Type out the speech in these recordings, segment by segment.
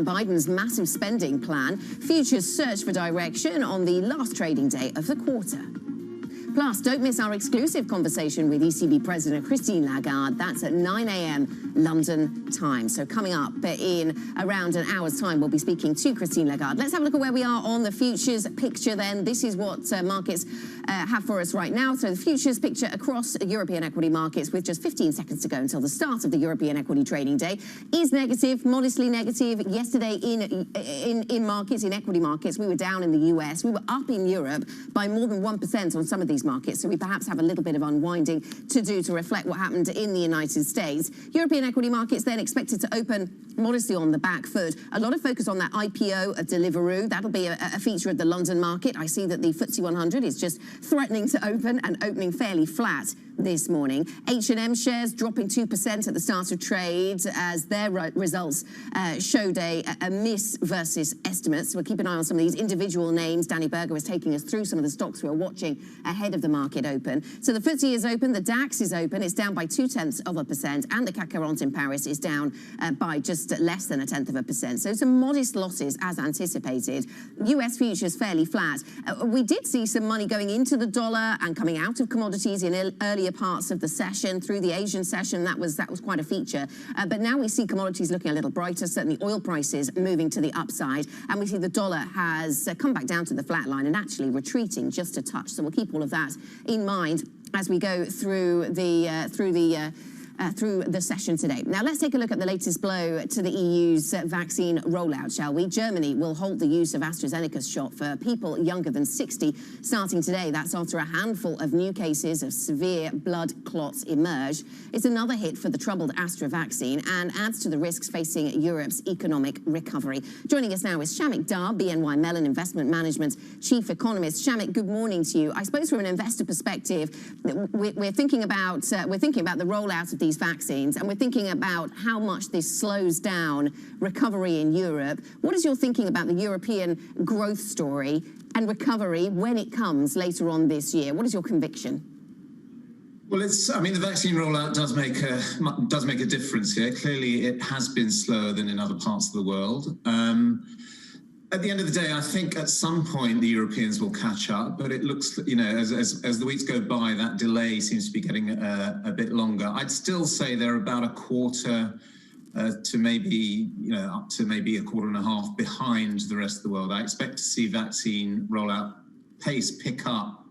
Biden's massive spending plan. Futures search for direction on the last trading day of the quarter. Plus, don't miss our exclusive conversation with ECB President Christine Lagarde. That's at 9 a.m. London time. So coming up in around an hour's time, we'll be speaking to Christine Lagarde. Let's have a look at where we are on the futures picture then. This is what markets have for us right now. So the futures picture across European equity markets, with just 15 seconds to go until the start of the European equity trading day, is negative, modestly negative. Yesterday in markets, in equity markets, we were down in the US. We were up in Europe by more than 1% on some of these markets. So we perhaps have a little bit of unwinding to do to reflect what happened in the United States. European equity markets then expected to open modestly on the back foot. A lot of focus on that IPO of Deliveroo. That'll be a feature of the London market. I see that the FTSE 100 is just threatening to open and opening fairly flat this morning. H&M shares dropping 2% at the start of trade as their results showed a miss versus estimates. So we'll keep an eye on some of these individual names. Danny Berger was taking us through some of the stocks we're watching ahead of the market open. So the FTSE is open, the DAX is open, it's down by 0.2%, and the CAC 40 in Paris is down by just less than 0.1%. So some modest losses as anticipated. US futures fairly flat. We did see some money going into the dollar and coming out of commodities in earlier parts of the session. Through the Asian session, that was quite a feature. But now we see commodities looking a little brighter, certainly oil prices moving to the upside, and we see the dollar has come back down to the flat line and actually retreating just a touch. So we'll keep all of that in mind as we go through the session today. Now let's take a look at the latest blow to the EU's vaccine rollout, shall we? Germany will halt the use of AstraZeneca's shot for people younger than 60 starting today. That's after a handful of new cases of severe blood clots emerged. It's another hit for the troubled Astra vaccine and adds to the risks facing Europe's economic recovery. Joining us now is Shamik Dar, BNY Mellon Investment Management Chief Economist. Shamik, good morning to you. I suppose from an investor perspective, we're thinking about the rollout of these vaccines, and we're thinking about how much this slows down recovery in Europe. What is your thinking about the European growth story and recovery when it comes later on this year? What is your conviction? Well, the vaccine rollout does make a difference here. Clearly, it has been slower than in other parts of the world. At the end of the day, I think at some point the Europeans will catch up, but it looks, as the weeks go by, that delay seems to be getting a bit longer. I'd still say they're about a quarter to maybe, up to maybe a quarter and a half behind the rest of the world. I expect to see vaccine rollout pace pick up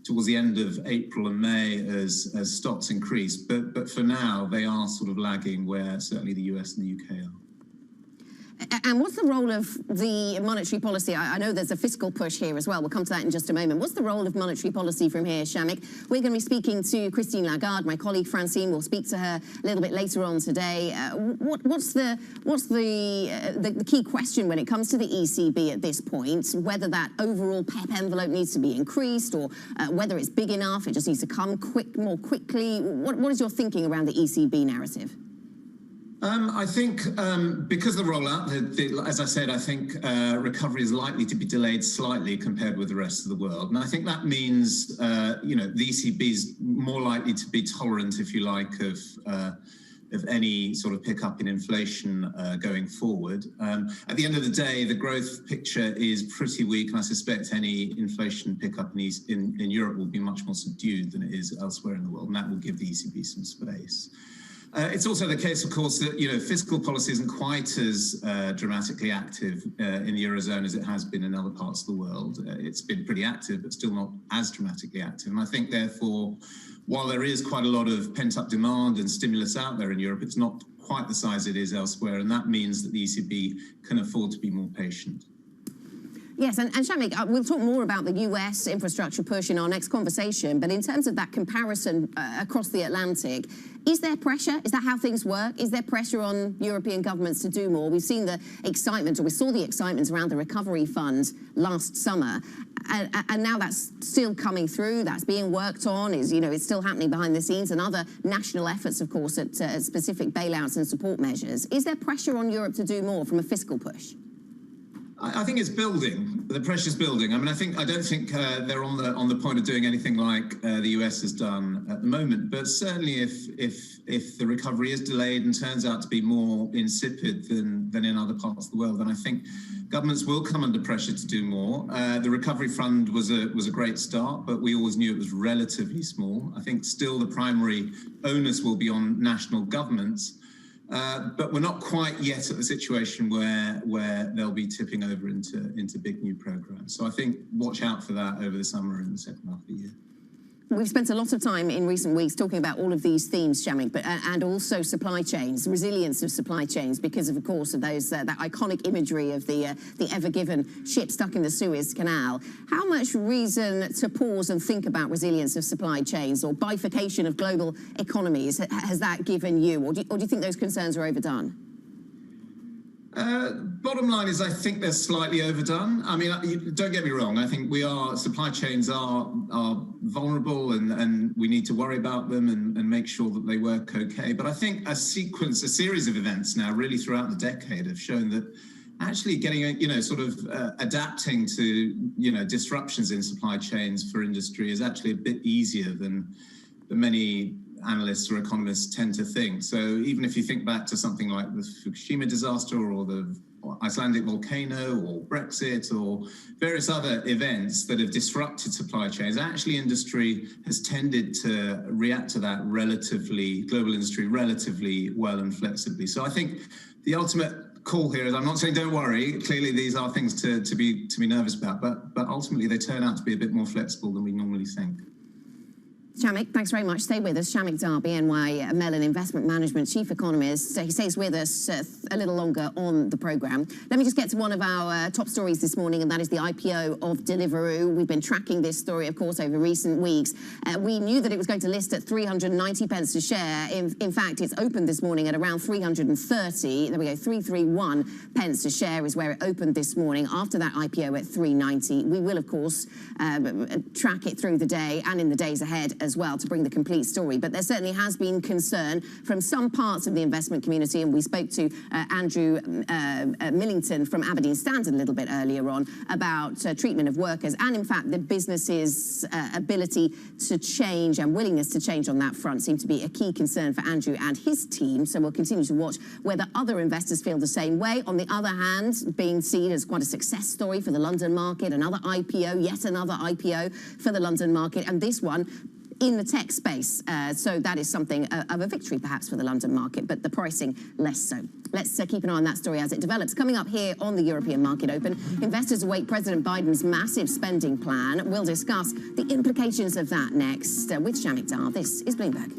towards the end of April and May as stocks increase. But for now, they are sort of lagging where certainly the US and the UK are. And what's the role of the monetary policy? I know there's a fiscal push here as well. We'll come to that in just a moment. What's the role of monetary policy from here, Shamik? We're going to be speaking to Christine Lagarde. My colleague Francine will speak to her a little bit later on today. What's the key question when it comes to the ECB at this point? Whether that overall PEP envelope needs to be increased, or whether it's big enough, it just needs to come more quickly. What is your thinking around the ECB narrative? I think because of the rollout, as I said, I think recovery is likely to be delayed slightly compared with the rest of the world. And I think that means, the ECB is more likely to be tolerant, if you like, of any sort of pickup in inflation going forward. At the end of the day, the growth picture is pretty weak, and I suspect any inflation pickup in Europe will be much more subdued than it is elsewhere in the world, and that will give the ECB some space. It's also the case, of course, that fiscal policy isn't quite as dramatically active in the Eurozone as it has been in other parts of the world. It's been pretty active, but still not as dramatically active. And I think, therefore, while there is quite a lot of pent-up demand and stimulus out there in Europe, it's not quite the size it is elsewhere, and that means that the ECB can afford to be more patient. Yes, and Shamik, we'll talk more about the US infrastructure push in our next conversation, but in terms of that comparison across the Atlantic, is there pressure? Is that how things work? Is there pressure on European governments to do more? We've seen the excitement, or we saw the excitement around the recovery fund last summer, and now that's still coming through, that's being worked on, it's still happening behind the scenes, and other national efforts, of course, at specific bailouts and support measures. Is there pressure on Europe to do more from a fiscal push? I think it's building. The pressure's building. I mean, I don't think they're on the point of doing anything like the US has done at the moment. But certainly, if the recovery is delayed and turns out to be more insipid than in other parts of the world, then I think governments will come under pressure to do more. The recovery fund was a great start, but we always knew it was relatively small. I think still the primary onus will be on national governments. But we're not quite yet at the situation where they'll be tipping over into big new programs. So I think watch out for that over the summer and the second half of the year. We've spent a lot of time in recent weeks talking about all of these themes, Shamik, and also supply chains, resilience of supply chains, because of course of those that iconic imagery of the Ever Given ship stuck in the Suez Canal. How much reason to pause and think about resilience of supply chains or bifurcation of global economies has that given you, or do you think those concerns are overdone? Bottom line is, I think they're slightly overdone. I mean, don't get me wrong. I think supply chains are vulnerable, and we need to worry about them and make sure that they work okay. But I think a series of events now, really throughout the decade, have shown that actually getting adapting to disruptions in supply chains for industry is actually a bit easier than many analysts or economists tend to think. So even if you think back to something like the Fukushima disaster or the Icelandic volcano or Brexit or various other events that have disrupted supply chains, actually industry has tended to react to that global industry relatively well and flexibly. So I think the ultimate call here is, I'm not saying don't worry, clearly these are things to be nervous about, but ultimately they turn out to be a bit more flexible than we normally think. Shamik, thanks very much. Stay with us. Shamik Dar, BNY Mellon Investment Management Chief Economist. He stays with us a little longer on the programme. Let me just get to one of our top stories this morning, and that is the IPO of Deliveroo. We've been tracking this story, of course, over recent weeks. We knew that it was going to list at 390 pence a share. In fact, it's opened this morning at around 330. There we go, 331 pence a share is where it opened this morning after that IPO at 390. We will, of course, track it through the day and in the days ahead as well to bring the complete story. But there certainly has been concern from some parts of the investment community, and we spoke to Andrew Millington from Aberdeen Standard a little bit earlier on about treatment of workers and, in fact, the business's ability to change and willingness to change on that front seemed to be a key concern for Andrew and his team. So we'll continue to watch whether other investors feel the same way. On the other hand, being seen as quite a success story for the London market, another IPO, yet another IPO for the London market, and this one in the tech space. So that is something of a victory perhaps for the London market, but the pricing less so. Let's keep an eye on that story as it develops. Coming up here on the European Market Open, investors await President Biden's massive spending plan. We'll discuss the implications of that next with Shamik Dar. This is Bloomberg.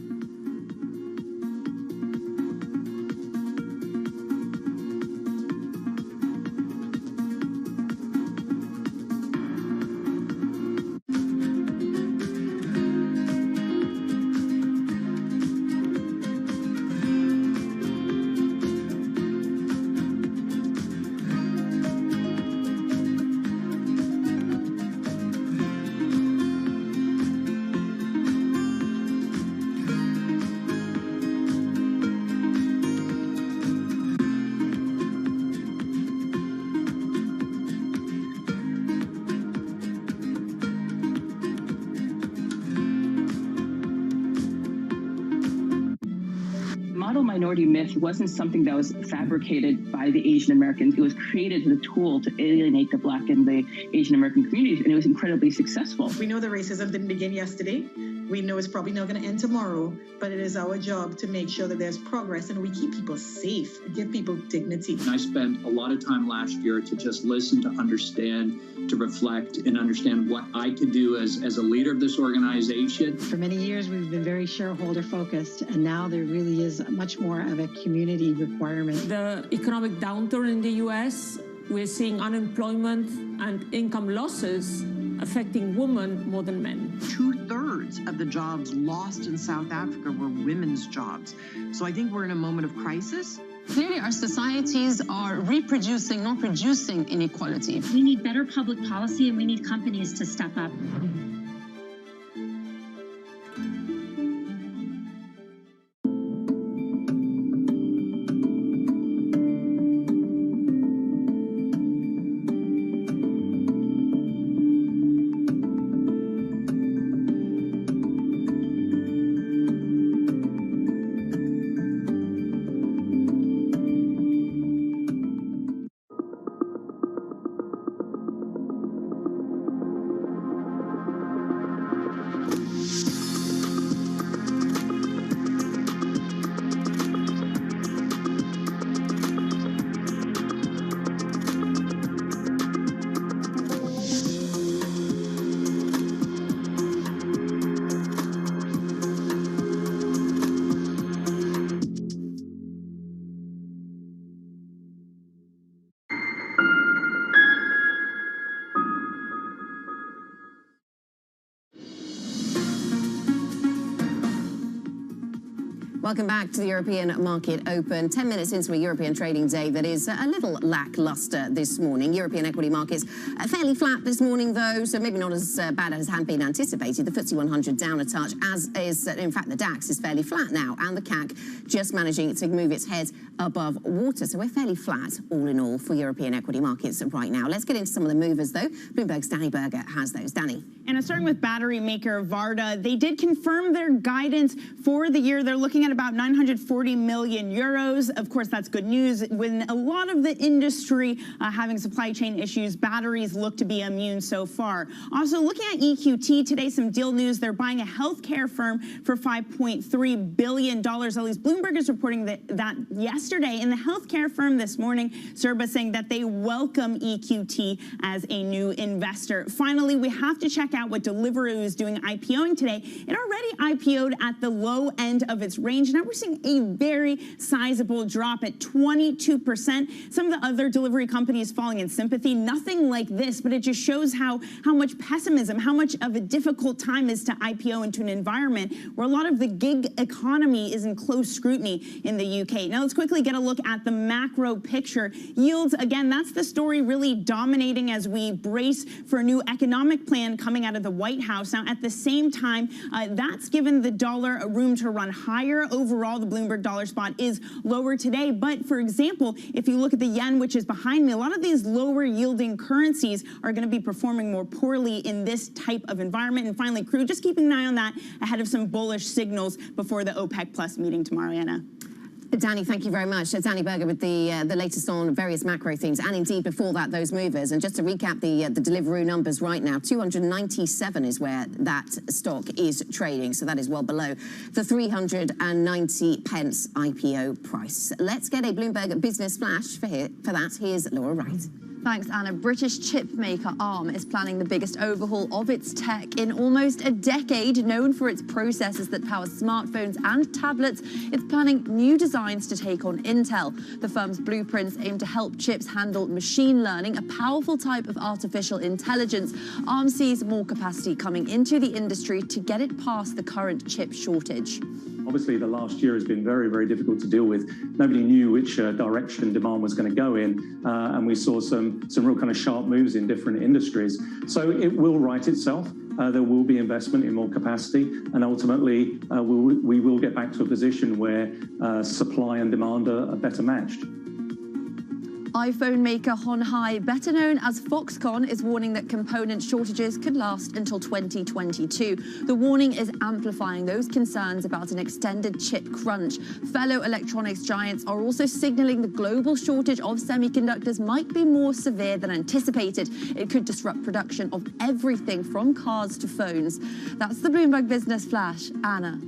Minority myth wasn't something that was fabricated by the Asian Americans. It was created as a tool to alienate the Black and the Asian American communities, and it was incredibly successful. We know the racism didn't begin yesterday. We know it's probably not going to end tomorrow, but it is our job to make sure that there's progress and we keep people safe, give people dignity. I spent a lot of time last year to just listen, to understand, to reflect and understand what I could do as a leader of this organization. For many years, we've been very shareholder focused, and now there really is much more of a community requirement. The economic downturn in the US, we're seeing unemployment and income losses affecting women more than men. 2/3 of the jobs lost in South Africa were women's jobs. So I think we're in a moment of crisis. Clearly, our societies are reproducing, not reducing inequality. We need better public policy, and we need companies to step up. Welcome back to the European Market Open. 10 minutes into a European trading day that is a little lackluster this morning. European equity markets fairly flat this morning, though, so maybe not as bad as had been anticipated. The FTSE 100 down a touch, as is, in fact, the DAX is fairly flat now, and the CAC just managing to move its head above water. So we're fairly flat, all in all, for European equity markets right now. Let's get into some of the movers, though. Bloomberg's Danny Berger has those. Danny. And starting with battery maker Varda, they did confirm their guidance for the year. They're looking at about 940 million euros. Of course, that's good news. When a lot of the industry having supply chain issues, batteries look to be immune so far. Also, looking at EQT today, some deal news. They're buying a healthcare firm for $5.3 billion. At least Bloomberg is reporting that yesterday. In the healthcare firm this morning, Serba saying that they welcome EQT as a new investor. Finally, we have to check out what Deliveroo is doing IPOing today. It already IPO'd at the low end of its range. Now we're seeing a very sizable drop at 22%. Some of the other delivery companies falling in sympathy. Nothing like this, but it just shows how much pessimism, how much of a difficult time is to IPO into an environment where a lot of the gig economy is in close scrutiny in the UK. Now let's quickly get a look at the macro picture. Yields, again, that's the story really dominating as we brace for a new economic plan coming out of the White House. Now, at the same time, that's given the dollar a room to run higher. Overall, the Bloomberg dollar spot is lower today. But for example, if you look at the yen, which is behind me, a lot of these lower yielding currencies are going to be performing more poorly in this type of environment. And finally, crude, just keeping an eye on that ahead of some bullish signals before the OPEC Plus meeting tomorrow, Anna. Danny, thank you very much. Danny Berger with the latest on various macro themes, and indeed before that, those movers. And just to recap the Deliveroo numbers right now, 297 is where that stock is trading, so that is well below the 390 pence IPO price. Let's get a Bloomberg business flash for that. Here's Laura Wright. Thanks, Anna. British chip maker ARM is planning the biggest overhaul of its tech in almost a decade. Known for its processors that power smartphones and tablets, it's planning new designs to take on Intel. The firm's blueprints aim to help chips handle machine learning, a powerful type of artificial intelligence. ARM sees more capacity coming into the industry to get it past the current chip shortage. Obviously, the last year has been very, very difficult to deal with. Nobody knew which direction demand was going to go in, and we saw some real kind of sharp moves in different industries. So it will right itself. There will be investment in more capacity, and ultimately we will get back to a position where supply and demand are better matched. iPhone maker Honhai, better known as Foxconn, is warning that component shortages could last until 2022. The warning is amplifying those concerns about an extended chip crunch. Fellow electronics giants are also signaling the global shortage of semiconductors might be more severe than anticipated. It could disrupt production of everything from cars to phones. That's the Bloomberg Business Flash. Anna.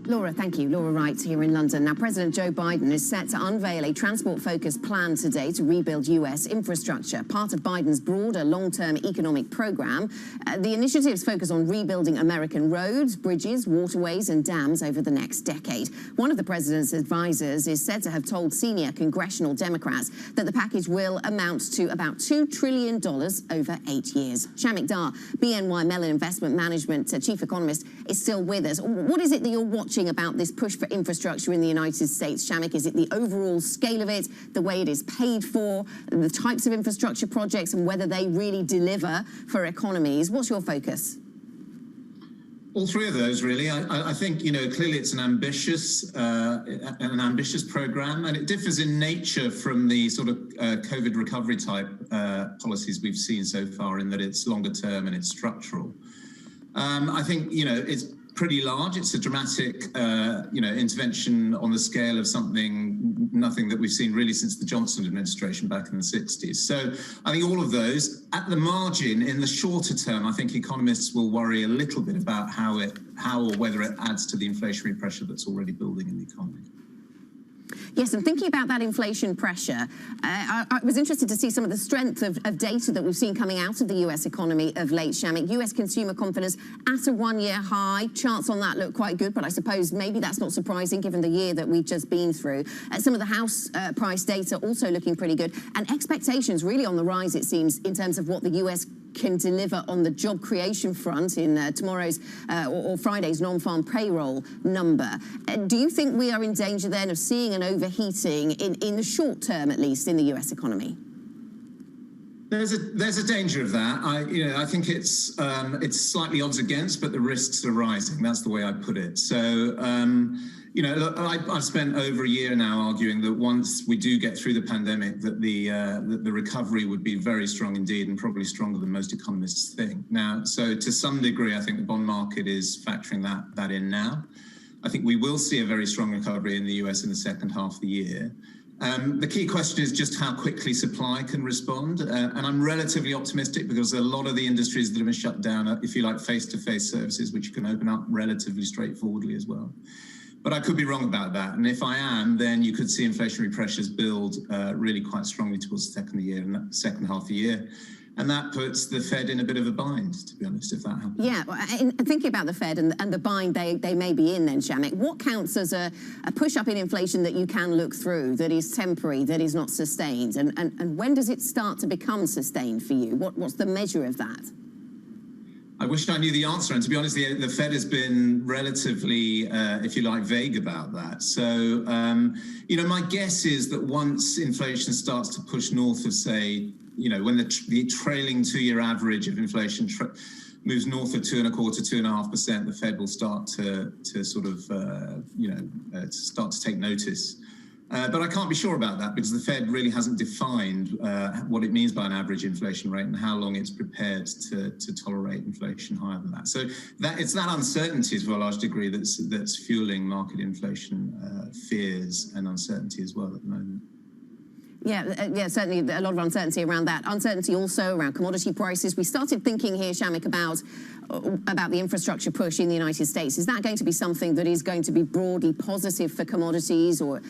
Laura, thank you. Laura Wright here in London. Now, President Joe Biden is set to unveil a transport-focused plan today to rebuild U.S. infrastructure, part of Biden's broader long-term economic program. The initiatives focus on rebuilding American roads, bridges, waterways and dams over the next decade. One of the president's advisors is said to have told senior congressional Democrats that the package will amount to about $2 trillion over 8 years. Shamik Dar, BNY Mellon Investment Management chief economist, is still with us. What is it that you're watching about this push for infrastructure in the United States, Shamik? Is it the overall scale of it, the way it is paid for, the types of infrastructure projects and whether they really deliver for economies? What's your focus? All three of those, really. I think, clearly it's an ambitious program, and it differs in nature from the sort of COVID recovery type policies we've seen so far, in that it's longer term and it's structural. I think, it's pretty large. It's a dramatic, intervention on the scale of nothing that we've seen really since the Johnson administration back in the 60s. So I think all of those, at the margin, in the shorter term, I think economists will worry a little bit about how or whether it adds to the inflationary pressure that's already building in the economy. Yes, and thinking about that inflation pressure, I was interested to see some of the strength of data that we've seen coming out of the US economy of late, Shamik. US consumer confidence at a one-year high. Charts on that look quite good, but I suppose maybe that's not surprising given the year that we've just been through. Some of the house price data also looking pretty good, and expectations really on the rise, it seems, in terms of what the US can deliver on the job creation front in tomorrow's or Friday's non-farm payroll number. Do you think we are in danger then of seeing an overheating in the short term, at least, in the US economy? There's a danger of that. I think it's slightly odds against, but the risks are rising. That's the way I put it. So, I've spent over a year now arguing that once we do get through the pandemic, that the recovery would be very strong indeed, and probably stronger than most economists think. Now, so to some degree, I think the bond market is factoring that in now. I think we will see a very strong recovery in the US in the second half of the year. The key question is just how quickly supply can respond. And I'm relatively optimistic because a lot of the industries that have been shut down are, if you like, face-to-face services, which you can open up relatively straightforwardly as well. But I could be wrong about that. And if I am, then you could see inflationary pressures build really quite strongly towards the second half of the year. And that puts the Fed in a bit of a bind, to be honest, if that happens. Yeah, and thinking about the Fed and the bind they may be in then, Shamik, what counts as a push-up in inflation that you can look through, that is temporary, that is not sustained? And when does it start to become sustained for you? What's the measure of that? I wish I knew the answer. And to be honest, the Fed has been relatively, if you like, vague about that. So, my guess is that once inflation starts to push north of, say, when the trailing two-year average of inflation moves north of 2.25% to 2.5%, the Fed will start to sort of, start to take notice. But I can't be sure about that because the Fed really hasn't defined what it means by an average inflation rate and how long it's prepared to tolerate inflation higher than that. So it's that uncertainty to a large degree that's fueling market inflation fears and uncertainty as well at the moment. Yeah, certainly a lot of uncertainty around that. Uncertainty also around commodity prices. We started thinking here, Shamik, about the infrastructure push in the United States. Is that going to be something that is going to be broadly positive for commodities, or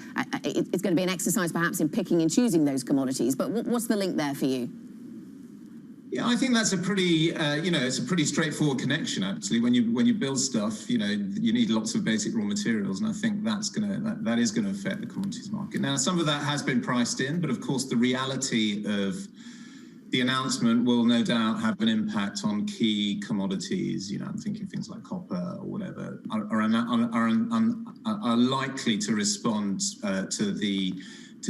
it's going to be an exercise perhaps in picking and choosing those commodities? But what's the link there for you? Yeah, I think that's a pretty, it's a pretty straightforward connection actually. When you build stuff, you need lots of basic raw materials, and I think that is going to affect the commodities market. Now, some of that has been priced in, but of course, the reality of the announcement will no doubt have an impact on key commodities. I'm thinking things like copper or whatever are likely to respond to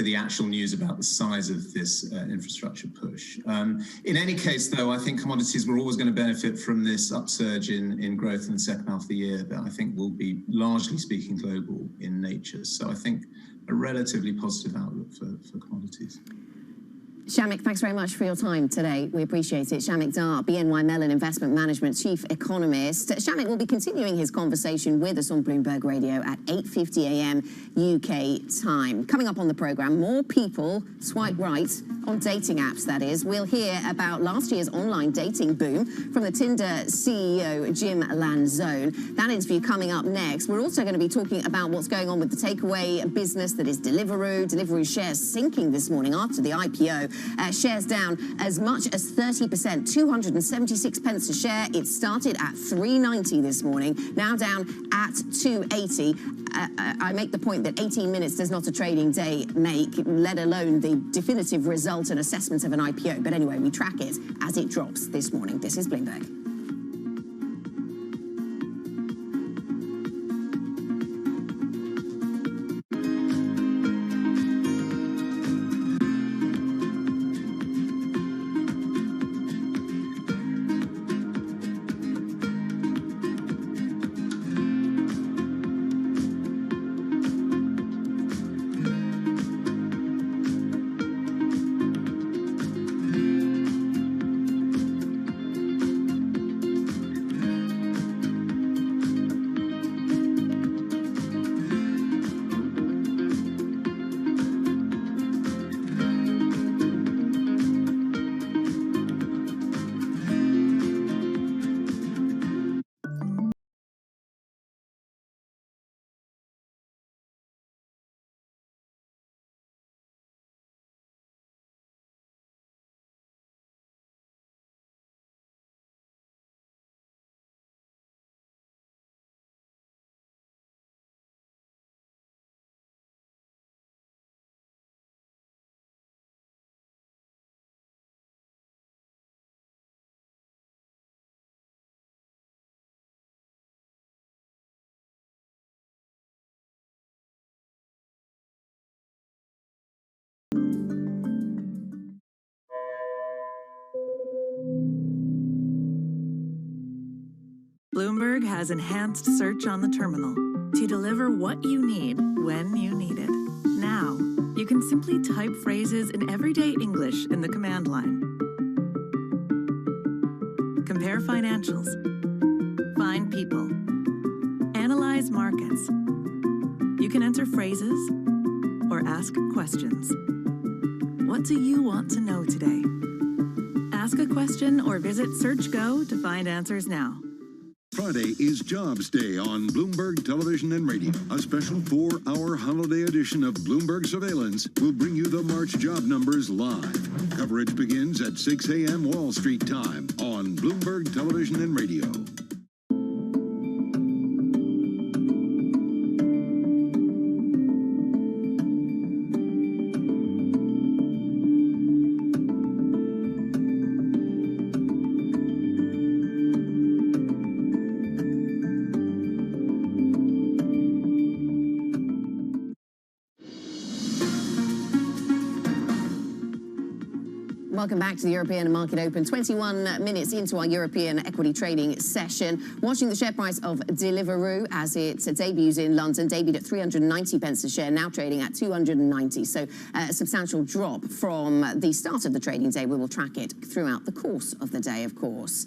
the actual news about the size of this infrastructure push. In any case, though, I think commodities were always going to benefit from this upsurge in growth in the second half of the year that I think will be, largely speaking, global in nature. So I think a relatively positive outlook for commodities. Shamik, thanks very much for your time today. We appreciate it. Shamik Dar, BNY Mellon Investment Management Chief Economist. Shamik will be continuing his conversation with us on Bloomberg Radio at 8:50 a.m. UK time. Coming up on the programme, more people swipe right on dating apps, that is. We'll hear about last year's online dating boom from the Tinder CEO, Jim Lanzone. That interview coming up next. We're also going to be talking about what's going on with the takeaway business that is Deliveroo. Deliveroo shares sinking this morning after the IPO. Shares down as much as 30%, 276 pence a share. It started at 390 this morning, now down at 280. I make the point that 18 minutes does not a trading day make, let alone the definitive result and assessment of an IPO. But anyway, we track it as it drops this morning. This is Bloomberg. Bloomberg has enhanced search on the terminal to deliver what you need when you need it. Now, you can simply type phrases in everyday English in the command line. Compare financials. Find people. Analyze markets. You can enter phrases or ask questions. What do you want to know today? Ask a question or visit SearchGo to find answers now. Friday is Jobs Day on Bloomberg Television and Radio. A special 4-hour holiday edition of Bloomberg Surveillance will bring you the March job numbers live. Coverage begins at 6 a.m. Wall Street time on Bloomberg Television and Radio. Welcome back to the European Market Open. 21 minutes into our European equity trading session. Watching the share price of Deliveroo as it debuts in London, debuted at 390 pence a share, now trading at 290. So a substantial drop from the start of the trading day. We will track it throughout the course of the day, of course.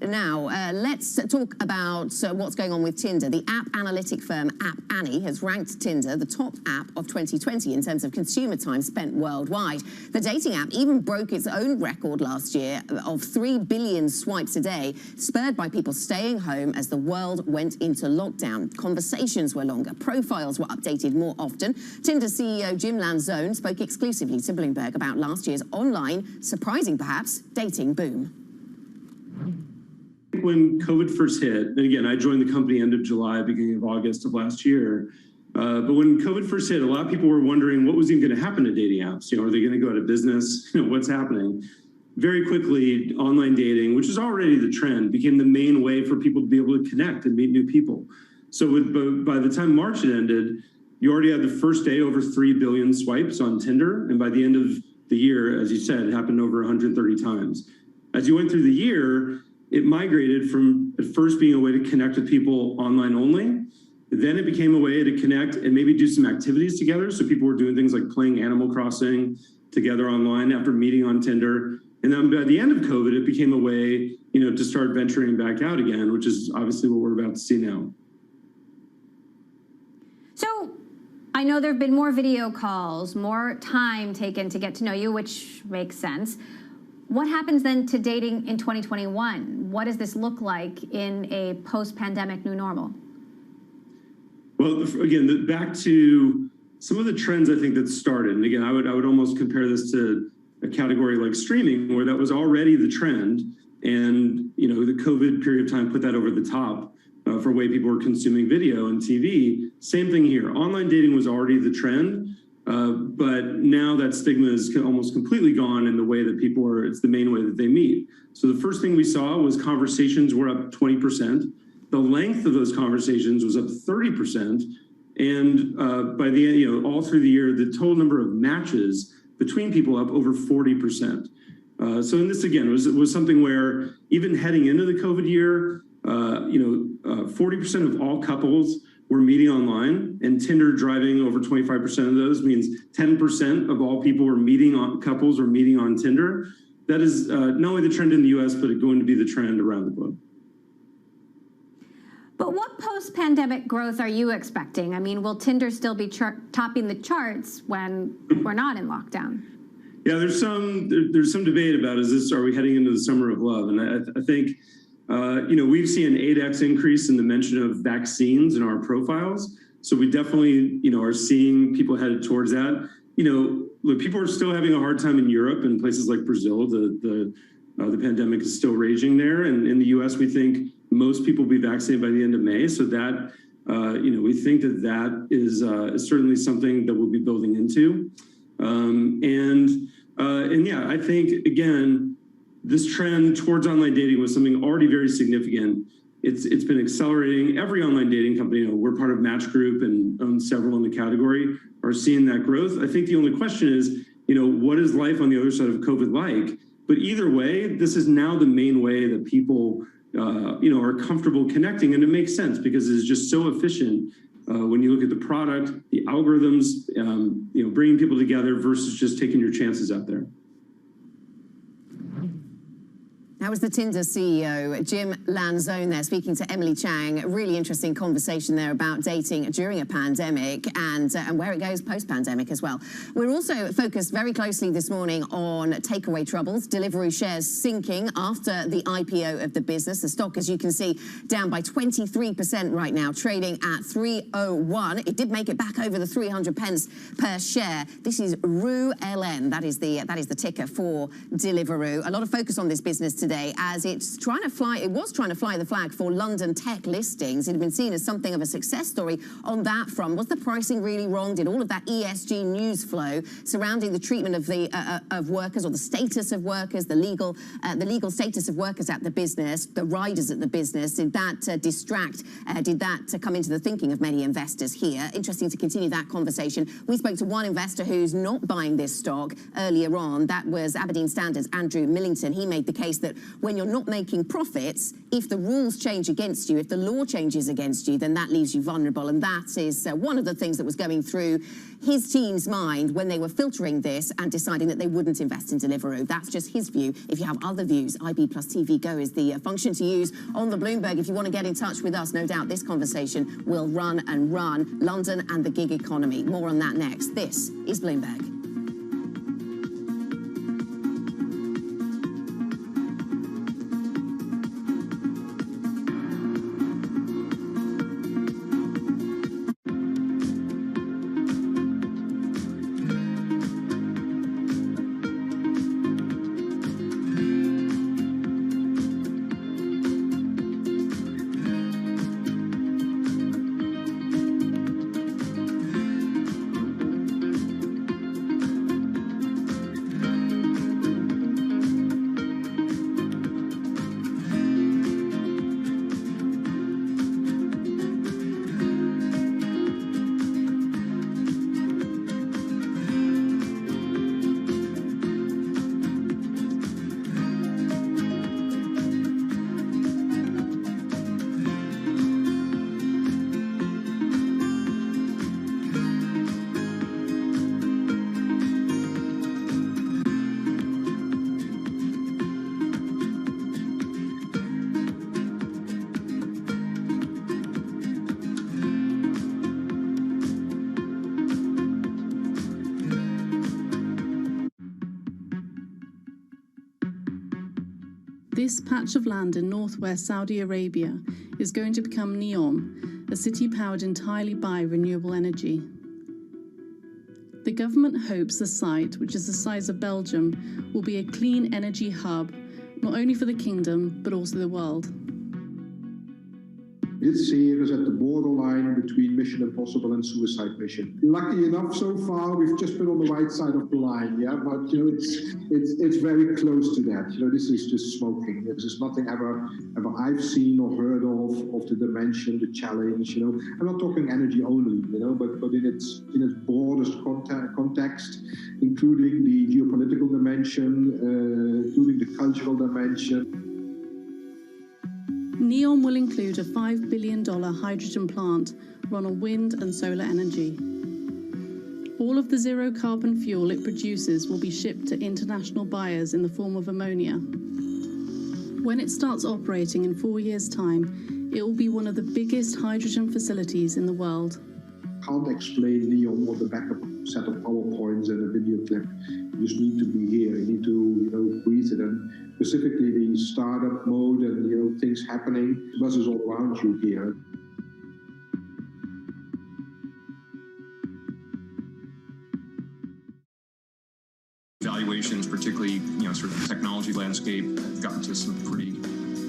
Now, let's talk about what's going on with Tinder. The app analytic firm App Annie has ranked Tinder the top app of 2020 in terms of consumer time spent worldwide. The dating app even broke its own record last year of 3 billion swipes a day, spurred by people staying home as the world went into lockdown. Conversations were longer, profiles were updated more often. Tinder CEO Jim Lanzone spoke exclusively to Bloomberg about last year's online, surprising perhaps, dating boom. When COVID first hit, and again, I joined the company end of July, beginning of August of last year. But when COVID first hit, a lot of people were wondering what was even going to happen to dating apps. Are they going to go out of business? What's happening? Very quickly, online dating, which is already the trend, became the main way for people to be able to connect and meet new people. So by the time March had ended, you already had the first day over 3 billion swipes on Tinder. And by the end of the year, as you said, it happened over 130 times. As you went through the year, it migrated from at first being a way to connect with people online only. Then it became a way to connect and maybe do some activities together. So people were doing things like playing Animal Crossing together online after meeting on Tinder. And then by the end of COVID, it became a way, to start venturing back out again, which is obviously what we're about to see now. So I know there have been more video calls, more time taken to get to know you, which makes sense. What happens then to dating in 2021? What does this look like in a post-pandemic new normal? Well, again, back to some of the trends I think that started. And again, I would almost compare this to a category like streaming, where that was already the trend. And, the COVID period of time put that over the top for the way people were consuming video and TV. Same thing here. Online dating was already the trend. But now that stigma is almost completely gone in the way that people are, it's the main way that they meet. So the first thing we saw was conversations were up 20%. The length of those conversations was up 30%. And by the end, all through the year, the total number of matches between people up over 40%. So in this, again, was something where even heading into the COVID year, 40% of all couples were meeting online, and Tinder driving over 25% of those means 10% of all people were meeting on couples or meeting on Tinder. That is not only the trend in the US, but it's going to be the trend around the globe. But what post-pandemic growth are you expecting? I mean, will Tinder still be topping the charts when we're not in lockdown? Yeah, there's some debate about are we heading into the summer of love? And I think we've seen an 8x increase in the mention of vaccines in our profiles. So we definitely, are seeing people headed towards that. Look, people are still having a hard time in Europe and places like Brazil. The pandemic is still raging there. And in the US, we think most people will be vaccinated by the end of May. So that, we think that is certainly something that we'll be building into. And yeah, I think, again, this trend towards online dating was something already very significant. It's been accelerating. Every online dating company, we're part of Match Group and own several in the category, are seeing that growth. I think the only question is, what is life on the other side of COVID like? But either way, this is now the main way that people, are comfortable connecting, and it makes sense because it's just so efficient when you look at the product, the algorithms, bringing people together versus just taking your chances out there. That was the Tinder CEO, Jim Lanzone there, speaking to Emily Chang. A really interesting conversation there about dating during a pandemic and where it goes post-pandemic as well. We're also focused very closely this morning on takeaway troubles. Deliveroo shares sinking after the IPO of the business. The stock, as you can see, down by 23% right now, trading at 301. It did make it back over the 300 pence per share. This is RULN. That is the ticker for Deliveroo. A lot of focus on this business today, as it was trying to fly the flag for London tech listings. It had been seen as something of a success story on that front. Was the pricing really wrong? Did all of that ESG news flow surrounding the treatment of the of workers, or the status of workers, the legal status of workers at the business, the riders at the business, did that distract? Did that come into the thinking of many investors here? Interesting to continue that conversation. We spoke to one investor who's not buying this stock earlier on. That was Aberdeen Standard's Andrew Millington. He made the case that when you're not making profits, if the rules change against you, if the law changes against you, then that leaves you vulnerable. And that is one of the things that was going through his team's mind when they were filtering this and deciding that they wouldn't invest in Deliveroo. That's just his view. If you have other views, IB plus TV Go is the function to use on the Bloomberg. If you want to get in touch with us, no doubt this conversation will run and run. London and the gig economy. More on that next. This is Bloomberg. This patch of land in northwest Saudi Arabia is going to become Neom, a city powered entirely by renewable energy. The government hopes the site, which is the size of Belgium, will be a clean energy hub, not only for the kingdom, but also the world. This here is at the borderline between Mission Impossible and Suicide Mission. Lucky enough, so far we've just been on the right side of the line, yeah. But it's very close to that. This is just smoking. This is nothing ever I've seen or heard of the dimension, the challenge. I'm not talking energy only, but in its broadest context, including the geopolitical dimension, including the cultural dimension. Neom will include a $5 billion hydrogen plant run on wind and solar energy. All of the zero carbon fuel it produces will be shipped to international buyers in the form of ammonia. When it starts operating in 4 years' time, it will be one of the biggest hydrogen facilities in the world. Can't explain Neom on the back of a set of PowerPoints and a video clip. You just need to be here. You need to breathe it. And specifically the startup mode and things happening, buses all around you here. Valuations, particularly sort of the technology landscape, have gotten to some pretty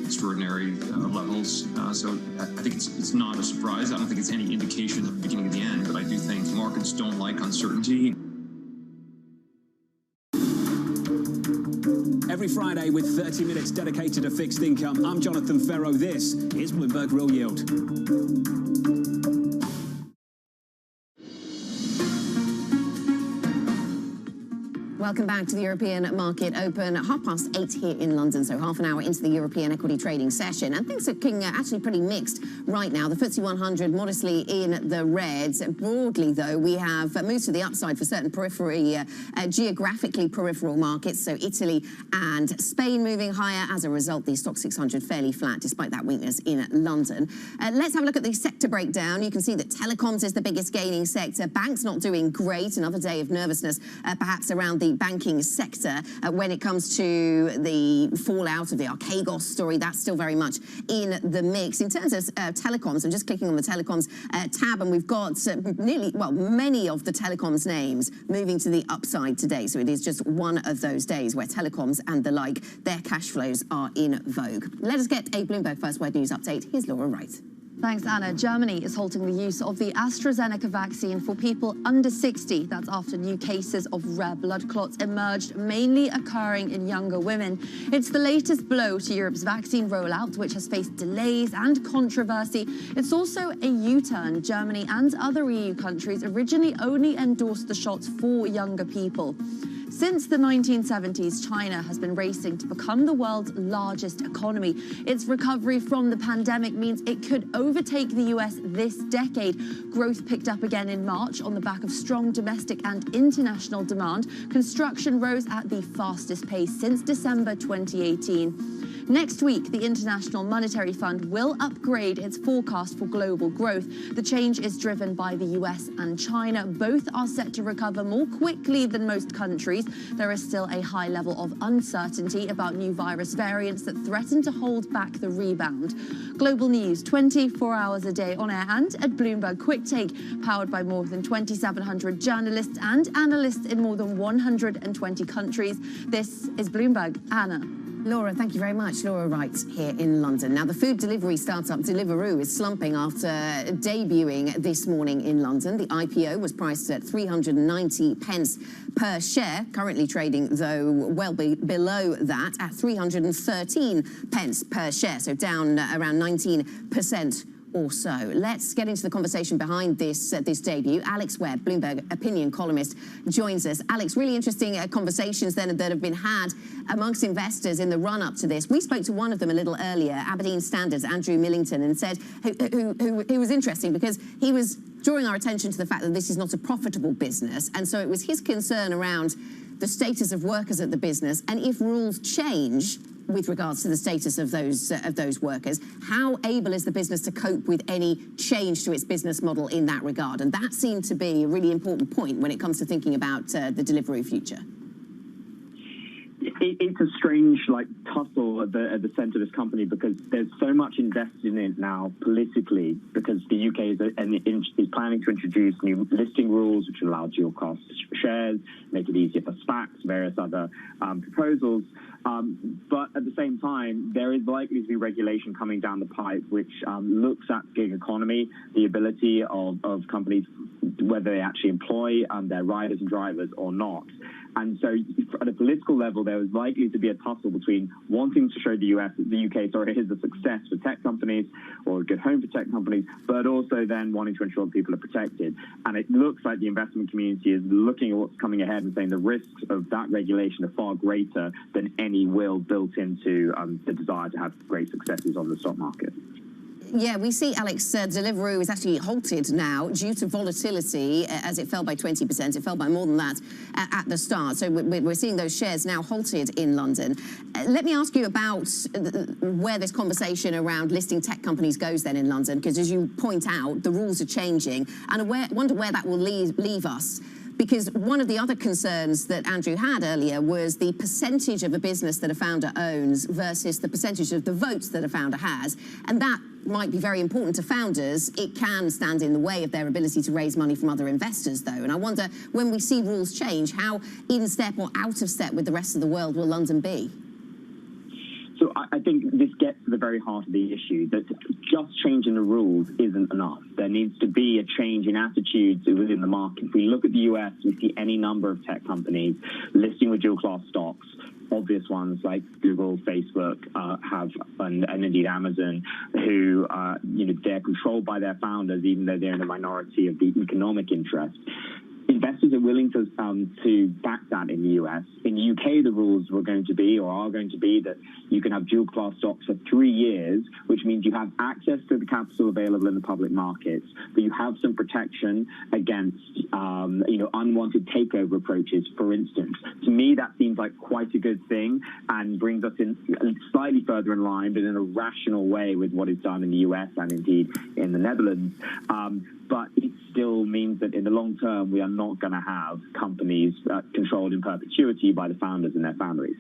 extraordinary levels. So I think it's not a surprise. I don't think it's any indication of the beginning of the end, but I do think markets don't like uncertainty. Every Friday with 30 minutes dedicated to fixed income, I'm Jonathan Ferro. This is Bloomberg Real Yield. Welcome back to the European Market Open at 8:30 here in London, so half an hour into the European equity trading session. And things are looking actually pretty mixed right now. The FTSE 100 modestly in the reds. Broadly, though, we have moved to the upside for certain geographically peripheral markets, so Italy and Spain moving higher. As a result, the Stock 600 fairly flat, despite that weakness in London. Let's have a look at the sector breakdown. You can see that telecoms is the biggest gaining sector. Banks not doing great. Another day of nervousness, perhaps around the banking sector when it comes to the fallout of the Archegos story. That's still very much in the mix. In terms of telecoms, I'm just clicking on the telecoms tab, and we've got many of the telecoms names moving to the upside today. So it is just one of those days where telecoms and the like, their cash flows are in vogue. Let us get a Bloomberg First Word News update. Here's Laura Wright. Thanks, Anna. Germany is halting the use of the AstraZeneca vaccine for people under 60. That's after new cases of rare blood clots emerged, mainly occurring in younger women. It's the latest blow to Europe's vaccine rollout, which has faced delays and controversy. It's also a U-turn. Germany and other EU countries originally only endorsed the shots for younger people. Since the 1970s, China has been racing to become the world's largest economy. Its recovery from the pandemic means it could overtake the US this decade. Growth picked up again in March on the back of strong domestic and international demand. Construction rose at the fastest pace since December 2018. Next week, the International Monetary Fund will upgrade its forecast for global growth. The change is driven by the US and China. Both are set to recover more quickly than most countries. There is still a high level of uncertainty about new virus variants that threaten to hold back the rebound. Global news 24 hours a day on air and at Bloomberg Quick Take, powered by more than 2,700 journalists and analysts in more than 120 countries. This is Bloomberg. Anna. Laura, thank you very much. Laura Wright here in London. Now, the food delivery startup Deliveroo is slumping after debuting this morning in London. The IPO was priced at 390 pence per share, currently trading, though, well below that at 313 pence per share, so down around 19% or so. Let's get into the conversation behind this debut. Alex Webb, Bloomberg opinion columnist, joins us. Alex, really interesting conversations then that have been had amongst investors in the run-up to this. We spoke to one of them a little earlier, Aberdeen Standard's Andrew Millington, and said who was interesting because he was drawing our attention to the fact that this is not a profitable business, and so it was his concern around the status of workers at the business, and if rules change with regards to the status of those workers, how able is the business to cope with any change to its business model in that regard? And that seemed to be a really important point when it comes to thinking about the Deliveroo future. It's a strange tussle at the centre of this company because there's so much invested in it now politically, because the UK is planning to introduce new listing rules which allow dual cost shares, make it easier for SPACs, various other proposals. But at the same time, there is likely to be regulation coming down the pipe which looks at gig economy, the ability of companies, whether they actually employ their riders and drivers or not. And so at a political level, there is likely to be a tussle between wanting to show the UK is a success for tech companies or a good home for tech companies, but also then wanting to ensure that people are protected. And it looks like the investment community is looking at what's coming ahead and saying the risks of that regulation are far greater than any will built into the desire to have great successes on the stock market. Yeah, we see, Alex, Deliveroo is actually halted now due to volatility as it fell by 20%. It fell by more than that at the start. So we're seeing those shares now halted in London. Let me ask you about where this conversation around listing tech companies goes then in London, because as you point out, the rules are changing. And I wonder where that will leave us. Because one of the other concerns that Andrew had earlier was the percentage of a business that a founder owns versus the percentage of the votes that a founder has. And that might be very important to founders. It can stand in the way of their ability to raise money from other investors, though. And I wonder, when we see rules change, how in step or out of step with the rest of the world will London be? So I think this gets to the very heart of the issue, that just changing the rules isn't enough. There needs to be a change in attitudes within the market. If we look at the US, we see any number of tech companies listing with dual-class stocks. Obvious ones like Google, Facebook and indeed Amazon, who they're controlled by their founders, even though they're in the minority of the economic interest. investors are willing to back that in the US. In the UK, the rules were going to be, or are going to be, that you can have dual class stocks for 3 years, which means you have access to the capital available in the public markets, but you have some protection against, unwanted takeover approaches, for instance. To me, that seems like quite a good thing and brings us in slightly further in line, but in a rational way with what is done in the US and indeed in the Netherlands. But it still means that in the long term, we are not going to have companies controlled in perpetuity by the founders and their families.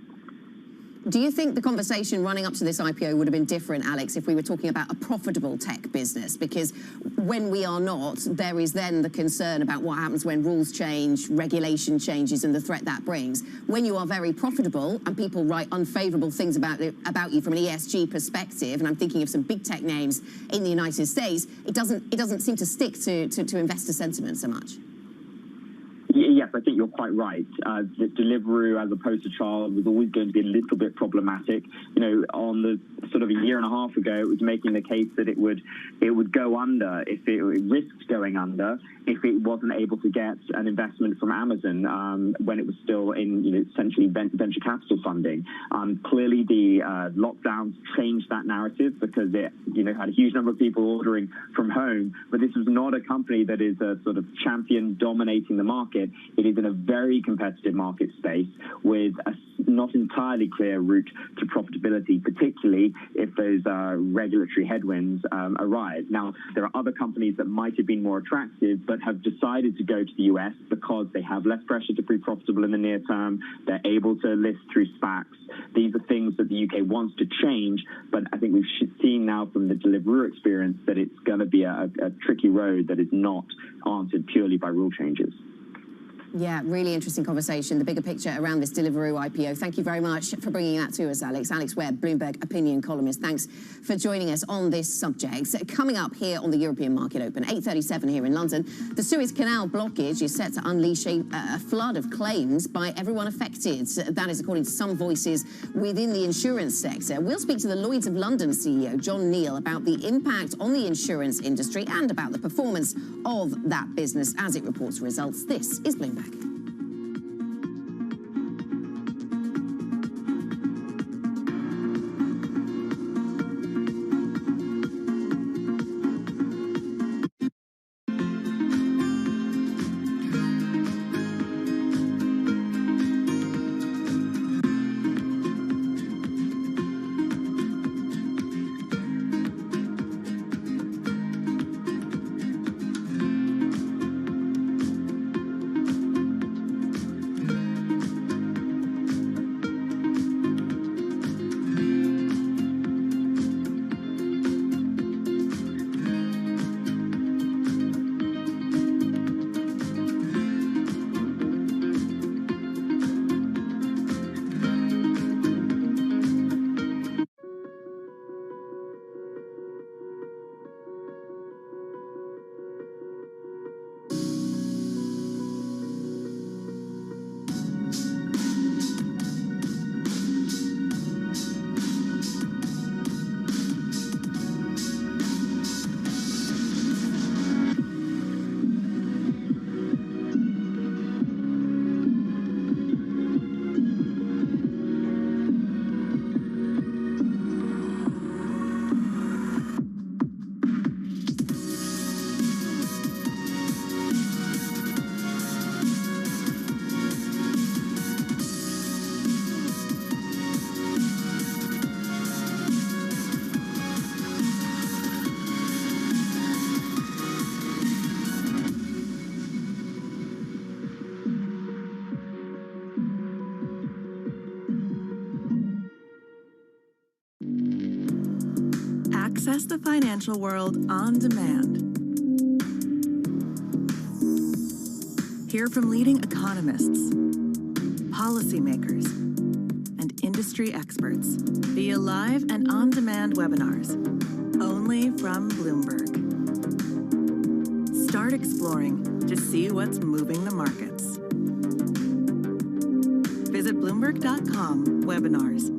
Do you think the conversation running up to this IPO would have been different, Alex, if we were talking about a profitable tech business? Because when we are not, there is then the concern about what happens when rules change, regulation changes, and the threat that brings. When you are very profitable and people write unfavorable things about you from an ESG perspective, and I'm thinking of some big tech names in the United States, it doesn't seem to stick to investor sentiment so much. Yes, I think you're quite right. The Deliveroo as opposed to Child was always going to be a little bit problematic. On the sort of a year and a half ago, it was making the case that it would go under if it risked going under if it wasn't able to get an investment from Amazon when it was still in essentially venture capital funding. Clearly, the lockdowns changed that narrative because it had a huge number of people ordering from home. But this was not a company that is a sort of champion dominating the market. It is in a very competitive market space with a not entirely clear route to profitability, particularly if those regulatory headwinds arise. Now, there are other companies that might have been more attractive, but have decided to go to the US because they have less pressure to be profitable in the near term. They're able to list through SPACs. These are things that the UK wants to change, but I think we've seen now from the Deliveroo experience that it's going to be a tricky road that is not answered purely by rule changes. Yeah, really interesting conversation. The bigger picture around this Deliveroo IPO. Thank you very much for bringing that to us, Alex. Alex Webb, Bloomberg opinion columnist. Thanks for joining us on this subject. Coming up here on the European Market Open, 8:37 here in London, the Suez Canal blockage is set to unleash a flood of claims by everyone affected. That is according to some voices within the insurance sector. We'll speak to the Lloyd's of London CEO, John Neal, about the impact on the insurance industry and about the performance of that business as it reports results. This is Bloomberg. Access the financial world on demand. Hear from leading economists, policymakers, and industry experts via live and on-demand webinars, only from Bloomberg. Start exploring to see what's moving the markets. Visit Bloomberg.com/webinars.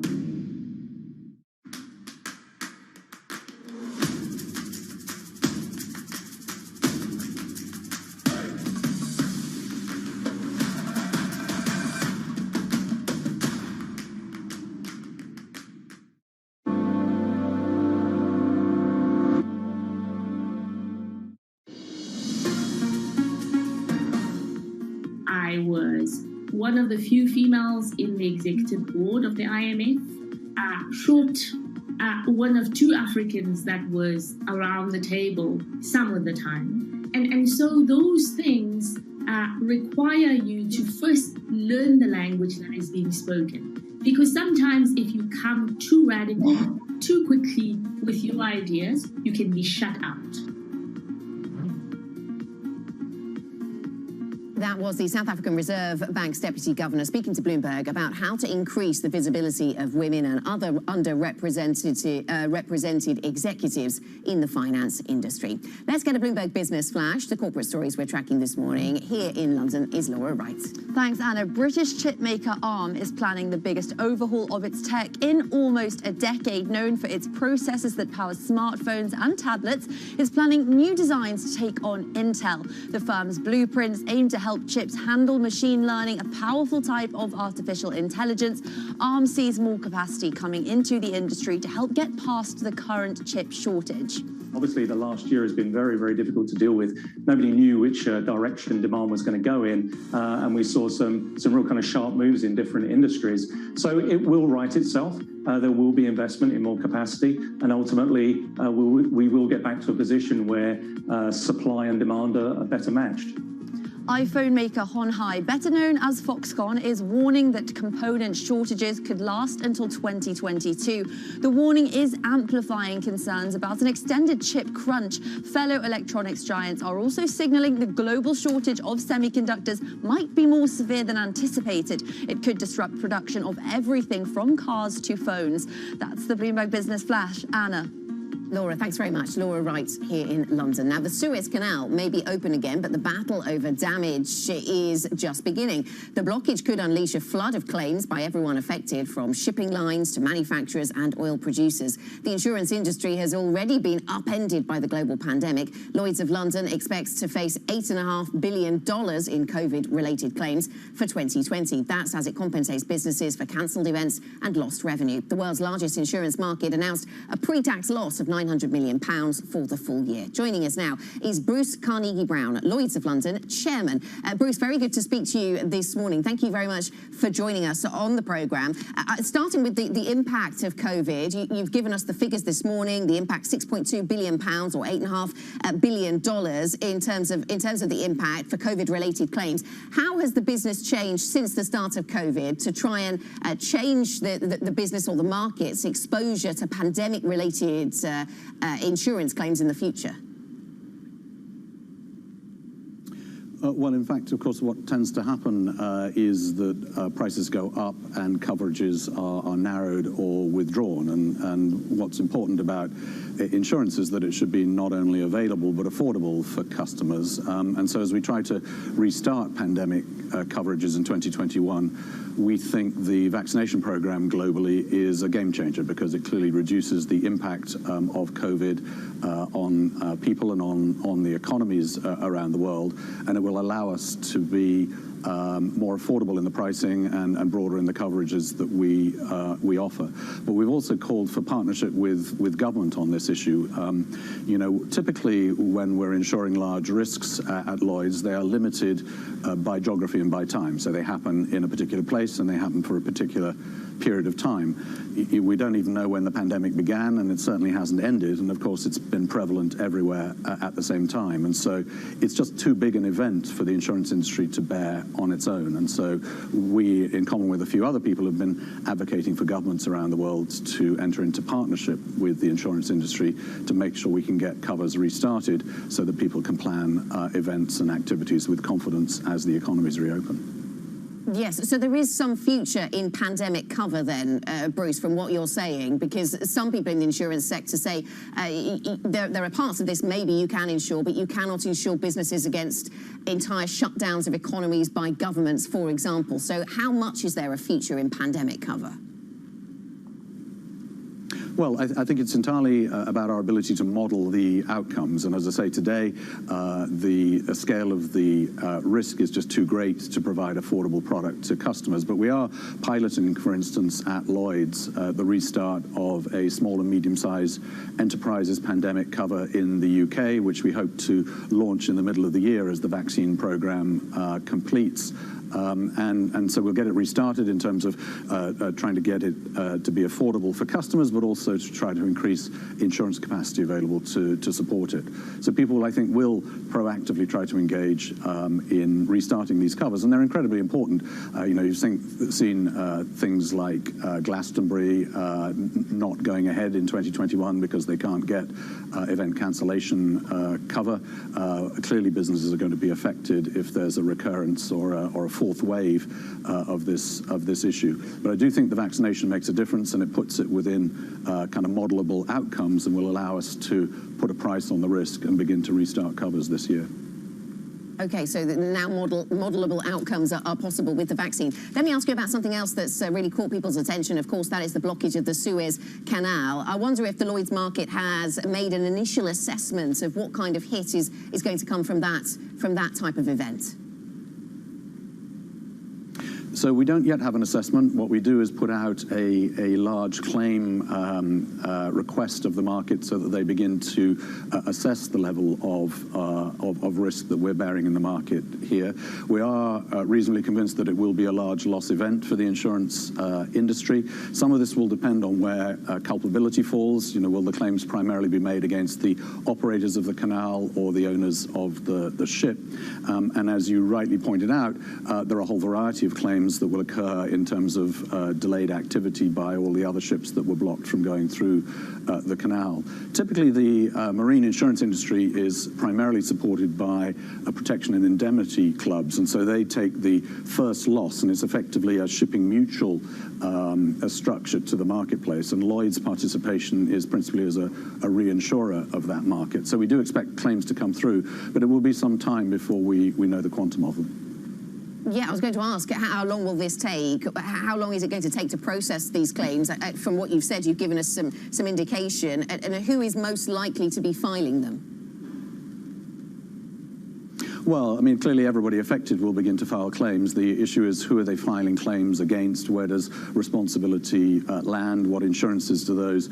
I was one of the few females in the executive board of the IMF, short one of two Africans that was around the table some of the time. And so those things require you to first learn the language that is being spoken. Because sometimes if you come too radical, too quickly with your ideas, you can be shut out. That was the South African Reserve Bank's Deputy Governor speaking to Bloomberg about how to increase the visibility of women and other underrepresented executives in the finance industry. Let's get a Bloomberg Business Flash. The corporate stories we're tracking this morning. Here in London is Laura Wright. Thanks, Anna. British chip maker ARM is planning the biggest overhaul of its tech in almost a decade. Known for its processors that power smartphones and tablets, it's planning new designs to take on Intel. The firm's blueprints aim to help chips handle machine learning, a powerful type of artificial intelligence. ARM sees more capacity coming into the industry to help get past the current chip shortage. Obviously, the last year has been very, very difficult to deal with. Nobody knew which direction demand was going to go in, and we saw some real kind of sharp moves in different industries. So it will right itself. There will be investment in more capacity, and ultimately we will get back to a position where supply and demand are better matched. iPhone maker Hon Hai, better known as Foxconn, is warning that component shortages could last until 2022. The warning is amplifying concerns about an extended chip crunch. Fellow electronics giants are also signaling the global shortage of semiconductors might be more severe than anticipated. It could disrupt production of everything from cars to phones. That's the Bloomberg Business Flash. Anna. Laura, thanks very much. Laura Wright here in London. Now, the Suez Canal may be open again, but the battle over damage is just beginning. The blockage could unleash a flood of claims by everyone affected, from shipping lines to manufacturers and oil producers. The insurance industry has already been upended by the global pandemic. Lloyd's of London expects to face $8.5 billion in COVID-related claims for 2020. That's as it compensates businesses for cancelled events and lost revenue. The world's largest insurance market announced a pre-tax loss of £900 million for the full year. Joining us now is Bruce Carnegie-Brown, Lloyd's of London Chairman. Bruce, very good to speak to you this morning. Thank you very much for joining us on the programme. Starting with the impact of COVID, you've given us the figures this morning. The impact, £6.2 billion or $8.5 billion in terms of the impact for COVID-related claims. How has the business changed since the start of COVID to try and change the business or the market's exposure to pandemic-related insurance claims in the future? Well, in fact, of course, what tends to happen is that prices go up and coverages are narrowed or withdrawn. And what's important about insurance is that it should be not only available but affordable for customers. And so as we try to restart pandemic coverages in 2021, we think the vaccination program globally is a game changer because it clearly reduces the impact of COVID on people and on the economies around the world, and it will allow us to be more affordable in the pricing and broader in the coverages that we offer. But we've also called for partnership with government on this issue. You know, typically when we're insuring large risks at Lloyd's, they are limited by geography and by time. So they happen in a particular place and they happen for a particular period of time. We don't even know when the pandemic began, and it certainly hasn't ended. And of course, it's been prevalent everywhere at the same time. And so it's just too big an event for the insurance industry to bear on its own. And so we, in common with a few other people, have been advocating for governments around the world to enter into partnership with the insurance industry to make sure we can get covers restarted so that people can plan events and activities with confidence as the economies reopen. Yes, so there is some future in pandemic cover then, Bruce, from what you're saying, because some people in the insurance sector say there are parts of this maybe you can insure, but you cannot insure businesses against entire shutdowns of economies by governments, for example. So how much is there a future in pandemic cover? Well, I think it's entirely about our ability to model the outcomes. And as I say today, the scale of the risk is just too great to provide affordable product to customers. But we are piloting, for instance, at Lloyd's, the restart of a small and medium-sized enterprises pandemic cover in the UK, which we hope to launch in the middle of the year as the vaccine program completes. And so we'll get it restarted in terms of trying to get it to be affordable for customers, but also to try to increase insurance capacity available to support it. So people, I think, will proactively try to engage in restarting these covers, and they're incredibly important. You've seen things like Glastonbury not going ahead in 2021 because they can't get event cancellation cover. Clearly, businesses are going to be affected if there's a recurrence or a fourth wave of this issue. But I do think the vaccination makes a difference, and it puts it within kind of modelable outcomes and will allow us to put a price on the risk and begin to restart covers this year. Okay, so now modelable outcomes are possible with the vaccine. Let me ask you about something else that's really caught people's attention. Of course, that is the blockage of the Suez Canal. I wonder if the Lloyd's market has made an initial assessment of what kind of hit is going to come from that type of event. So we don't yet have an assessment. What we do is put out a large claim request of the market so that they begin to assess the level of risk that we're bearing in the market here. We are reasonably convinced that it will be a large loss event for the insurance industry. Some of this will depend on where culpability falls. Will the claims primarily be made against the operators of the canal or the owners of the ship? And as you rightly pointed out, there are a whole variety of claims that will occur in terms of delayed activity by all the other ships that were blocked from going through the canal. Typically, the marine insurance industry is primarily supported by protection and indemnity clubs, and so they take the first loss, and it's effectively a shipping mutual structure to the marketplace, and Lloyd's participation is principally as a reinsurer of that market. So we do expect claims to come through, but it will be some time before we know the quantum of them. Yeah, I was going to ask, how long will this take? How long is it going to take to process these claims? From what you've said, you've given us some indication. And who is most likely to be filing them? Well, I mean, clearly everybody affected will begin to file claims. The issue is, who are they filing claims against? Where does responsibility land? What insurances do those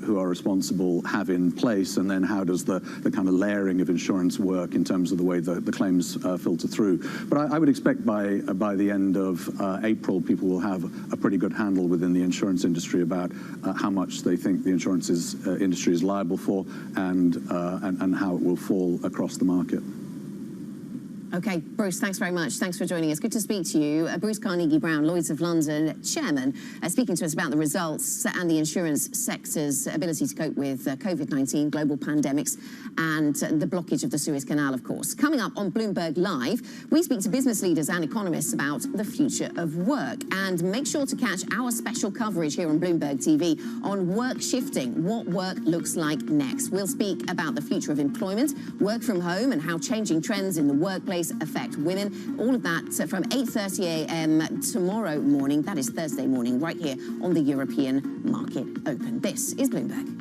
who are responsible have in place? And then how does the kind of layering of insurance work in terms of the way the claims filter through? But I would expect by the end of April, people will have a pretty good handle within the insurance industry about how much they think the insurance industry is liable for and how it will fall across the market. Okay, Bruce, thanks very much. Thanks for joining us. Good to speak to you. Bruce Carnegie-Brown, Lloyd's of London chairman, speaking to us about the results and the insurance sector's ability to cope with COVID-19, global pandemics, and the blockage of the Suez Canal, of course. Coming up on Bloomberg Live, we speak to business leaders and economists about the future of work. And make sure to catch our special coverage here on Bloomberg TV on work shifting, what work looks like next. We'll speak about the future of employment, work from home, and how changing trends in the workplace affect women. All of that from 8:30 a.m. tomorrow morning. That is Thursday morning, right here on the European Market Open. This is Bloomberg.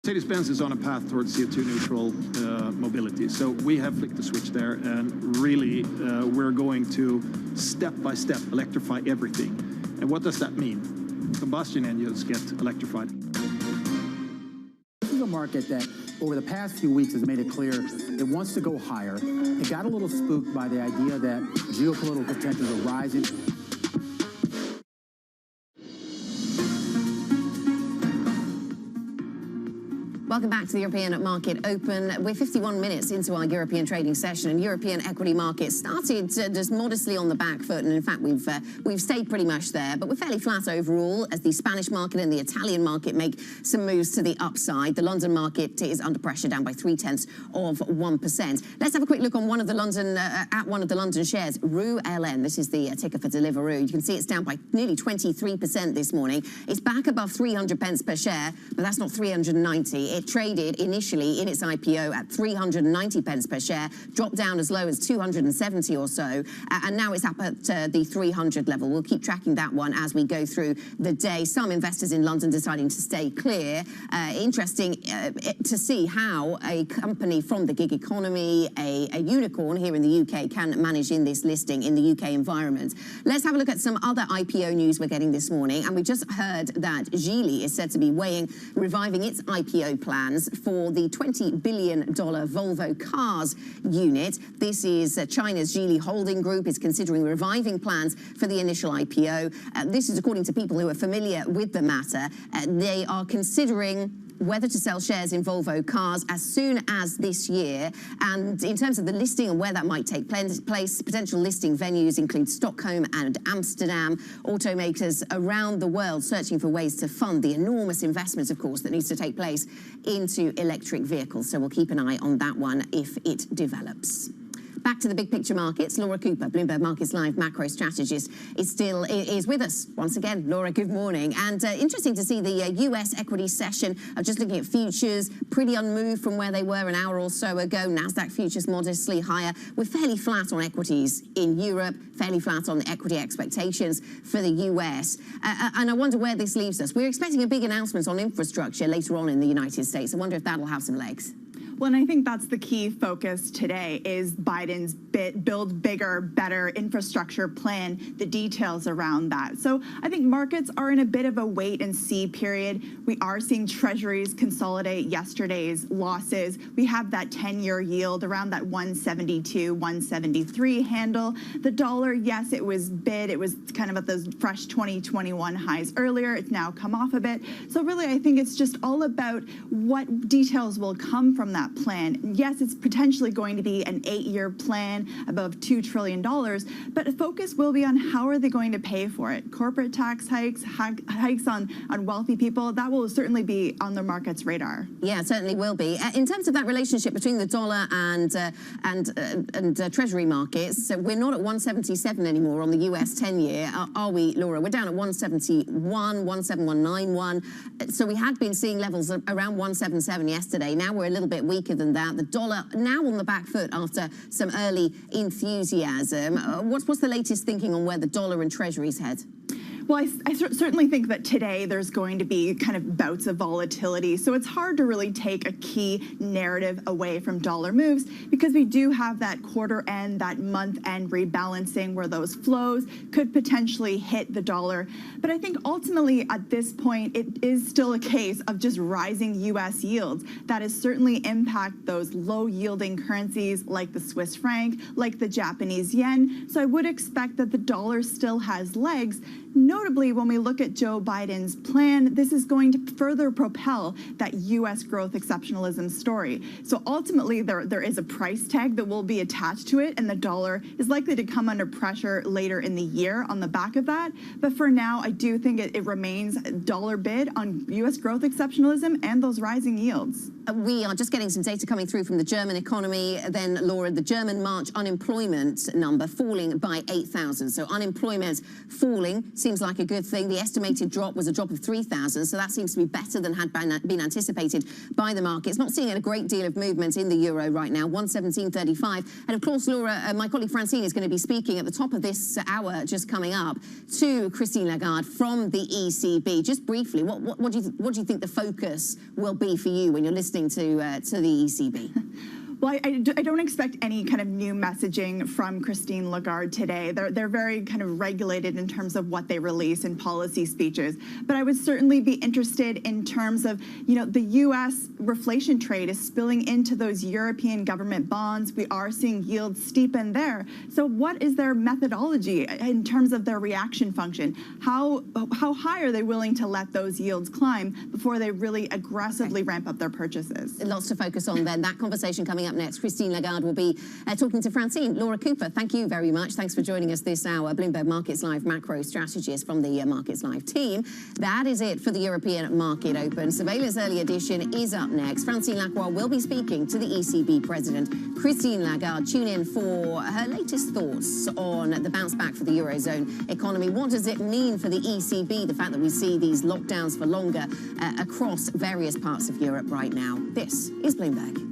Mercedes-Benz is on a path towards CO2 neutral mobility. So we have flicked the switch there, and really we're going to step by step electrify everything. And what does that mean? Combustion engines get electrified. This is a market that over the past few weeks has made it clear it wants to go higher. It got a little spooked by the idea that geopolitical tensions are rising. Welcome back to the European Market Open. We're 51 minutes into our European trading session, and European equity markets started just modestly on the back foot, and in fact we've stayed pretty much there, but we're fairly flat overall as the Spanish market and the Italian market make some moves to the upside. The London market is under pressure, down by 0.3%. Let's have a quick look on one of the London shares, RU LN. This is the ticker for Deliveroo. You can see it's down by nearly 23% this morning. It's back above 300 pence per share, but that's not 390. It traded initially in its IPO at 390 pence per share, dropped down as low as 270 or so, and now it's up at the 300 level. We'll keep tracking that one as we go through the day. Some investors in London deciding to stay clear. Interesting to see how a company from the gig economy, a unicorn here in the UK, can manage in this listing in the UK environment. Let's have a look at some other IPO news we're getting this morning, and we just heard that Geely is said to be reviving its IPO plans for the $20 billion Volvo Cars unit. This is China's Geely Holding Group is considering reviving plans for the initial IPO. This is according to people who are familiar with the matter. They are considering whether to sell shares in Volvo Cars as soon as this year. And in terms of the listing and where that might take place, potential listing venues include Stockholm and Amsterdam. Automakers around the world searching for ways to fund the enormous investments, of course, that needs to take place into electric vehicles. So we'll keep an eye on that one if it develops. Back to the big picture markets. Laura Cooper, Bloomberg Markets Live macro strategist, is with us once again. Laura, good morning. And interesting to see the US equity session. Just looking at futures, pretty unmoved from where they were an hour or so ago. NASDAQ futures modestly higher. We're fairly flat on equities in Europe, fairly flat on the equity expectations for the US. And I wonder where this leaves us. We're expecting a big announcement on infrastructure later on in the United States. I wonder if that'll have some legs. Well, and I think that's the key focus today is Biden's build bigger, better infrastructure plan, the details around that. So I think markets are in a bit of a wait and see period. We are seeing treasuries consolidate yesterday's losses. We have that 10-year yield around that 172, 173 handle. The dollar, yes, it was bid. It was kind of at those fresh 2021 highs earlier. It's now come off a bit. So really, I think it's just all about what details will come from that plan. Yes, it's potentially going to be an 8-year plan above $2 trillion, but the focus will be on how are they going to pay for it. Corporate tax hikes, hikes on wealthy people, that will certainly be on the market's radar. Yeah, it certainly will be. In terms of that relationship between the dollar and Treasury markets, so we're not at 177 anymore on the US 10-year, are we, Laura? We're down at 171, 17191. So we had been seeing levels around 177 yesterday. Now we're a little bit weaker than that. The dollar now on the back foot after some early enthusiasm. What's the latest thinking on where the dollar and treasuries head? Well, I certainly think that today there's going to be kind of bouts of volatility. So it's hard to really take a key narrative away from dollar moves because we do have that quarter end, that month end rebalancing where those flows could potentially hit the dollar. But I think ultimately at this point, it is still a case of just rising U.S. yields. That has certainly impact those low yielding currencies like the Swiss franc, like the Japanese yen. So I would expect that the dollar still has legs. Notably, when we look at Joe Biden's plan, this is going to further propel that U.S. growth exceptionalism story. So ultimately, there is a price tag that will be attached to it, and the dollar is likely to come under pressure later in the year on the back of that. But for now, I do think it remains a dollar bid on U.S. growth exceptionalism and those rising yields. We are just getting some data coming through from the German economy. Then, Laura, the German March unemployment number falling by 8,000. So unemployment falling seems like like a good thing. The estimated drop was a drop of 3,000, so that seems to be better than had been anticipated by the markets. Not seeing a great deal of movement in the euro right now, 117.35. And of course, Laura, my colleague Francine is going to be speaking at the top of this hour, just coming up, to Christine Lagarde from the ECB. Just briefly, what do you think the focus will be for you when you're listening to the ECB? Well, I don't expect any kind of new messaging from Christine Lagarde today. They're very kind of regulated in terms of what they release in policy speeches. But I would certainly be interested in terms of, the U.S. reflation trade is spilling into those European government bonds. We are seeing yields steepen there. So what is their methodology in terms of their reaction function? How high are they willing to let those yields climb before they really aggressively ramp up their purchases? Lots to focus on then. That conversation coming up next. Christine Lagarde will be talking to Francine. Laura Cooper, thank you very much. Thanks for joining us this hour. Bloomberg Markets Live macro strategist from the Markets Live team. That is it for the European Market Open. Surveillance Early Edition is up next. Francine Lacroix will be speaking to the ECB President, Christine Lagarde. Tune in for her latest thoughts on the bounce back for the Eurozone economy. What does it mean for the ECB, the fact that we see these lockdowns for longer across various parts of Europe right now? This is Bloomberg.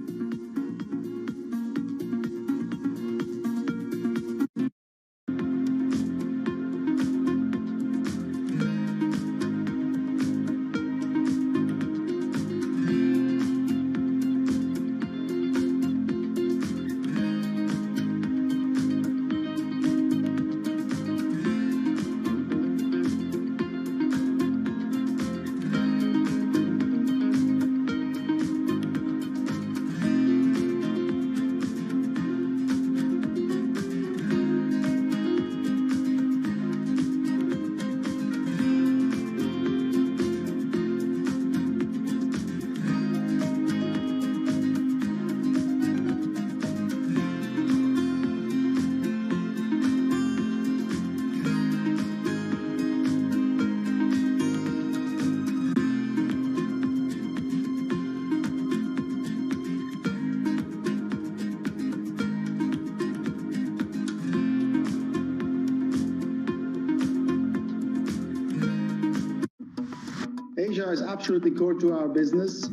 Asia is absolutely core to our business.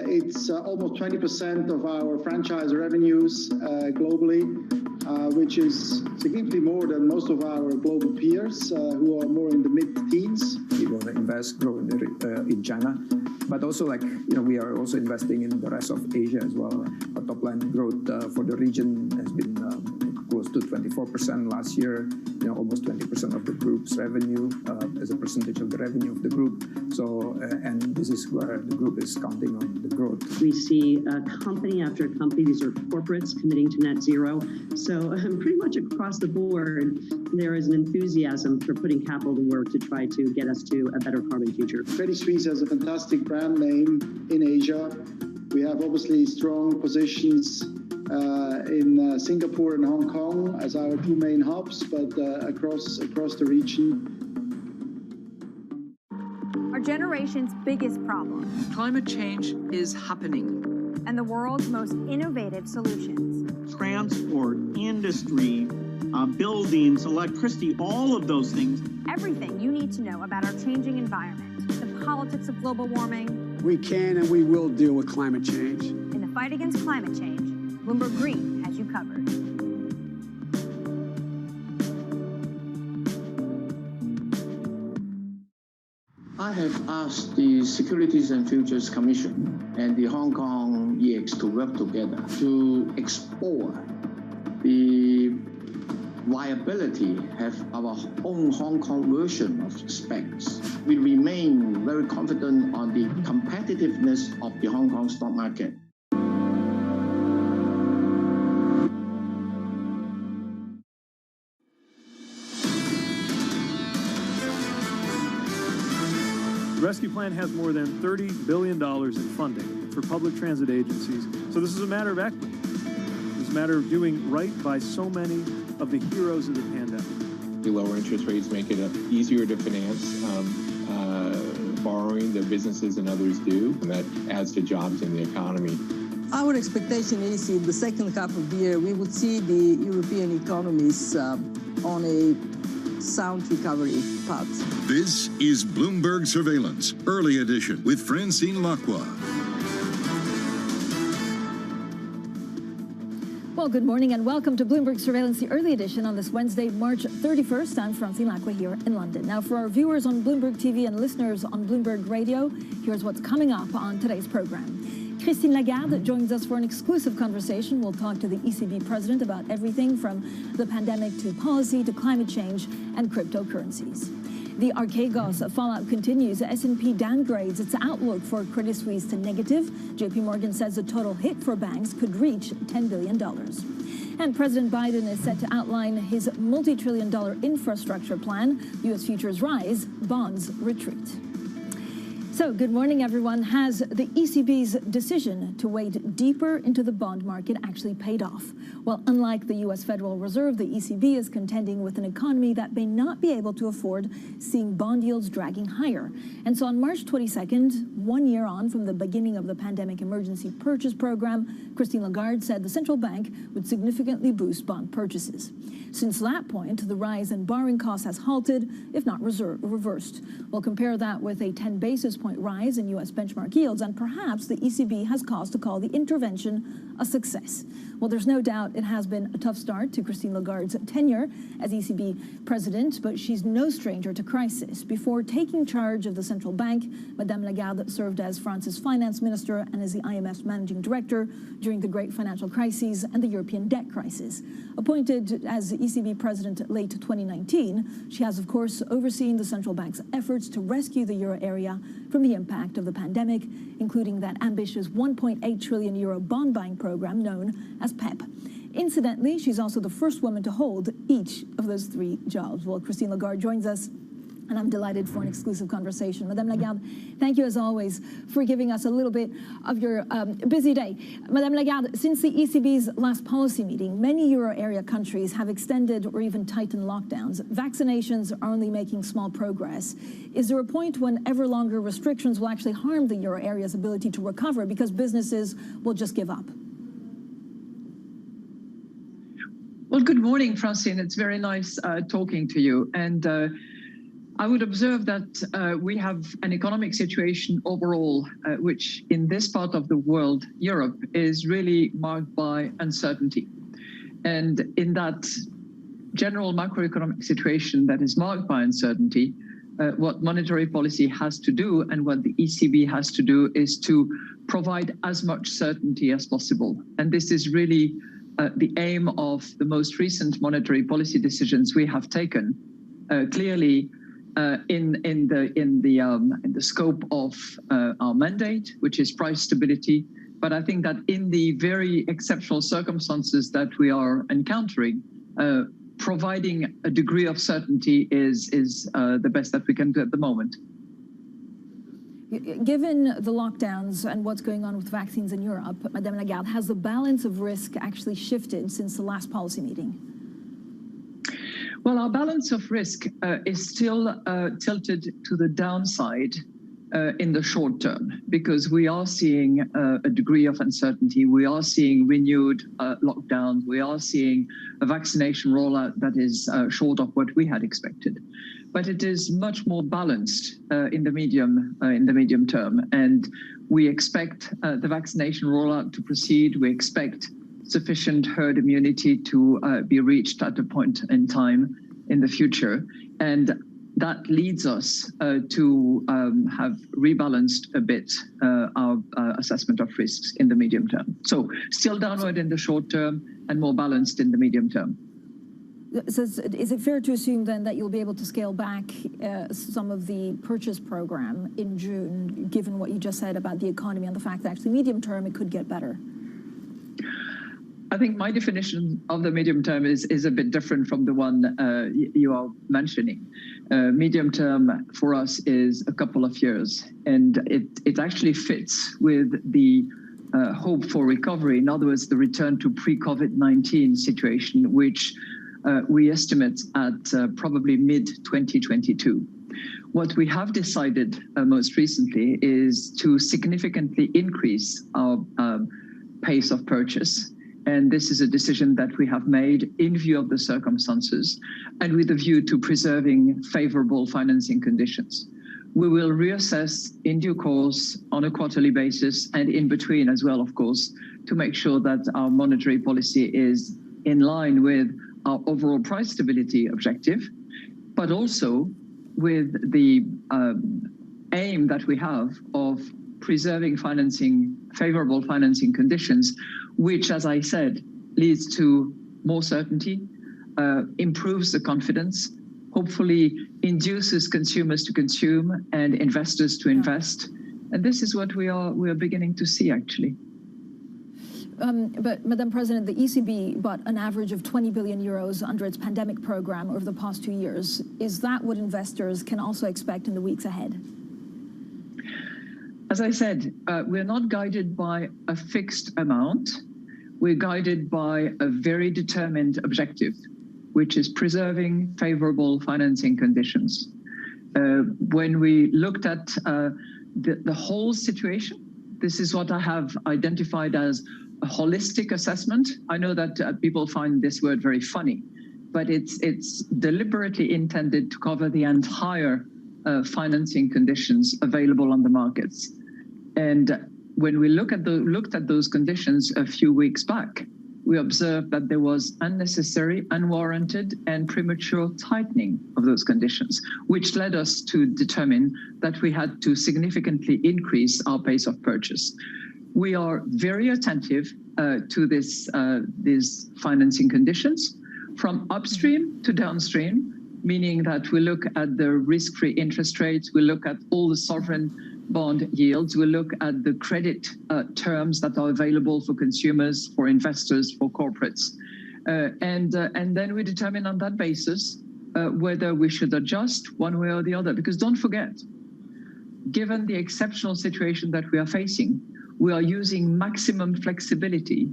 It's almost 20% of our franchise revenues globally, which is significantly more than most of our global peers who are more in the mid-teens. We want to invest, grow in China, but also we are also investing in the rest of Asia as well. Our top line growth for the region has been close to 24% last year, almost 20% of the group's revenue as a percentage of the revenue of the group. So, and this is where the group is counting on the growth. We see company after company, these are corporates committing to net zero. So pretty much across the board, there is an enthusiasm for putting capital to work to try to get us to a better carbon future. Credit Suisse has a fantastic brand name in Asia. We have obviously strong positions in Singapore and Hong Kong as our two main hubs, but across the region. Our generation's biggest problem. Climate change is happening. And the world's most innovative solutions. Transport, industry, buildings, electricity, all of those things. Everything you need to know about our changing environment, the politics of global warming. We can and we will deal with climate change. In the fight against climate change, Bloomberg Green has you covered. I have asked the Securities and Futures Commission and the Hong Kong EX to work together to explore the viability of our own Hong Kong version of SPACs. We remain very confident on the competitiveness of the Hong Kong stock market. The rescue plan has more than $30 billion in funding for public transit agencies. So this is a matter of equity. It's a matter of doing right by so many of the heroes of the pandemic. The lower interest rates make it easier to finance borrowing that businesses and others do, and that adds to jobs in the economy. Our expectation is in the second half of the year, we would see the European economies on a sound recovery path. This is Bloomberg Surveillance, Early Edition with Francine Lacqua. Well, good morning and welcome to Bloomberg Surveillance, the early edition on this Wednesday, March 31st. I'm Francine Lacqua here in London. Now, for our viewers on Bloomberg TV and listeners on Bloomberg Radio, here's what's coming up on today's program. Christine Lagarde joins us for an exclusive conversation. We'll talk to the ECB president about everything from the pandemic to policy to climate change and cryptocurrencies. The Archegos fallout continues. S&P downgrades its outlook for Credit Suisse to negative. JP Morgan says the total hit for banks could reach $10 billion. And President Biden is set to outline his multi-trillion-dollar infrastructure plan. U.S. futures rise, bonds retreat. So, good morning, everyone. Has the ECB's decision to wade deeper into the bond market actually paid off? Well, unlike the U.S. Federal Reserve, the ECB is contending with an economy that may not be able to afford seeing bond yields dragging higher. And so on March 22nd, 1 year on from the beginning of the pandemic emergency purchase program, Christine Lagarde said the central bank would significantly boost bond purchases. Since that point, the rise in borrowing costs has halted, if not reversed. We'll compare that with a 10 basis point rise in U.S. benchmark yields, and perhaps the ECB has cause to call the intervention a success. Well, there's no doubt it has been a tough start to Christine Lagarde's tenure as ECB president, but she's no stranger to crisis. Before taking charge of the central bank, Madame Lagarde served as France's finance minister and as the IMF's managing director during the great financial crises and the European debt crisis. Appointed as the ECB president late 2019, she has, of course, overseen the central bank's efforts to rescue the euro area from the impact of the pandemic, including that ambitious 1.8 trillion euro bond buying program known as PEP. Incidentally, she's also the first woman to hold each of those three jobs. Well, Christine Lagarde joins us, and I'm delighted for an exclusive conversation. Madame Lagarde, thank you as always for giving us a little bit of your busy day. Madame Lagarde, since the ECB's last policy meeting, many euro area countries have extended or even tightened lockdowns. Vaccinations are only making small progress. Is there a point when ever longer restrictions will actually harm the euro area's ability to recover because businesses will just give up? Well, good morning, Francine. It's very nice talking to you. And I would observe that we have an economic situation overall, which in this part of the world, Europe, is really marked by uncertainty. And in that general macroeconomic situation that is marked by uncertainty, what monetary policy has to do and what the ECB has to do is to provide as much certainty as possible. And this is really the aim of the most recent monetary policy decisions we have taken. Clearly, in the scope of our mandate, which is price stability. But I think that in the very exceptional circumstances that we are encountering, providing a degree of certainty is the best that we can do at the moment. Given the lockdowns and what's going on with vaccines in Europe, Madame Lagarde, has the balance of risk actually shifted since the last policy meeting? Well, our balance of risk is still tilted to the downside in the short term, because we are seeing a degree of uncertainty. We are seeing renewed lockdowns. We are seeing a vaccination rollout that is short of what we had expected. But it is much more balanced in the medium term, and we expect the vaccination rollout to proceed. We expect sufficient herd immunity to be reached at a point in time in the future. And that leads us to have rebalanced a bit our assessment of risks in the medium term. So still downward in the short term and more balanced in the medium term. So is it fair to assume then that you'll be able to scale back some of the purchase program in June, given what you just said about the economy and the fact that actually medium term it could get better? I think my definition of the medium term is a bit different from the one you are mentioning. Medium term for us is a couple of years, and it actually fits with the hope for recovery. In other words, the return to pre-COVID-19 situation, which we estimate at probably mid-2022. What we have decided most recently is to significantly increase our pace of purchase. And this is a decision that we have made in view of the circumstances and with a view to preserving favorable financing conditions. We will reassess in due course on a quarterly basis and in between as well, of course, to make sure that our monetary policy is in line with our overall price stability objective, but also with the aim that we have of preserving favorable financing conditions, which, as I said, leads to more certainty, improves the confidence, hopefully induces consumers to consume and investors to invest. And this is what we are beginning to see, actually. But, Madam President, the ECB bought an average of 20 billion euros under its pandemic program over the past 2 years. Is that what investors can also expect in the weeks ahead? As I said, we're not guided by a fixed amount. We're guided by a very determined objective, which is preserving favorable financing conditions. When we looked at the whole situation, this is what I have identified as a holistic assessment. I know that people find this word very funny, but it's deliberately intended to cover the entire financing conditions available on the markets. And when we looked at those conditions a few weeks back, we observed that there was unnecessary, unwarranted, and premature tightening of those conditions, which led us to determine that we had to significantly increase our pace of purchase. We are very attentive to these financing conditions, from upstream to downstream, meaning that we look at the risk-free interest rates, we look at all the sovereign bond yields, we look at the credit terms that are available for consumers, for investors, for corporates. And then we determine on that basis whether we should adjust one way or the other. Because don't forget, given the exceptional situation that we are facing, we are using maximum flexibility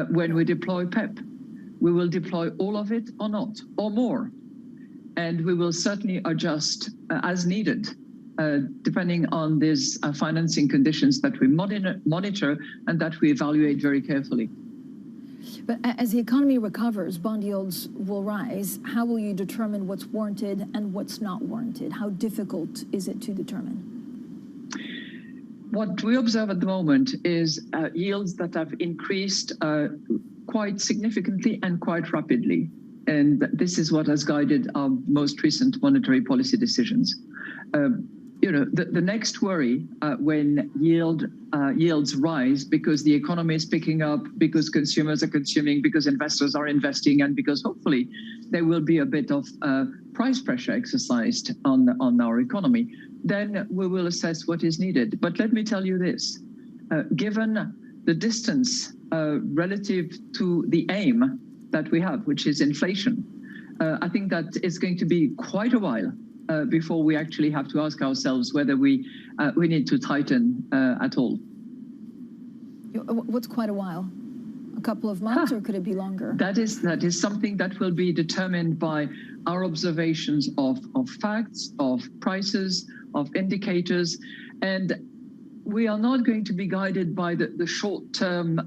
when we deploy PEP. We will deploy all of it or not, or more. And we will certainly adjust as needed, depending on these financing conditions that we monitor and that we evaluate very carefully. But as the economy recovers, bond yields will rise. How will you determine what's warranted and what's not warranted? How difficult is it to determine? What we observe at the moment is yields that have increased quite significantly and quite rapidly. And this is what has guided our most recent monetary policy decisions. The next worry when yields rise because the economy is picking up, because consumers are consuming, because investors are investing, and because hopefully there will be a bit of price pressure exercised on our economy, then we will assess what is needed. But let me tell you this, given the distance relative to the aim that we have, which is inflation, I think that it's going to be quite a while before we actually have to ask ourselves whether we need to tighten at all. What's quite a while? A couple of months, or could it be longer? That is something that will be determined by our observations of facts, of prices, of indicators, and we are not going to be guided by the short-term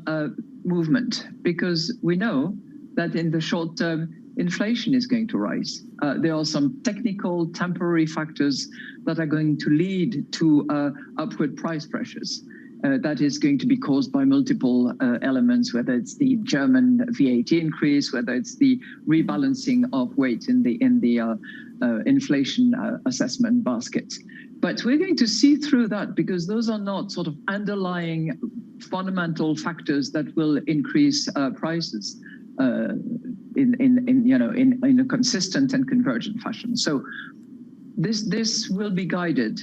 movement, because we know that in the short term, inflation is going to rise. There are some technical, temporary factors that are going to lead to upward price pressures. That is going to be caused by multiple elements, whether it's the German VAT increase, whether it's the rebalancing of weight in the inflation assessment basket. But we're going to see through that, because those are not sort of underlying fundamental factors that will increase prices in a consistent and convergent fashion. So this will be guided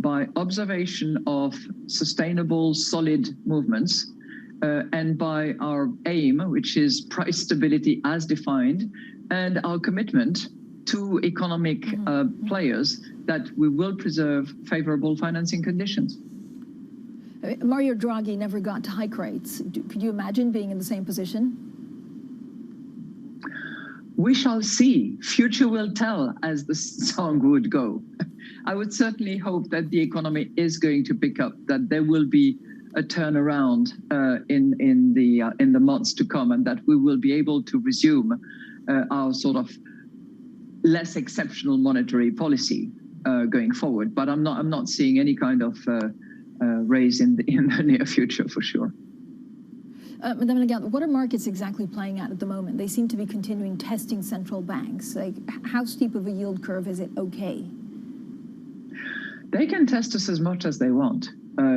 by observation of sustainable, solid movements, and by our aim, which is price stability as defined, and our commitment to economic players that we will preserve favorable financing conditions. Mario Draghi never got to hike rates. Could you imagine being in the same position? We shall see. Future will tell, as the song would go. I would certainly hope that the economy is going to pick up, that there will be a turnaround in the months to come, and that we will be able to resume our sort of less exceptional monetary policy going forward. But I'm not seeing any kind of raise in the near future for sure. Madame Lagarde, what are markets exactly playing at the moment? They seem to be continuing testing central banks. Like, how steep of a yield curve is it okay? They can test us as much as they want.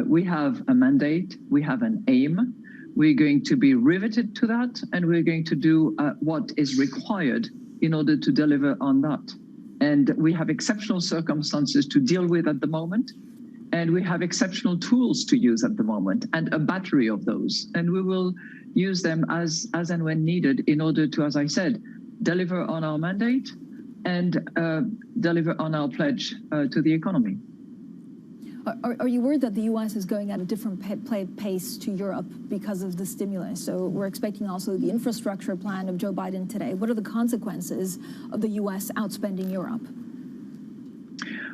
We have a mandate, we have an aim. We're going to be riveted to that, and we're going to do what is required in order to deliver on that. And we have exceptional circumstances to deal with at the moment. And we have exceptional tools to use at the moment, and a battery of those. And we will use them as and when needed in order to, as I said, deliver on our mandate and deliver on our pledge to the economy. Are you worried that the U.S. is going at a different pace to Europe because of the stimulus? So we're expecting also the infrastructure plan of Joe Biden today. What are the consequences of the U.S. outspending Europe?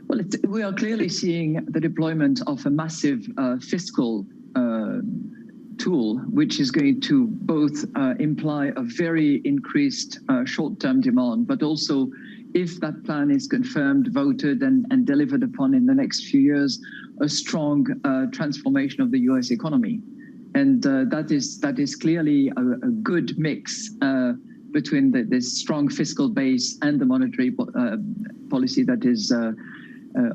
Well, we are clearly seeing the deployment of a massive fiscal tool, which is going to both imply a very increased short-term demand, but also, if that plan is confirmed, voted, and delivered upon in the next few years, a strong transformation of the U.S. economy. And that is clearly a good mix between this strong fiscal base and the monetary policy that is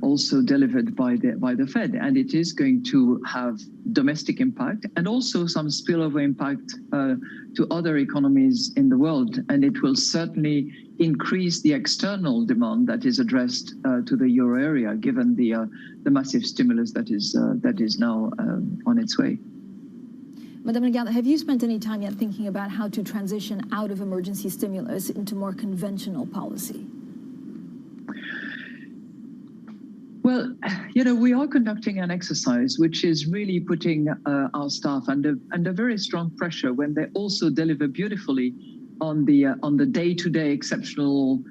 also delivered by the Fed. And it is going to have domestic impact and also some spillover impact to other economies in the world. And it will certainly increase the external demand that is addressed to the euro area, given the massive stimulus that is now on its way. Madame Lagarde, have you spent any time yet thinking about how to transition out of emergency stimulus into more conventional policy? Well, we are conducting an exercise which is really putting our staff under very strong pressure when they also deliver beautifully on the day-to-day exceptional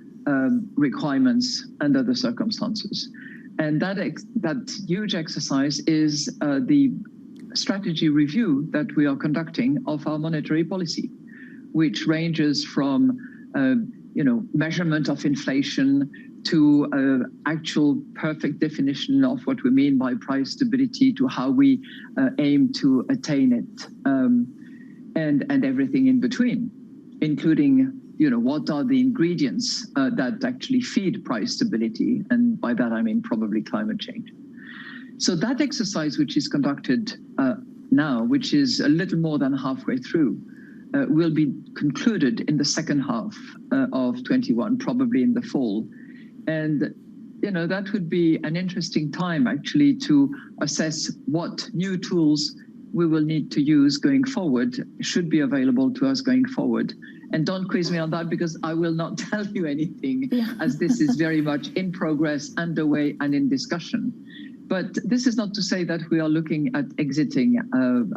requirements under the circumstances. And that huge exercise is the strategy review that we are conducting of our monetary policy, which ranges from measurement of inflation to actual perfect definition of what we mean by price stability, to how we aim to attain it, and everything in between, including what are the ingredients that actually feed price stability, and by that I mean probably climate change. So that exercise, which is conducted now, which is a little more than halfway through, will be concluded in the second half of 21, probably in the fall. And, that would be an interesting time actually to assess what new tools we will need to use going forward, should be available to us going forward. And don't quiz me on that, because I will not tell you anything, as this is very much in progress, underway, and in discussion. But this is not to say that we are looking at exiting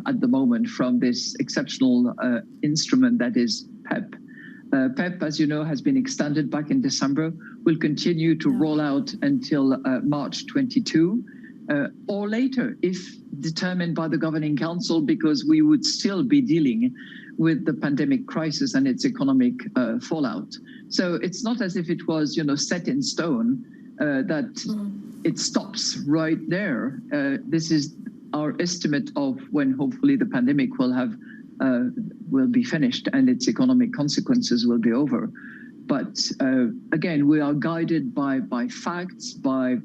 at the moment from this exceptional instrument that is PEP. PEP, as you know, has been extended back in December, will continue to roll out until March 22 or later, if determined by the Governing Council, because we would still be dealing with the pandemic crisis and its economic fallout. So it's not as if it was, set in stone that it stops right there. This is our estimate of when hopefully the pandemic will be finished and its economic consequences will be over. But again, we are guided by facts, by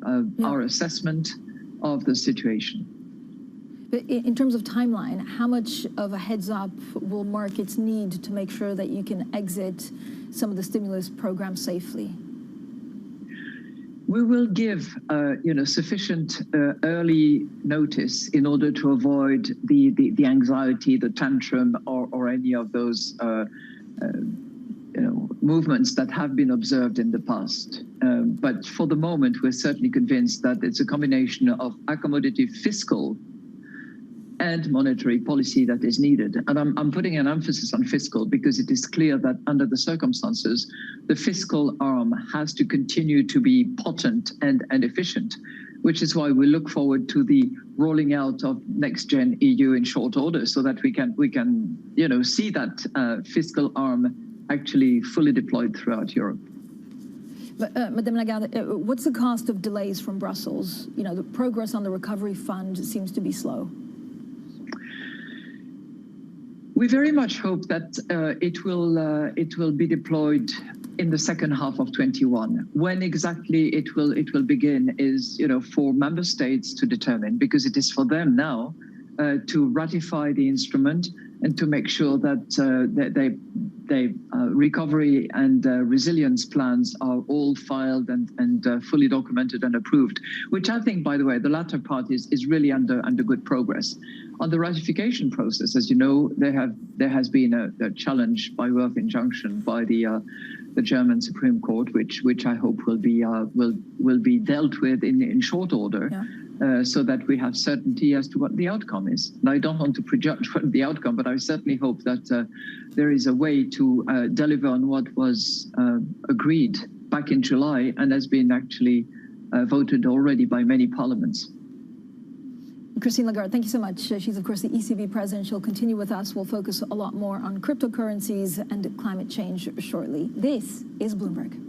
our assessment of the situation. But in terms of timeline, how much of a heads up will markets need to make sure that you can exit some of the stimulus programs safely? We will give sufficient early notice in order to avoid the anxiety, the tantrum, or any of those movements that have been observed in the past. But for the moment, we're certainly convinced that it's a combination of accommodative fiscal and monetary policy that is needed. And I'm putting an emphasis on fiscal because it is clear that under the circumstances, the fiscal arm has to continue to be potent and efficient, which is why we look forward to the rolling out of Next Gen EU in short order, so that we can see that fiscal arm actually fully deployed throughout Europe. But, Madame Lagarde, what's the cost of delays from Brussels? The progress on the recovery fund seems to be slow. We very much hope that it will be deployed in the second half of 21. When exactly it will begin is for member states to determine, because it is for them now to ratify the instrument and to make sure that they recovery and resilience plans are all filed and fully documented and approved, which I think, by the way, the latter part is really under good progress. On the ratification process, as you know, there has been a challenge by way of injunction by the German Supreme Court, which I hope will be dealt with in short order. Yeah. So that we have certainty as to what the outcome is. Now, I don't want to prejudge what the outcome, but I certainly hope that there is a way to deliver on what was agreed back in July and has been actually voted already by many parliaments. Christine Lagarde, thank you so much. She's, of course, the ECB president. She'll continue with us. We'll focus a lot more on cryptocurrencies and climate change shortly. This is Bloomberg.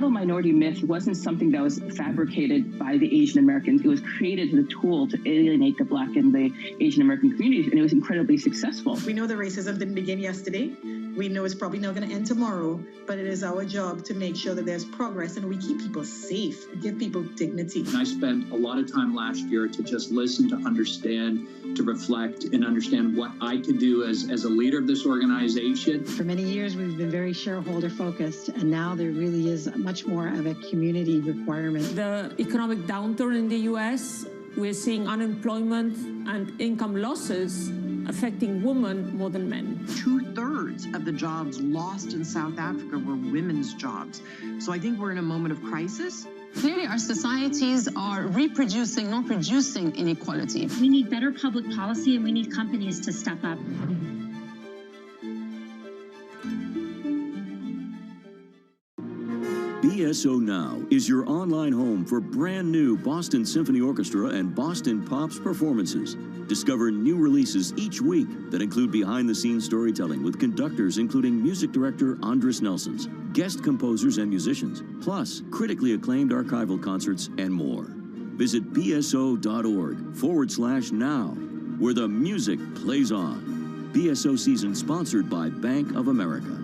Minority myth wasn't something that was fabricated by the Asian Americans. It was created as a tool to alienate the Black and the Asian American communities, and it was incredibly successful. We know the racism didn't begin yesterday. We know it's probably not going to end tomorrow, but it is our job to make sure that there's progress and we keep people safe, give people dignity. I spent a lot of time last year to just listen, to understand, to reflect and understand what I could do as a leader of this organization. For many years, we've been very shareholder focused, and now there really is much more of a community requirement. The economic downturn in the US, we're seeing unemployment and income losses affecting women more than men. 2/3 of the jobs lost in South Africa were women's jobs. So I think we're in a moment of crisis. Clearly, our societies are reproducing, not producing inequality. We need better public policy, and we need companies to step up. BSO Now is your online home for brand new Boston Symphony Orchestra and Boston Pops performances. Discover new releases each week that include behind-the-scenes storytelling with conductors including music director Andres Nelsons, guest composers and musicians, plus critically acclaimed archival concerts and more. Visit bso.org/now, where the music plays on. BSO season sponsored by Bank of America.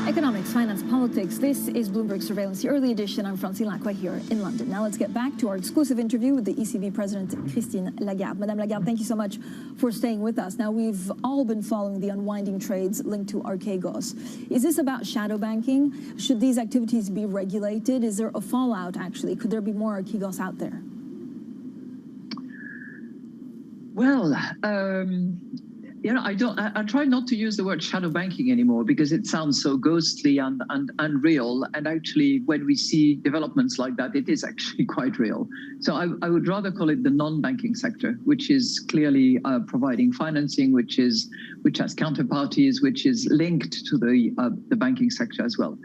Economics, finance, politics. This is Bloomberg Surveillance, the early edition. I'm Francine Lacqua here in London. Now let's get back to our exclusive interview with the ECB President, Christine Lagarde. Madame Lagarde, thank you so much for staying with us. Now, we've all been following the unwinding trades linked to Archegos. Is this about shadow banking? Should these activities be regulated? Is there a fallout, actually? Could there be more Archegos out there? Well, I try not to use the word shadow banking anymore because it sounds so ghostly and unreal. And actually, when we see developments like that, it is actually quite real. So I would rather call it the non-banking sector, which is clearly providing financing, which has counterparties, which is linked to the banking sector as well.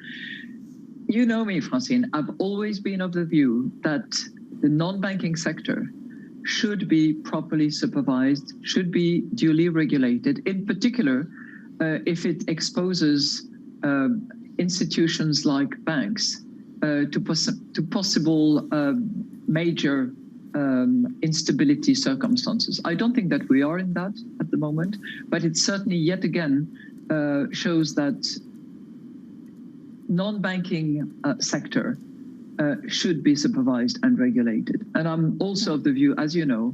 You know me, Francine, I've always been of the view that the non-banking sector should be properly supervised, should be duly regulated, in particular, if it exposes institutions like banks to possible major instability circumstances. I don't think that we are in that at the moment, but it certainly yet again shows that non-banking sector should be supervised and regulated. And I'm also of the view, as you know,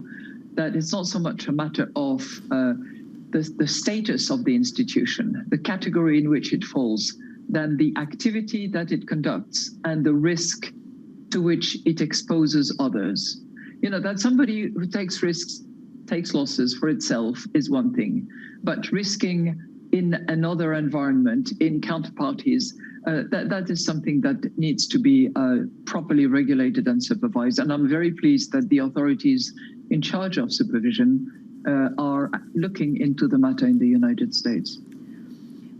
that it's not so much a matter of the status of the institution, the category in which it falls, than the activity that it conducts and the risk to which it exposes others. You know, that somebody who takes risks, takes losses for itself is one thing, but risking in another environment, in counterparties, that is something that needs to be properly regulated and supervised. And I'm very pleased that the authorities in charge of supervision are looking into the matter in the United States.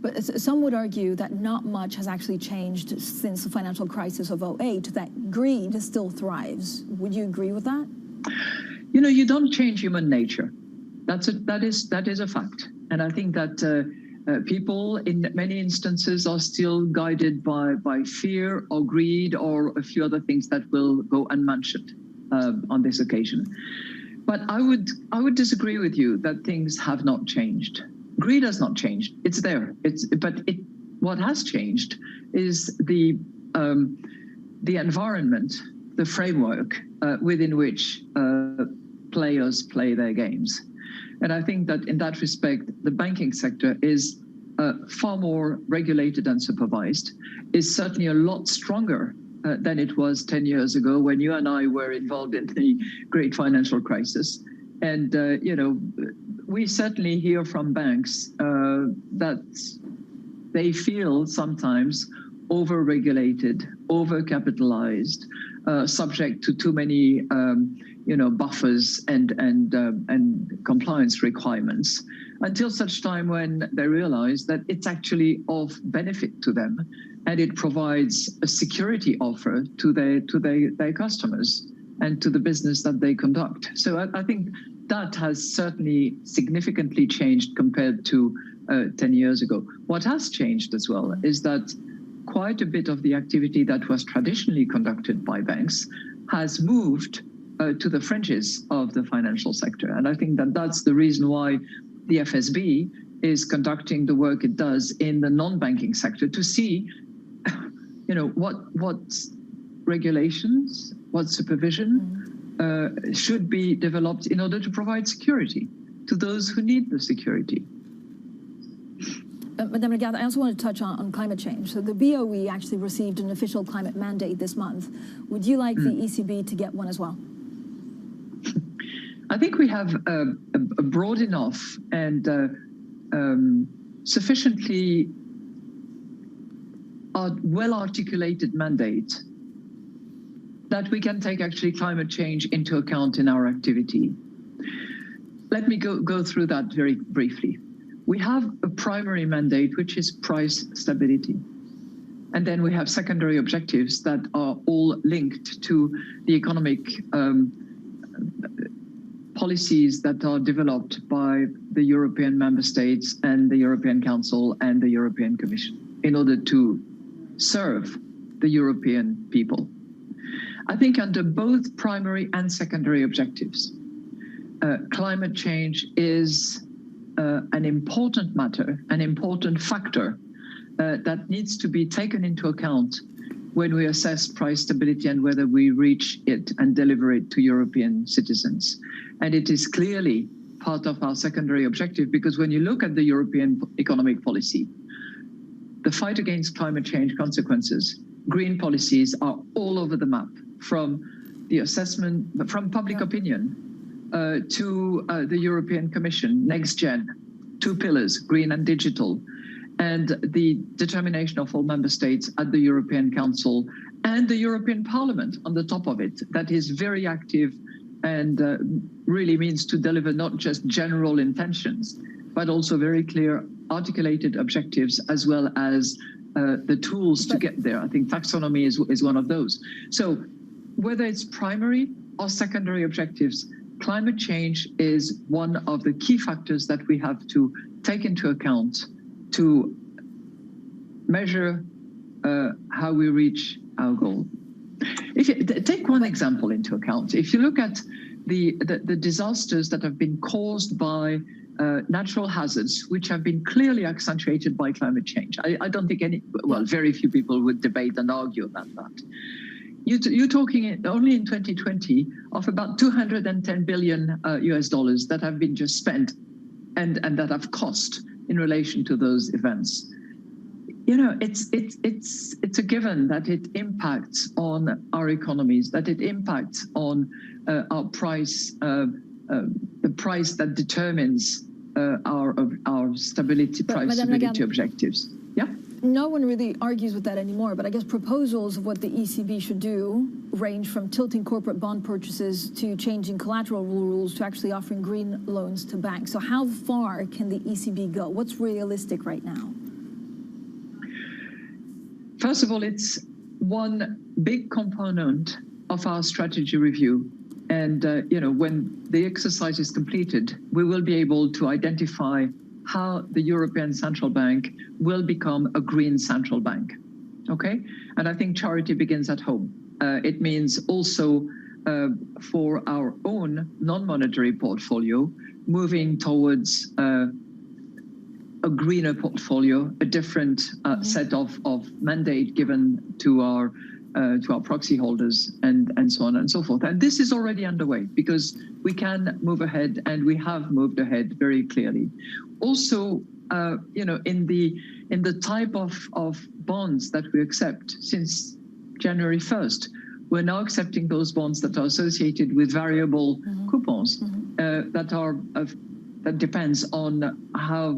But some would argue that not much has actually changed since the financial crisis of 2008, that greed still thrives. Would you agree with that? You know, you don't change human nature. That is a fact. And I think that people in many instances are still guided by fear or greed or a few other things that will go unmentioned on this occasion. But I would disagree with you that things have not changed. Greed has not changed. It's there. What has changed is the environment, the framework within which players play their games. And I think that in that respect, the banking sector is far more regulated and supervised, is certainly a lot stronger than it was 10 years ago when you and I were involved in the great financial crisis. And, you know, we certainly hear from banks that they feel sometimes over-regulated, over-capitalized, subject to too many, you know, buffers and compliance requirements, until such time when they realize that it's actually of benefit to them and it provides a security offer to their customers and to the business that they conduct. So I think that has certainly significantly changed compared to 10 years ago. What has changed as well is that quite a bit of the activity that was traditionally conducted by banks has moved to the fringes of the financial sector. And I think that that's the reason why the FSB is conducting the work it does in the non-banking sector to see, you know, what regulations, what supervision should be developed in order to provide security to those who need the security. Madame Lagarde, I also want to touch on climate change. So the BOE actually received an official climate mandate this month. Would you like the ECB to get one as well? I think we have a broad enough and sufficiently well-articulated mandate that we can take actually climate change into account in our activity. Let me go through that very briefly. We have a primary mandate, which is price stability. And then we have secondary objectives that are all linked to the economic policies that are developed by the European member states and the European Council and the European Commission in order to serve the European people. I think under both primary and secondary objectives, climate change is an important matter, an important factor that needs to be taken into account when we assess price stability and whether we reach it and deliver it to European citizens. And it is clearly part of our secondary objective, because when you look at the European economic policy, the fight against climate change consequences, green policies are all over the map, from the assessment, from public opinion to the European Commission, Next Gen, 2 pillars, green and digital, and the determination of all member states at the European Council and the European Parliament on the top of it, that is very active and really means to deliver not just general intentions, but also very clear articulated objectives, as well as the tools to get there. I think taxonomy is one of those. So whether it's primary or secondary objectives, climate change is one of the key factors that we have to take into account to measure how we reach our goal. If you take one example into account, if you look at the disasters that have been caused by natural hazards, which have been clearly accentuated by climate change, I don't think very few people would debate and argue about that. You're talking only in 2020 of about 210 billion US dollars that have been just spent and that have cost in relation to those events. You know, it's a given that it impacts on our economies, that it impacts on our price, the price that determines our stability, price stability objectives. Yeah. No one really argues with that anymore, but I guess proposals of what the ECB should do range from tilting corporate bond purchases to changing collateral rules to actually offering green loans to banks. So how far can the ECB go? What's realistic right now? First of all, it's one big component of our strategy review. And, you know, when the exercise is completed, we will be able to identify how the European Central Bank will become a green central bank, okay? And I think charity begins at home. It means also for our own non-monetary portfolio, moving towards a greener portfolio, a different set of mandate given to our proxy holders and so on and so forth. And this is already underway because we can move ahead and we have moved ahead very clearly. Also, you know, in the type of bonds that we accept since January 1st, we're now accepting those bonds that are associated with variable coupons that depends on how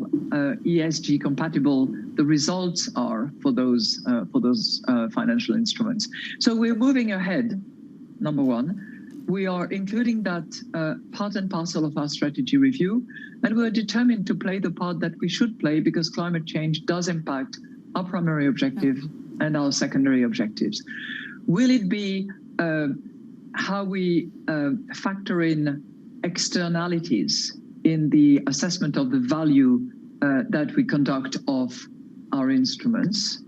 ESG compatible the results are for those financial instruments. So we're moving ahead, number one. We are including that part and parcel of our strategy review, and we're determined to play the part that we should play because climate change does impact our primary objective and our secondary objectives. Will it be how we factor in externalities in the assessment of the value that we conduct of our instruments,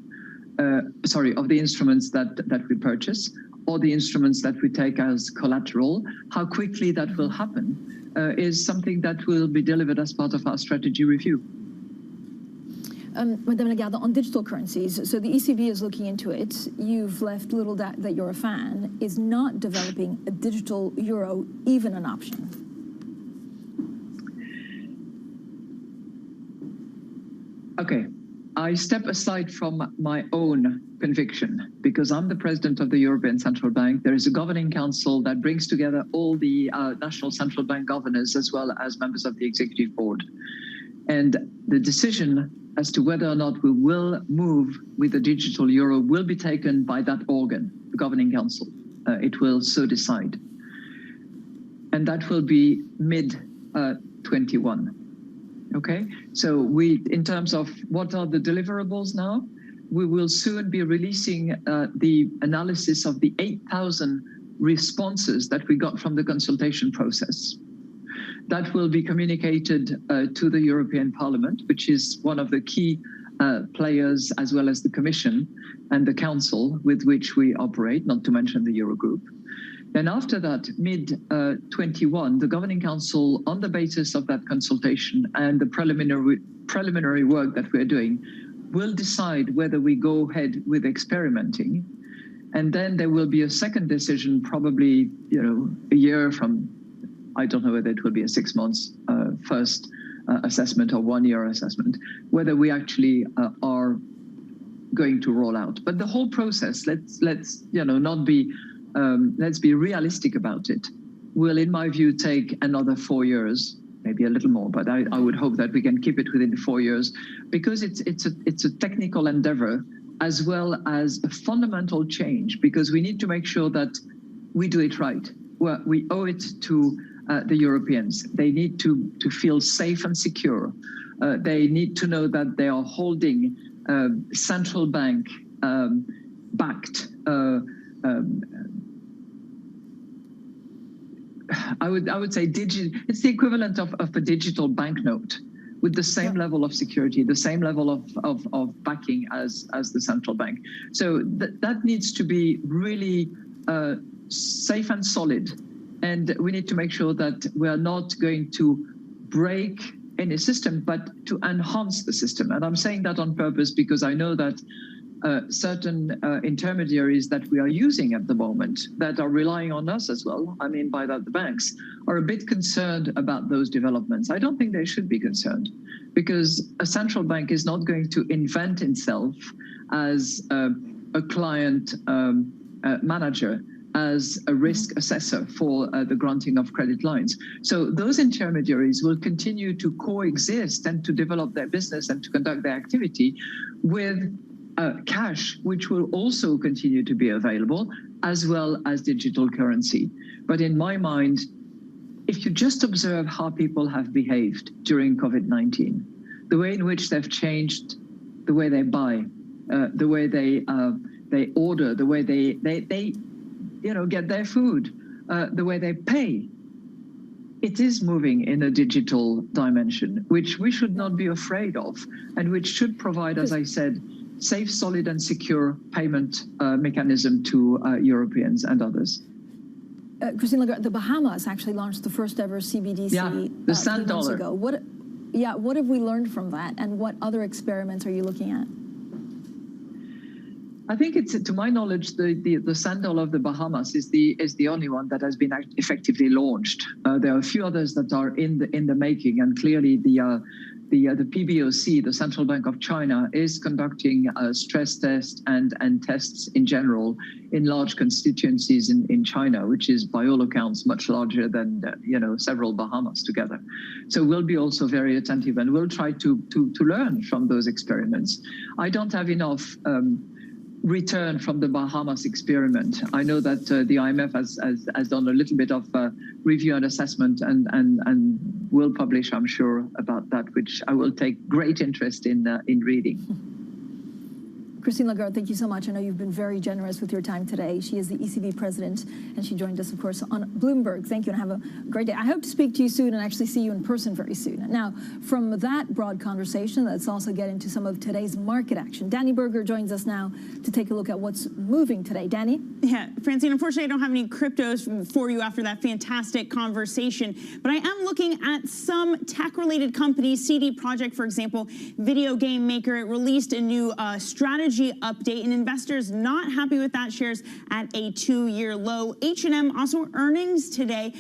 of the instruments that we purchase, or the instruments that we take as collateral? How quickly that will happen is something that will be delivered as part of our strategy review. Madame Lagarde, on digital currencies, so the ECB is looking into it. You've left little doubt that you're a fan. Is not developing a digital euro even an option? Okay, I step aside from my own conviction because I'm the president of the European Central Bank. There is a governing council that brings together all the national central bank governors as well as members of the executive board. And the decision as to whether or not we will move with the digital euro will be taken by that organ, the governing council. It will so decide. And that will be mid-21. Okay, so in terms of what are the deliverables now, we will soon be releasing the analysis of the 8,000 responses that we got from the consultation process. That will be communicated to the European Parliament, which is one of the key players, as well as the Commission and the Council with which we operate, not to mention the Eurogroup. Then after that, mid-21, the Governing Council, on the basis of that consultation and the preliminary work that we're doing, will decide whether we go ahead with experimenting. And then there will be a second decision, probably, you know, a year from, I don't know whether it will be a 6 months first assessment or 1 year assessment, whether we actually are going to roll out. But the whole process, let's you know, not be let's be realistic about it, will, in my view, take another 4 years, maybe a little more, but I would hope that we can keep it within 4 years because it's a technical endeavor as well as a fundamental change because we need to make sure that we do it right. We owe it to the Europeans. They need to feel safe and secure. They need to know that they are holding central bank backed I would say it's the equivalent of a digital banknote with the same level of security, the same level of backing as the central bank. So that needs to be really safe and solid. And we need to make sure that we are not going to break any system, but to enhance the system. And I'm saying that on purpose because I know that certain intermediaries that we are using at the moment that are relying on us as well, I mean by that the banks, are a bit concerned about those developments. I don't think they should be concerned because a central bank is not going to invent itself as a client manager, as a risk assessor for the granting of credit lines. So those intermediaries will continue to coexist and to develop their business and to conduct their activity with cash, which will also continue to be available, as well as digital currency. But in my mind, if you just observe how people have behaved during COVID-19, the way in which they've changed the way they buy, the way they order, the way they get their food, the way they pay, it is moving in a digital dimension, which we should not be afraid of, and which should provide, as I said, safe, solid, and secure payment mechanism to Europeans and others. Christine Lagarde, the Bahamas actually launched the first ever CBDC the sand months dollar. ago. What have we learned from that, and what other experiments are you looking at? I think it's, to my knowledge, the sand dollar of the Bahamas is the only one that has been effectively launched. There are a few others that are in the making, and clearly the PBOC, the Central Bank of China, is conducting stress tests and tests in general in large constituencies in China, which is by all accounts much larger than several Bahamas together. So we'll be also very attentive, and we'll try to learn from those experiments. I don't have enough return from the Bahamas experiment. I know that the IMF has done a little bit of review and assessment, and will publish, I'm sure, about that, which I will take great interest in reading. Christine Lagarde, thank you so much. I know you've been very generous with your time today. She is the ECB president, and she joined us, of course, on Bloomberg. Thank you, and have a great day. I hope to speak to you soon and actually see you in person very soon. Now, from that broad conversation, let's also get into some of today's market action. Danny Berger joins us now to take a look at what's moving today. Danny? Yeah, Francine, unfortunately, I don't have any cryptos for you after that fantastic conversation, but I am looking at some tech-related companies. CD Projekt, for example, video game maker, it released a new strategy update, and investors not happy with that. Shares at a 2-year low. H&M also earnings today,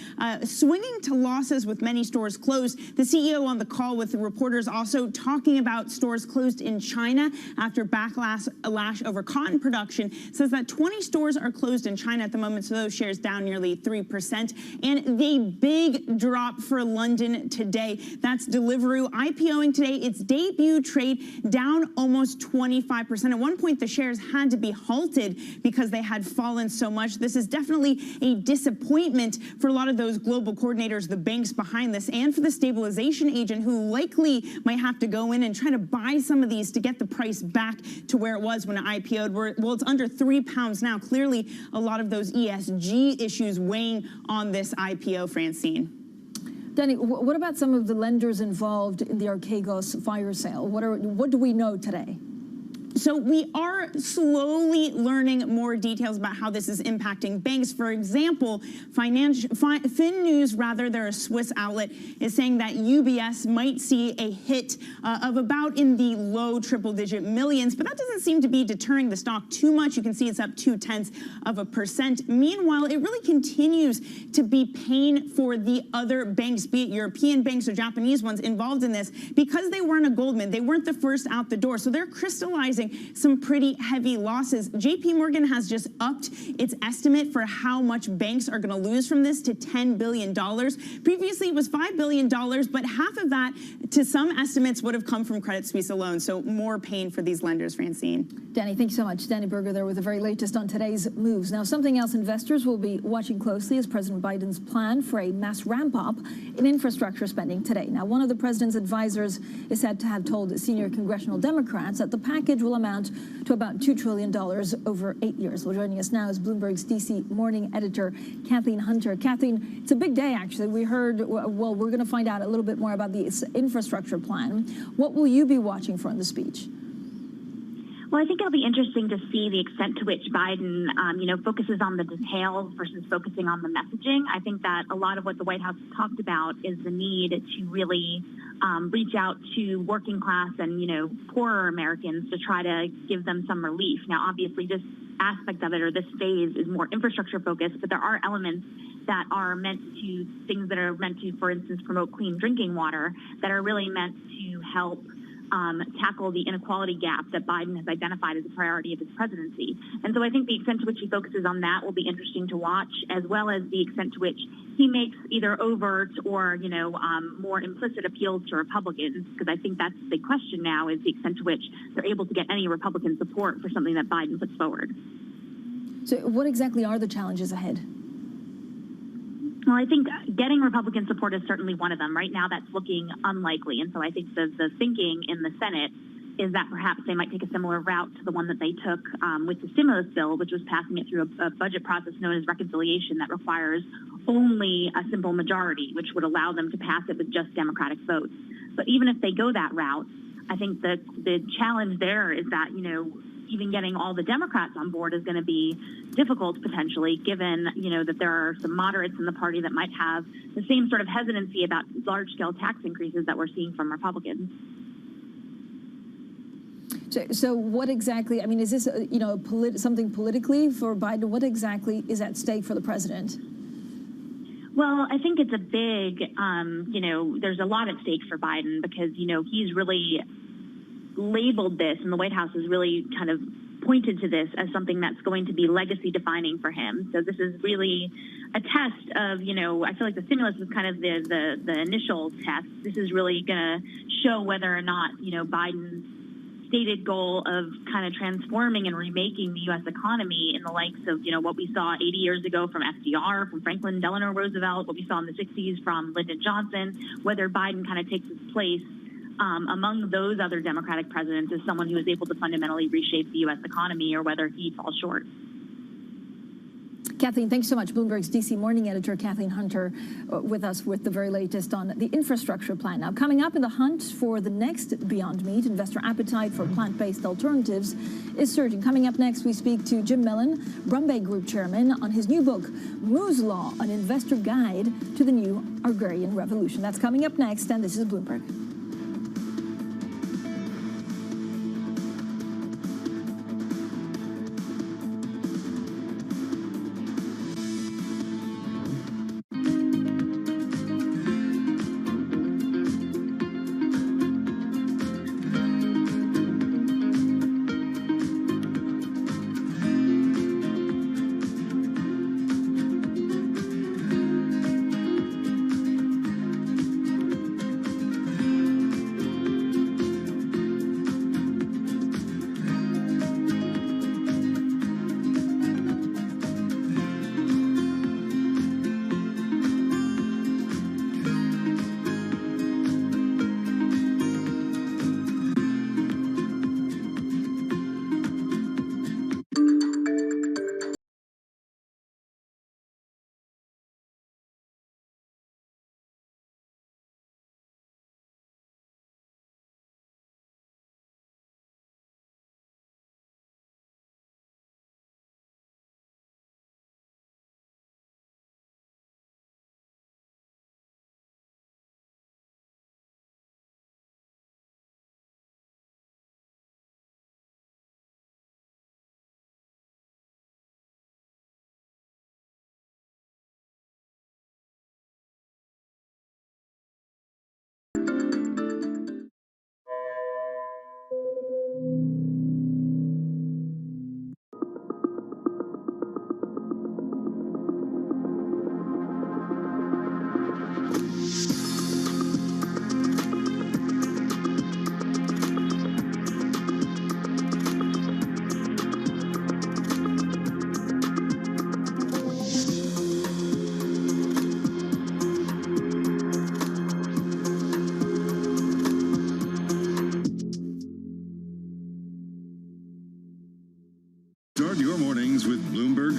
swinging to losses with many stores closed. The CEO on the call with the reporters also talking about stores closed in China after backlash over cotton production, says that 20 stores are closed in China at the moment, so those shares down nearly 3%. And the big drop for London today, that's Deliveroo IPOing today. Its debut trade down almost 25%. At one point, the shares had to be halted because they had fallen so much. This is definitely a disappointment for a lot of those global coordinators, the banks behind this, and for the stabilization agent who likely might have to go in and try to buy some of these to get the price back to where it was when it IPO'd. Well, it's under £3 now. Clearly, a lot of those ESG issues weighing on this IPO, Francine. Danny, what about some of the lenders involved in the Archegos fire sale? What do we know today? So we are slowly learning more details about how this is impacting banks. For example, FinNews, they're a Swiss outlet, is saying that UBS might see a hit of about in the low triple-digit millions, but that doesn't seem to be deterring the stock too much. You can see it's up 0.2%. Meanwhile, it really continues to be pain for the other banks, be it European banks or Japanese ones involved in this, because they weren't a Goldman. They weren't the first out the door, so they're crystallizing some pretty heavy losses. JP Morgan has just upped its estimate for how much banks are going to lose from this to $10 billion. Previously, it was $5 billion, but half of that, to some estimates, would have come from Credit Suisse alone. So more pain for these lenders, Francine. Danny, thank you so much. Danny Berger there with the very latest on today's moves. Now, something else investors will be watching closely is President Biden's plan for a mass ramp-up in infrastructure spending today. Now, one of the president's advisors is said to have told senior congressional Democrats that the package will amount to about $2 trillion over 8 years. Well, joining us now is Bloomberg's DC morning editor, Kathleen Hunter. Kathleen, it's a big day, actually. We heard, well, we're going to find out a little bit more about the infrastructure plan. What will you be watching for in the speech? Well, I think it'll be interesting to see the extent to which Biden, focuses on the details versus focusing on the messaging. I think that a lot of what the White House talked about is the need to really reach out to working class and, poorer Americans to try to give them some relief. Now, obviously, this aspect of it or this phase is more infrastructure focused, but there are elements that are meant to, things that are meant to, for instance, promote clean drinking water that are really meant to help tackle the inequality gap that Biden has identified as a priority of his presidency. And so I think the extent to which he focuses on that will be interesting to watch, as well as the extent to which he makes either overt or, more implicit appeals to Republicans, because I think that's the big question now, is the extent to which they're able to get any Republican support for something that Biden puts forward. So what exactly are the challenges ahead? Well, I think getting Republican support is certainly one of them. Right now, that's looking unlikely. And so I think the thinking in the Senate is that perhaps they might take a similar route to the one that they took with the stimulus bill, which was passing it through a budget process known as reconciliation that requires only a simple majority, which would allow them to pass it with just Democratic votes. But even if they go that route, I think that the challenge there is that, even getting all the Democrats on board is going to be difficult potentially, given, that there are some moderates in the party that might have the same sort of hesitancy about large-scale tax increases that we're seeing from Republicans. So what exactly, is this, something politically for Biden? What exactly is at stake for the president? Well, I think it's a big, there's a lot at stake for Biden because, he's really labeled this, and the White House has really kind of pointed to this as something that's going to be legacy defining for him. So this is really a test of, I feel like the stimulus was kind of the initial test. This is really going to show whether or not, Biden's stated goal of kind of transforming and remaking the U.S. economy in the likes of, what we saw 80 years ago from FDR, from Franklin Delano Roosevelt, what we saw in the 60s from Lyndon Johnson, whether Biden kind of takes his place among those other Democratic presidents as someone who is able to fundamentally reshape the U.S. economy, or whether he falls short. Kathleen, thanks so much. Bloomberg's DC morning editor, Kathleen Hunter, with us with the very latest on the infrastructure plan. Now, coming up in the hunt for the next Beyond Meat, investor appetite for plant-based alternatives is surging. Coming up next, we speak to Jim Mellon, Brumbay Group chairman, on his new book, Moore's Law, an investor guide to the new agrarian revolution. That's coming up next, and this is Bloomberg.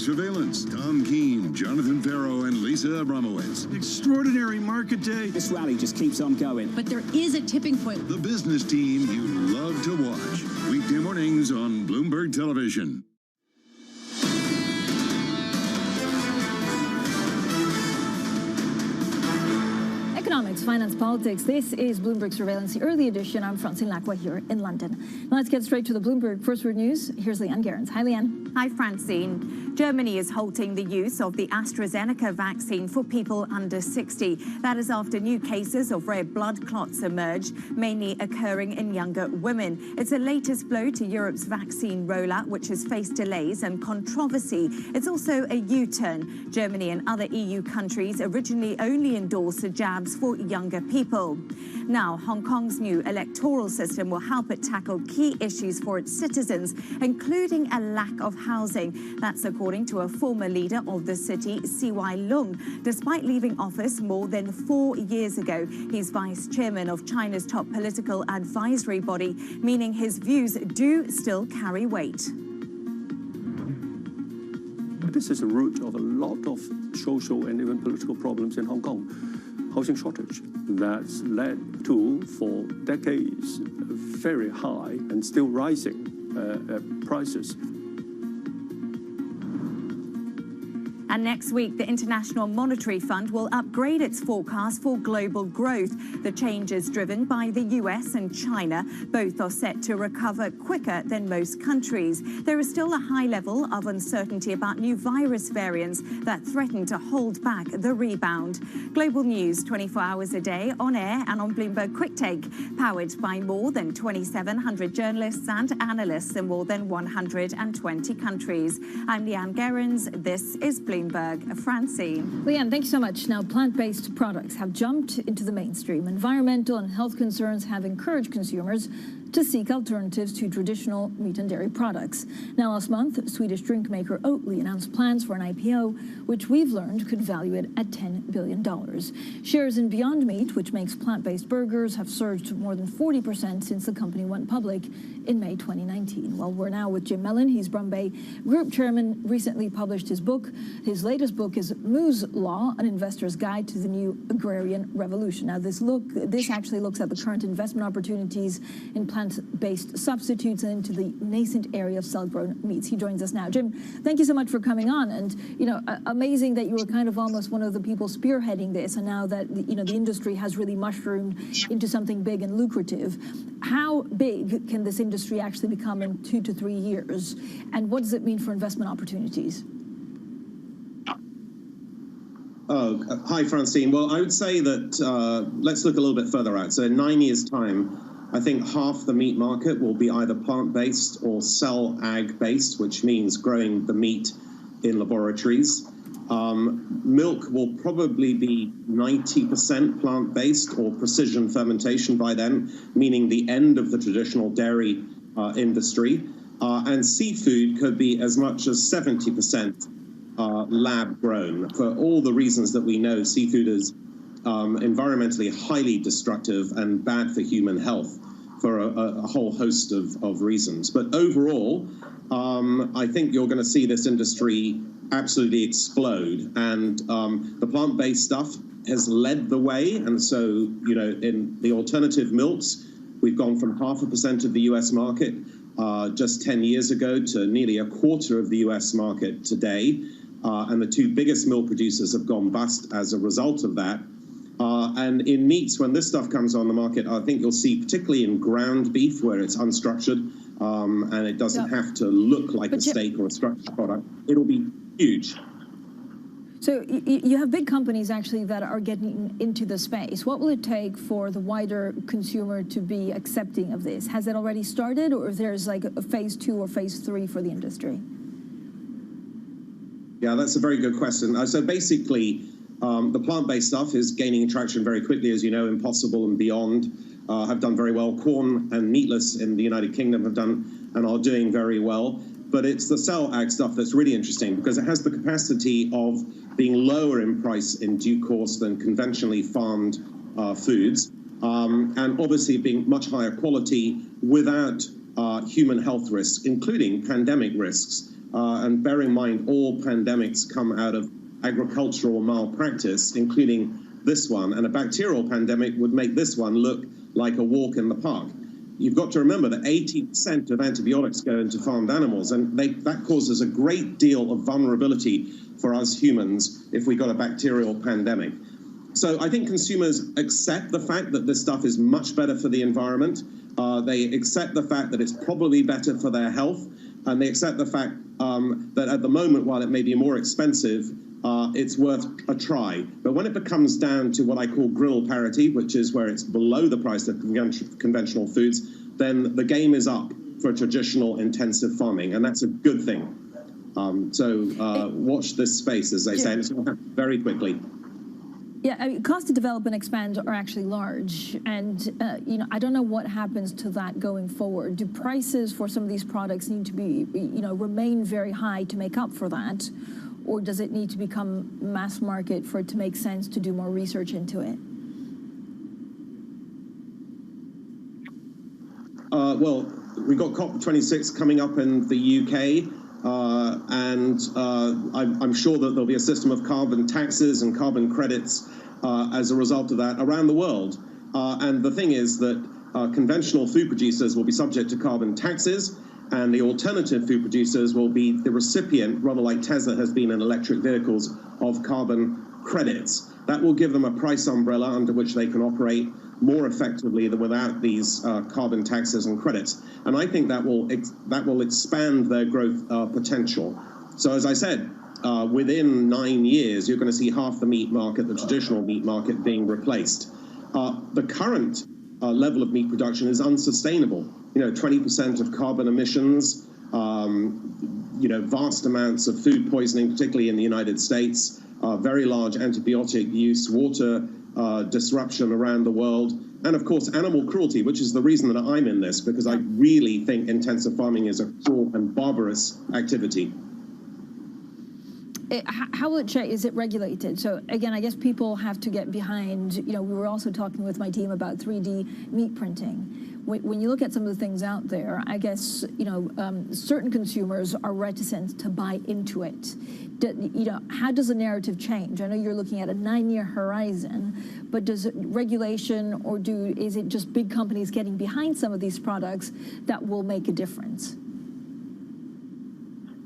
Surveillance, Tom Keene, Jonathan Farrow, and Lisa Abramowitz. Extraordinary market day. This rally just keeps on going. But there is a tipping point. The business team you love to watch. Weekday mornings on Bloomberg Television. Economics, finance, politics. This is Bloomberg Surveillance, the early edition. I'm Francine Lacqua here in London. Now let's get straight to the Bloomberg First Word News. Here's Leanne Gerrans. Hi, Leanne. Hi, Francine. Germany is halting the use of the AstraZeneca vaccine for people under 60. That is after new cases of rare blood clots emerged, mainly occurring in younger women. It's the latest blow to Europe's vaccine rollout, which has faced delays and controversy. It's also a U-turn. Germany and other EU countries originally only endorsed the jabs for younger people. Now, Hong Kong's new electoral system will help it tackle key issues for its citizens, including a lack of housing. That's according to a former leader of the city, CY Lung. Despite leaving office more than 4 years ago, he's vice chairman of China's top political advisory body, meaning his views do still carry weight. This is the root of a lot of social and even political problems in Hong Kong. Housing shortage that's led to, for decades, very high and still rising prices. And next week, the International Monetary Fund will upgrade its forecast for global growth. The change is driven by the US and China. Both are set to recover quicker than most countries. There is still a high level of uncertainty about new virus variants that threaten to hold back the rebound. Global news 24 hours a day on air and on Bloomberg Quick Take, powered by more than 2,700 journalists and analysts in more than 120 countries. I'm Leanne Gerrans. This is Bloomberg. Francine. Leanne, thank you so much. Now, plant-based products have jumped into the mainstream. Environmental and health concerns have encouraged consumers to seek alternatives to traditional meat and dairy products. Now, last month, Swedish drink maker Oatly announced plans for an IPO, which we've learned could value it at $10 billion. Shares in Beyond Meat, which makes plant-based burgers, have surged more than 40% since the company went public in May 2019. Well, we're now with Jim Mellon. He's Brumbay Group Chairman, recently published his book. His latest book is Moo's Law, an investor's guide to the new agrarian revolution. Now, this actually looks at the current investment opportunities in plant-based substitutes and into the nascent area of cell-grown meats. He joins us now. Jim, thank you so much for coming on. And, amazing that you were kind of almost one of the people spearheading this, and now that, the industry has really mushroomed into something big and lucrative. How big can this industry actually become in 2 to 3 years? And what does it mean for investment opportunities? Hi, Francine. Well, I would say that let's look a little bit further out. So in 9 years' time, I think half the meat market will be either plant-based or cell ag-based, which means growing the meat in laboratories. Milk will probably be 90% plant-based or precision fermentation by then, meaning the end of the traditional dairy industry. And seafood could be as much as 70% lab grown. For all the reasons that we know, seafood is environmentally highly destructive and bad for human health for a whole host of reasons. But overall, I think you're going to see this industry absolutely explode. And the plant-based stuff has led the way. And so, in the alternative milks, we've gone from 0.5% of the US market just 10 years ago to nearly 1/4 of the US market today. And the two biggest milk producers have gone bust as a result of that. And in meats, when this stuff comes on the market, I think you'll see, particularly in ground beef, where it's unstructured and it doesn't have to look like a steak or a structured product, it'll be huge. So you have big companies actually that are getting into the space. What will it take for the wider consumer to be accepting of this? Has it already started, or if there's like a phase 2 or phase 3 for the industry? Yeah, that's a very good question. So basically, the plant-based stuff is gaining traction very quickly. As you know, Impossible and Beyond have done very well. Corn and Meatless in the United Kingdom have done and are doing very well. But it's the cell ag stuff that's really interesting because it has the capacity of being lower in price in due course than conventionally farmed foods, and obviously being much higher quality without human health risks, including pandemic risks. and bear in mind all pandemics come out of agricultural malpractice, including this one, and a bacterial pandemic would make this one look like a walk in the park. You've got to remember that 80% of antibiotics go into farmed animals, and that causes a great deal of vulnerability for us humans if we got a bacterial pandemic. So I think consumers accept the fact that this stuff is much better for the environment. They accept the fact that it's probably better for their health, and they accept the fact that at the moment, while it may be more expensive, it's worth a try. But when it becomes down to what I call grill parity, which is where it's below the price of conventional foods, then the game is up for traditional intensive farming, and that's a good thing. So watch this space, as they say, and it's going to happen very quickly. Yeah, I mean, cost to develop and expand are actually large, and you know, I don't know what happens to that going forward. Do prices for some of these products need to be, you know, remain very high to make up for that, or does it need to become mass market for it to make sense to do more research into it? Well, we've got COP26 coming up in the UK. And I'm sure that there'll be a system of carbon taxes and carbon credits as a result of that around the world. And the thing is that conventional food producers will be subject to carbon taxes, and the alternative food producers will be the recipient, rather like Tesla has been in electric vehicles, of carbon credits. That will give them a price umbrella under which they can operate more effectively than without these carbon taxes and credits. And I think that will expand their growth potential. So as I said, within 9 years, you're going to see half the meat market, the traditional meat market, being replaced. The current level of meat production is unsustainable. You know, 20% of carbon emissions, you know, vast amounts of food poisoning, particularly in the United States, very large antibiotic use, water disruption around the world, and of course animal cruelty, which is the reason that I'm in this, because I really think intensive farming is a cruel and barbarous activity. How will it change? Is it regulated? So again, I guess people have to get behind, you know, we were also talking with my team about 3D meat printing. When you look at some of the things out there, I guess, you know, certain consumers are reticent to buy into it. You know, how does the narrative change? I know you're looking at a 9-year horizon, but does regulation or is it just big companies getting behind some of these products that will make a difference?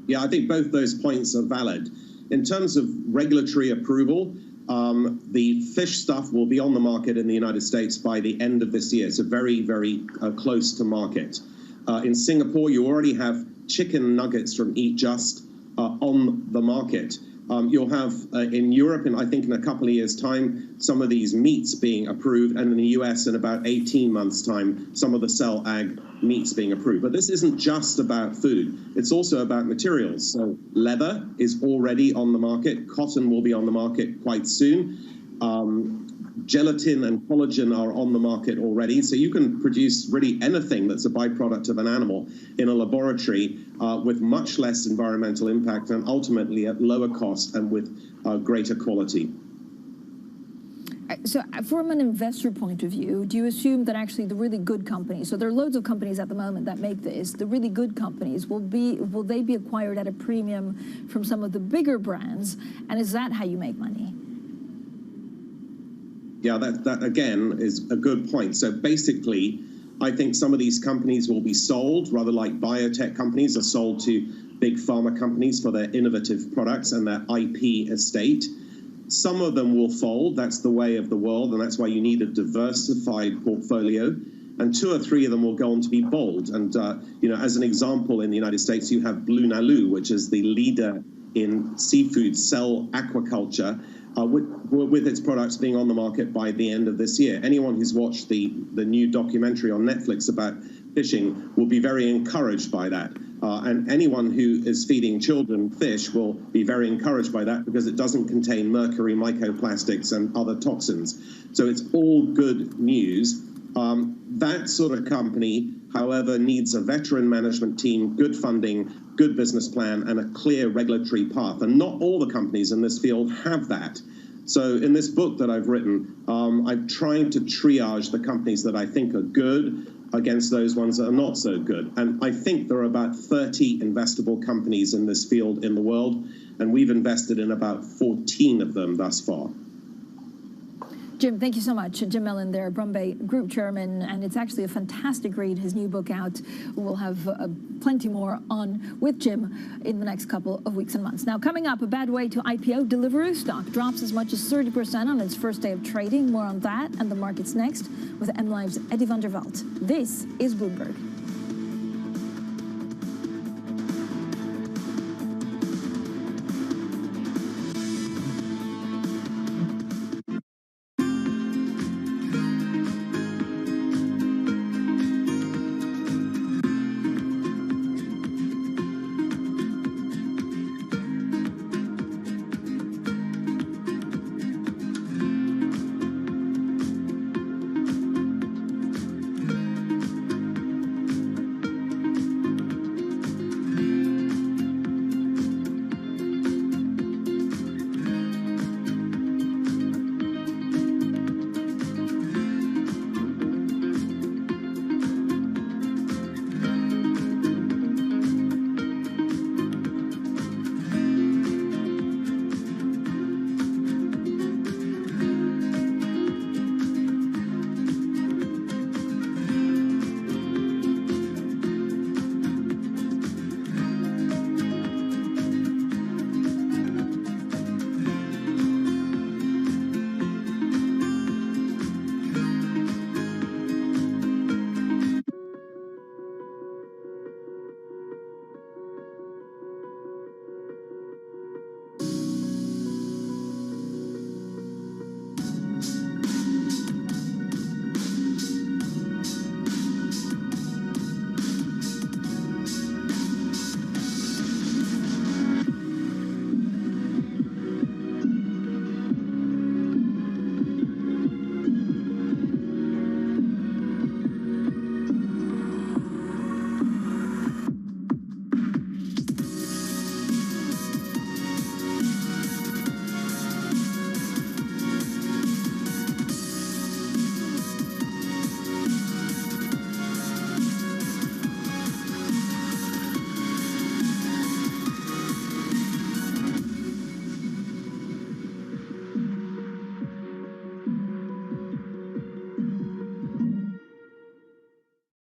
Yeah, I think both those points are valid. In terms of regulatory approval, the fish stuff will be on the market in the United States by the end of this year. So very, very close to market. In Singapore, you already have chicken nuggets from Eat Just on the market. You'll have in Europe, and I think in a couple of years' time, some of these meats being approved, and in the US in about 18 months' time, some of the cell ag meats being approved. But this isn't just about food. It's also about materials. So leather is already on the market. Cotton will be on the market quite soon. Gelatin and collagen are on the market already. So you can produce really anything that's a byproduct of an animal in a laboratory with much less environmental impact and ultimately at lower cost and with greater quality. So from an investor point of view, do you assume that actually the really good companies, so there are loads of companies at the moment that make this, the really good companies, will they be acquired at a premium from some of the bigger brands? And is that how you make money? Yeah, that again is a good point. So basically, I think some of these companies will be sold, rather like biotech companies are sold to big pharma companies for their innovative products and their IP estate. Some of them will fold. That's the way of the world, and that's why you need a diversified portfolio. And 2 or 3 of them will go on to be bold. And you know, as an example, in the United States, you have Blue Nalu, which is the leader in seafood cell aquaculture, with its products being on the market by the end of this year. Anyone who's watched the new documentary on Netflix about fishing will be very encouraged by that. And anyone who is feeding children fish will be very encouraged by that because it doesn't contain mercury, microplastics, and other toxins. So it's all good news. That sort of company, however, needs a veteran management team, good funding, good business plan, and a clear regulatory path. And not all the companies in this field have that. So in this book that I've written, I'm trying to triage the companies that I think are good, against those ones that are not so good. And I think there are about 30 investable companies in this field in the world, and we've invested in about 14 of them thus far. Jim, thank you so much. Jim Mellon there, Brumbay Group Chairman, and it's actually a fantastic read, his new book out. We'll have plenty more on with Jim in the next couple of weeks and months. Now, coming up, a bad way to IPO. Deliveroo stock drops as much as 30% on its first day of trading. More on that and the markets next with MLive's Eddie van der Walt. This is Bloomberg.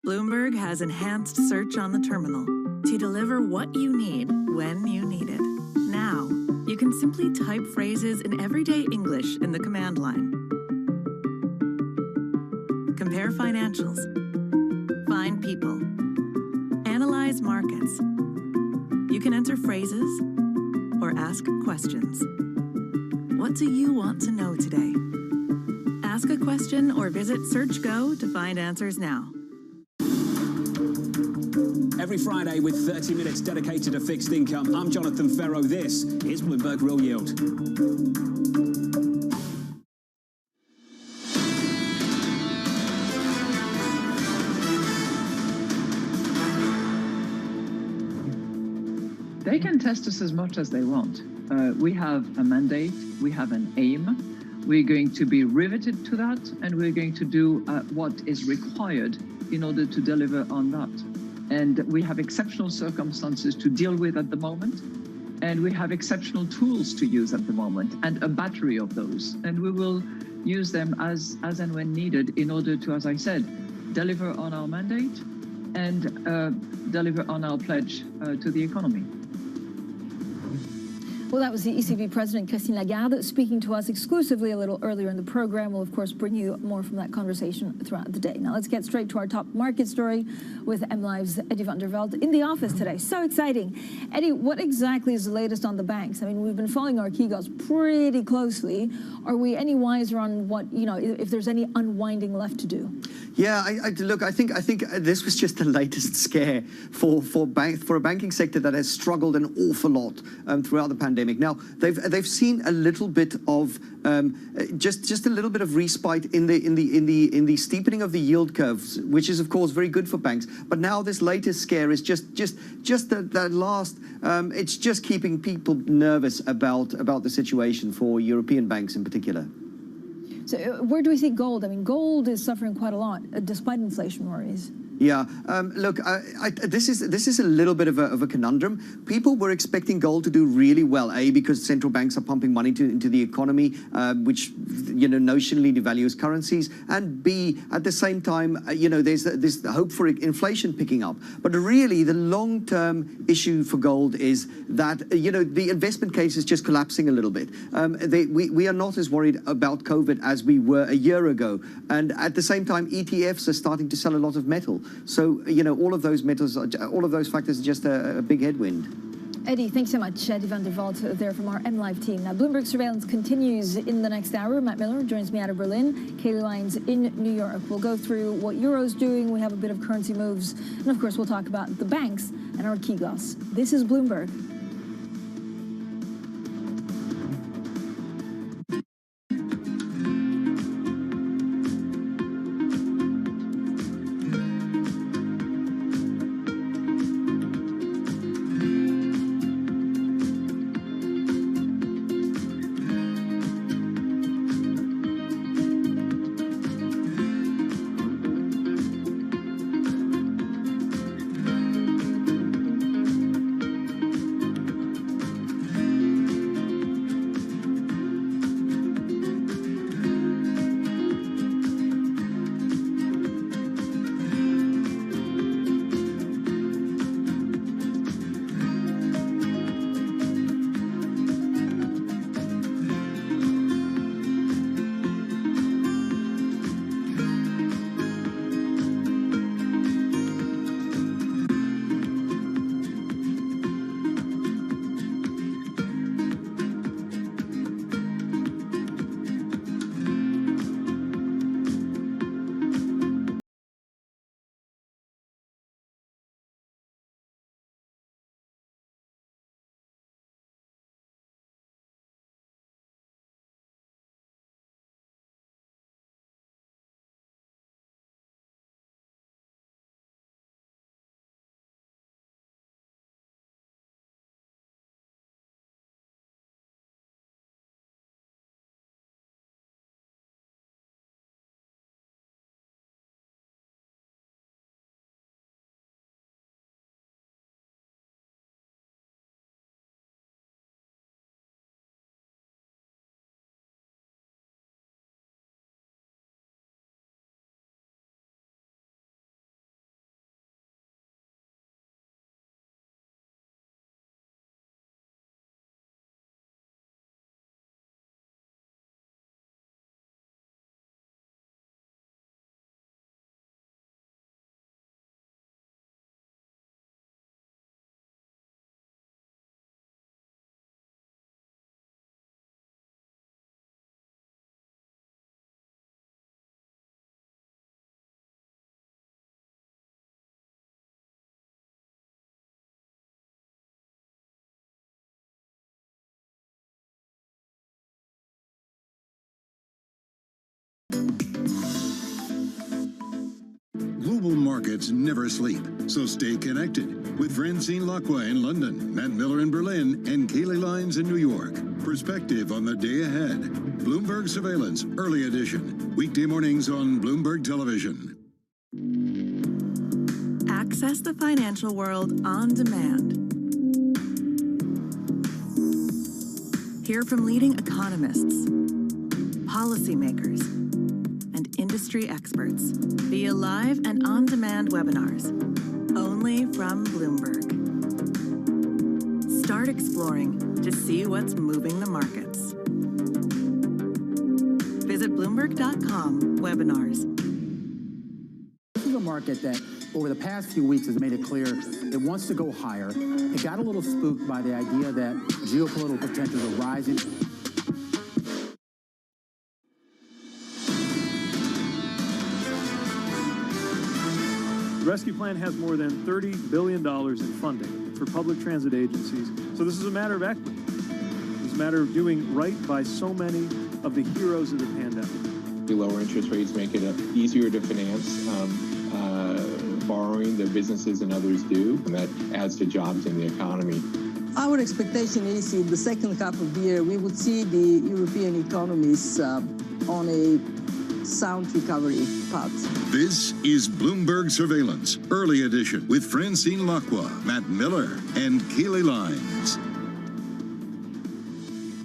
Bloomberg has enhanced search on the terminal to deliver what you need when you need it. Now, you can simply type phrases in everyday English in the command line. Compare financials. Find people. Analyze markets. You can enter phrases or ask questions. What do you want to know today? Ask a question or visit SearchGo to find answers now. Every Friday with 30 minutes dedicated to fixed income, I'm Jonathan Ferro. This is Bloomberg Real Yield. They can test us as much as they want. We have a mandate, we have an aim, we're going to be riveted to that, and we're going to do what is required in order to deliver on that. And we have exceptional circumstances to deal with at the moment, and we have exceptional tools to use at the moment, and a battery of those. And we will use them as and when needed in order to, as I said, deliver on our mandate and deliver on our pledge to the economy. Well, that was the ECB President, Christine Lagarde, speaking to us exclusively a little earlier in the program. We'll, of course, bring you more from that conversation throughout the day. Now, let's get straight to our top market story with MLive's Eddie van der Walt in the office today. So exciting. Eddie, what exactly is the latest on the banks? I mean, we've been following our key goals pretty closely. Are we any wiser on what, if there's any unwinding left to do? Yeah, look, I think this was just the latest scare for a banking sector that has struggled an awful lot throughout the pandemic. Now they've seen a little bit of just a little bit of respite in the steepening of the yield curves, which is of course very good for banks. But now this latest scare is just that last. It's just keeping people nervous about the situation for European banks in particular. So where do we see gold? I mean, gold is suffering quite a lot, despite inflation worries. Yeah, look, this is a little bit of a conundrum. People were expecting gold to do really well, A, because central banks are pumping money into the economy, which, notionally devalues currencies, and B, at the same time, there's hope for inflation picking up. But really, the long-term issue for gold is that, the investment case is just collapsing a little bit. We are not as worried about COVID as we were a year ago. And at the same time, ETFs are starting to sell a lot of metal. So, all of those factors are just a big headwind. Eddie, thanks so much. Eddie van der Valt there from our MLive team. Now, Bloomberg Surveillance continues in the next hour. Matt Miller joins me out of Berlin. Kaylee Lyons in New York. We'll go through what Euro's doing. We have a bit of currency moves. And, of course, we'll talk about the banks and our Kigos. This is Bloomberg. Global markets never sleep, so stay connected with Francine Lacqua in London, Matt Miller in Berlin, and Kaylee Lyons in New York. Perspective on the day ahead. Bloomberg Surveillance, early edition. Weekday mornings on Bloomberg Television. Access the financial world on demand. Hear from leading economists, policymakers, and industry experts via live and on-demand webinars, only from Bloomberg. Start exploring to see what's moving the markets. Visit Bloomberg.com/webinars. This is a market that over the past few weeks has made it clear it wants to go higher. It got a little spooked by the idea that geopolitical tensions are rising. The rescue plan has more than $30 billion in funding for public transit agencies. So this is a matter of equity. It's a matter of doing right by so many of the heroes of the pandemic. The lower interest rates make it easier to finance borrowing that businesses and others do, and that adds to jobs in the economy. Our expectation is in the second half of the year, we would see the European economies on a sound recovery path. This is Bloomberg Surveillance, Early Edition, with Francine Lacqua, Matt Miller, and Keely Lines.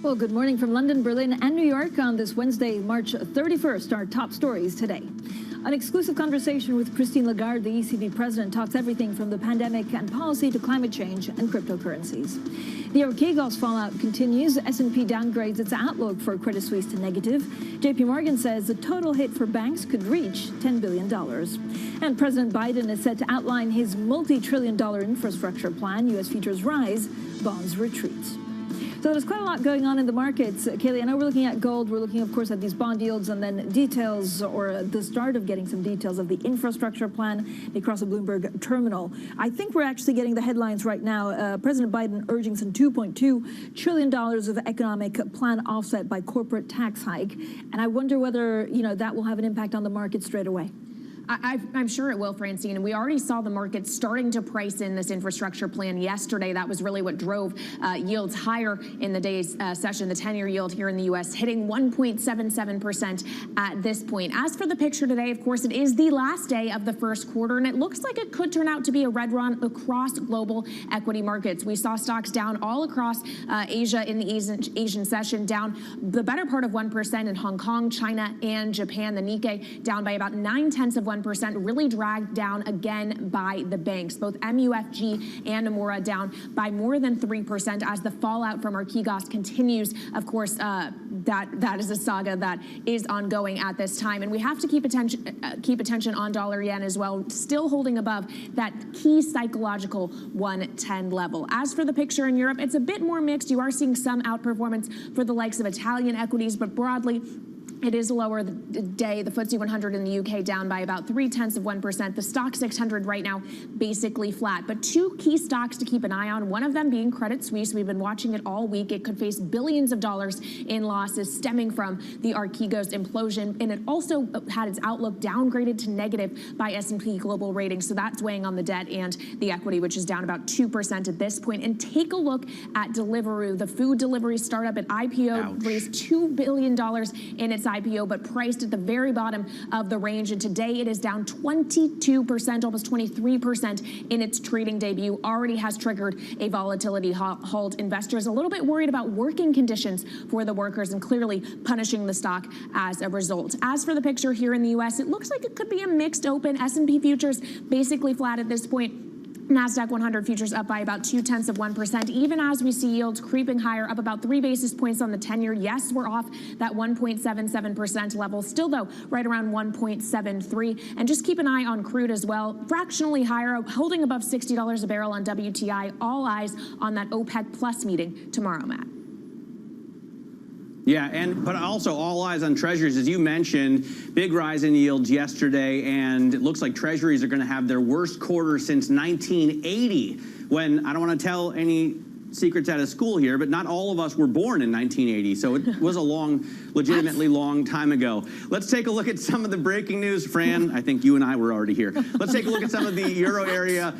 Well, good morning from London, Berlin, and New York on this Wednesday, March 31st. Our top stories today. An exclusive conversation with Christine Lagarde, the ECB president, talks everything from the pandemic and policy to climate change and cryptocurrencies. The Archegos fallout continues. S&P downgrades its outlook for Credit Suisse to negative. JP Morgan says the total hit for banks could reach $10 billion. And President Biden is set to outline his multi-trillion-dollar infrastructure plan. U.S. futures rise, bonds retreat. So there's quite a lot going on in the markets. Kaylee, I know we're looking at gold. We're looking, of course, at these bond yields and then details or the start of getting some details of the infrastructure plan across the Bloomberg terminal. I think we're actually getting the headlines right now. President Biden urging some $2.2 trillion of economic plan offset by corporate tax hike. And I wonder whether, that will have an impact on the market straight away. I'm sure it will, Francine. And we already saw the market starting to price in this infrastructure plan yesterday. That was really what drove yields higher in the day's session. The 10-year yield here in the U.S. hitting 1.77% at this point. As for the picture today, of course, it is the last day of the first quarter, and it looks like it could turn out to be a red run across global equity markets. We saw stocks down all across Asia in the Asian session, down the better part of 1% in Hong Kong, China, and Japan. The Nikkei down by about 0.9%, really dragged down again by the banks. Both MUFG and Nomura down by more than 3% as the fallout from Archegos continues. Of course, that is a saga that is ongoing at this time, and we have to keep attention on dollar yen as well, still holding above that key psychological 110 level. As for the picture in Europe, it's a bit more mixed. You are seeing some outperformance for the likes of Italian equities, but broadly, it is a lower day. The FTSE 100 in the UK down by about 0.3%. The stock 600 right now basically flat. But two key stocks to keep an eye on, one of them being Credit Suisse. We've been watching it all week. It could face billions of dollars in losses stemming from the Archegos implosion. And it also had its outlook downgraded to negative by S&P Global Ratings. So that's weighing on the debt and the equity, which is down about 2% at this point. And take a look at Deliveroo, the food delivery startup at IPO, raised $2 billion in its IPO, but priced at the very bottom of the range. And today it is down 22%, almost 23% in its trading debut. Already has triggered a volatility halt. Investors a little bit worried about working conditions for the workers and clearly punishing the stock as a result. As for the picture here in the U.S., it looks like it could be a mixed open. S&P futures basically flat at this point. NASDAQ 100 futures up by about 0.2%, even as we see yields creeping higher, up about 3 basis points on the 10-year. Yes, we're off that 1.77% level. Still, though, right around 1.73. And just keep an eye on crude as well. Fractionally higher, holding above $60 a barrel on WTI. All eyes on that OPEC Plus meeting tomorrow, Matt. Yeah, but also all eyes on treasuries. As you mentioned, big rise in yields yesterday, and it looks like treasuries are going to have their worst quarter since 1980, when, I don't want to tell any secrets out of school here, but not all of us were born in 1980, so it was a legitimately long time ago. Let's take a look at some of the breaking news. Fran, I think you and I were already here. Let's take a look at some of the euro area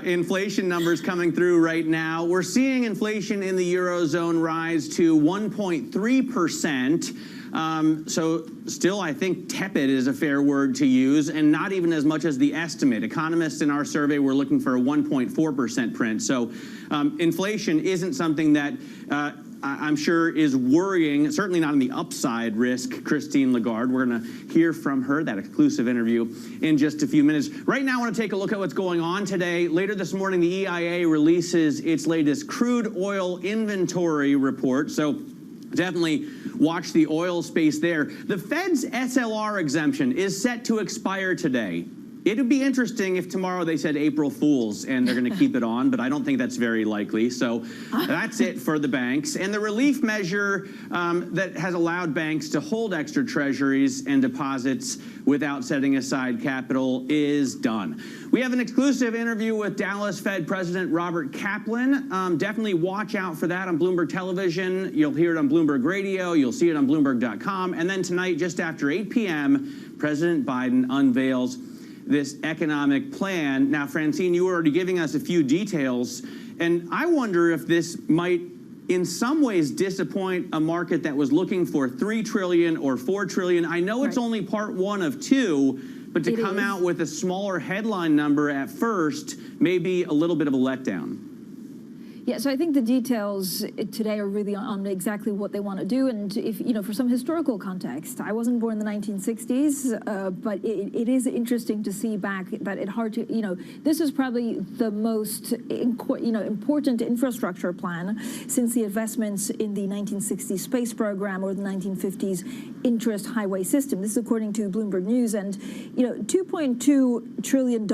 inflation numbers coming through right now. We're seeing inflation in the Eurozone rise to 1.3%. So still, I think tepid is a fair word to use, and not even as much as the estimate. Economists in our survey were looking for a 1.4% print. So inflation isn't something that I'm sure is worrying, certainly not on the upside risk, Christine Lagarde. We're going to hear from her, that exclusive interview, in just a few minutes. Right now, I want to take a look at what's going on today. Later this morning, the EIA releases its latest crude oil inventory report. So definitely watch the oil space there. The Fed's SLR exemption is set to expire today. It would be interesting if tomorrow they said April Fools and they're going to keep it on, but I don't think that's very likely. So that's it for the banks. And the relief measure that has allowed banks to hold extra treasuries and deposits without setting aside capital is done. We have an exclusive interview with Dallas Fed President Robert Kaplan. Definitely watch out for that on Bloomberg Television. You'll hear it on Bloomberg Radio. You'll see it on Bloomberg.com. And then tonight, just after 8 p.m., President Biden unveils this economic plan. Now, Francine, you were already giving us a few details, And I wonder if this might in some ways disappoint a market that was looking for 3 trillion or 4 trillion. I know it's only part one of two, but to come out with a smaller headline number at first may be a little bit of a letdown. Yeah, so I think the details today are really on exactly what they want to do. And if, you know, for some historical context, I wasn't born in the 1960s, but it is interesting to see back that it hard to, you know, this is probably the most, important infrastructure plan since the investments in the 1960s space program or the 1950s interest highway system. This is according to Bloomberg News. And, you know, $2.2 trillion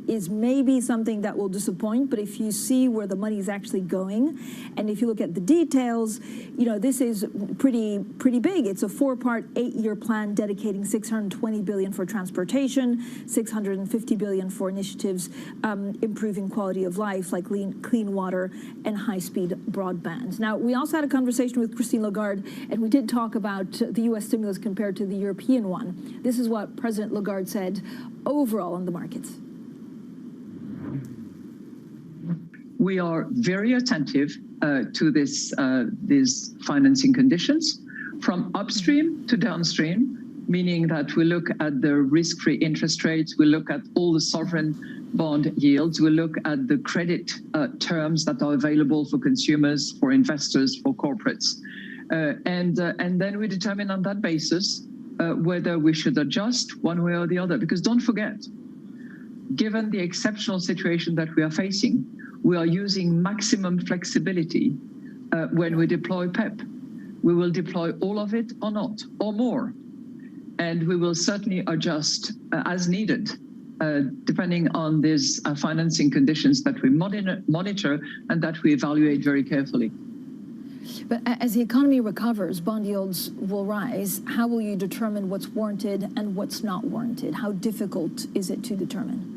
is maybe something that will disappoint, but if you see where the money is actually going, and if you look at the details, you know, this is pretty big. It's a 4-part 8-year plan dedicating $620 billion for transportation, $650 billion for initiatives improving quality of life like clean water and high-speed broadband. Now, we also had a conversation with Christine Lagarde, and we did talk about the U.S. stimulus compared to the European one. This is what President Lagarde said overall on the markets. We are very attentive to these financing conditions, from upstream to downstream, meaning that we look at the risk-free interest rates, we look at all the sovereign bond yields, we look at the credit terms that are available for consumers, for investors, for corporates. And then we determine on that basis whether we should adjust one way or the other. Because don't forget, given the exceptional situation that we are facing, we are using maximum flexibility when we deploy PEP. We will deploy all of it or not, or more. And we will certainly adjust as needed, depending on these financing conditions that we monitor and that we evaluate very carefully. But as the economy recovers, bond yields will rise. How will you determine what's warranted and what's not warranted? How difficult is it to determine?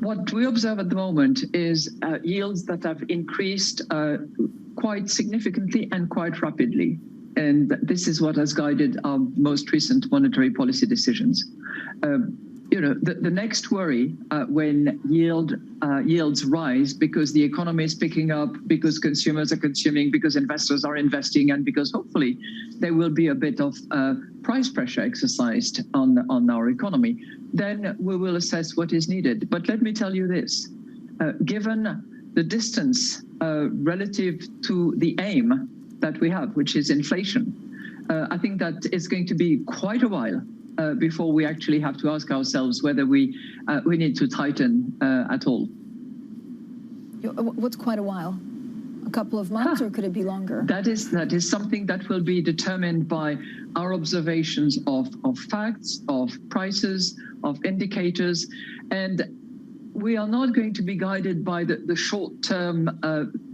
What we observe at the moment is yields that have increased quite significantly and quite rapidly. And this is what has guided our most recent monetary policy decisions. The next worry when yields rise because the economy is picking up, because consumers are consuming, because investors are investing, and because hopefully there will be a bit of price pressure exercised on our economy, then we will assess what is needed. But let me tell you this, given the distance relative to the aim that we have, which is inflation, I think that it's going to be quite a while before we actually have to ask ourselves whether we need to tighten at all. What's quite a while? A couple of months, or could it be longer? That is something that will be determined by our observations of facts, of prices, of indicators, and we are not going to be guided by the short-term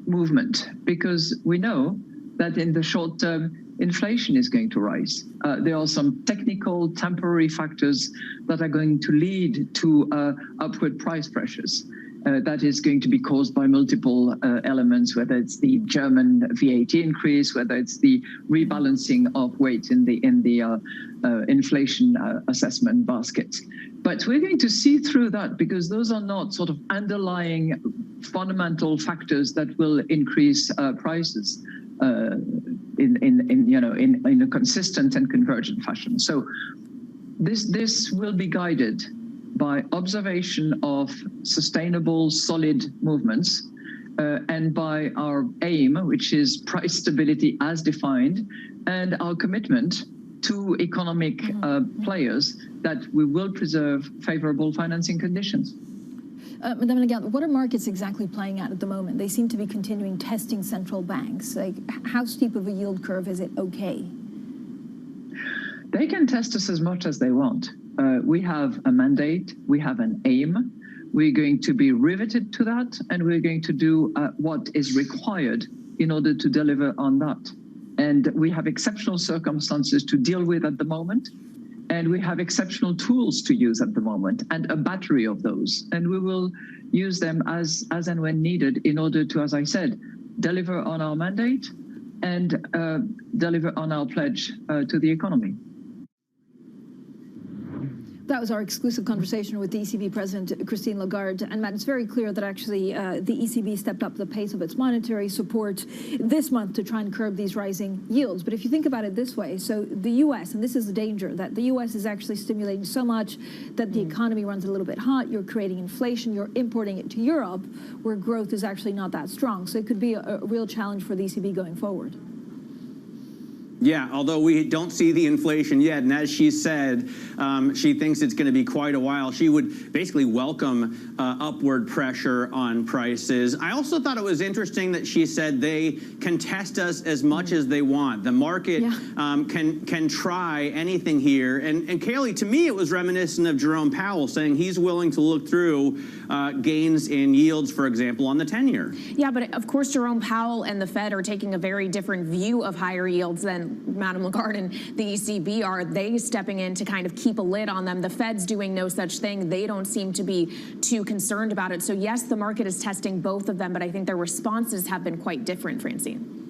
movement, because we know that in the short term, inflation is going to rise. There are some technical, temporary factors that are going to lead to upward price pressures. That is going to be caused by multiple elements, whether it's the German VAT increase, whether it's the rebalancing of weight in the inflation assessment basket. But we're going to see through that, because those are not sort of underlying fundamental factors that will increase prices in a consistent and convergent fashion. So this will be guided by observation of sustainable, solid movements, and by our aim, which is price stability as defined, and our commitment to economic players that we will preserve favorable financing conditions. Madame Lagarde, what are markets exactly playing at the moment? They seem to be continuing testing central banks. Like, how steep of a yield curve is it okay? They can test us as much as they want. We have a mandate, we have an aim, we're going to be riveted to that, and we're going to do what is required in order to deliver on that. And we have exceptional circumstances to deal with at the moment, and we have exceptional tools to use at the moment, and a battery of those. And we will use them as and when needed in order to, as I said, deliver on our mandate and deliver on our pledge to the economy. That was our exclusive conversation with the ECB President, Christine Lagarde. And Matt, it's very clear that actually the ECB stepped up the pace of its monetary support this month to try and curb these rising yields. But if you think about it this way, so the U.S., and this is the danger, that the U.S. is actually stimulating so much that the economy runs a little bit hot, you're creating inflation, you're importing it to Europe, where growth is actually not that strong. So it could be a real challenge for the ECB going forward. Yeah, although we don't see the inflation yet, and as she said, she thinks it's going to be quite a while. She would basically welcome upward pressure on prices. I also thought it was interesting that she said they can test us as much as they want. The market can try anything here. And Kaylee, to me, it was reminiscent of Jerome Powell saying he's willing to look through gains in yields, for example, on the 10-year. Yeah, but of course, Jerome Powell and the Fed are taking a very different view of higher yields than Madame Lagarde and the ECB are. They stepping in to kind of keep a lid on them. The Fed's doing no such thing. They don't seem to be too concerned about it. So yes, the market is testing both of them, but I think their responses have been quite different, Francine.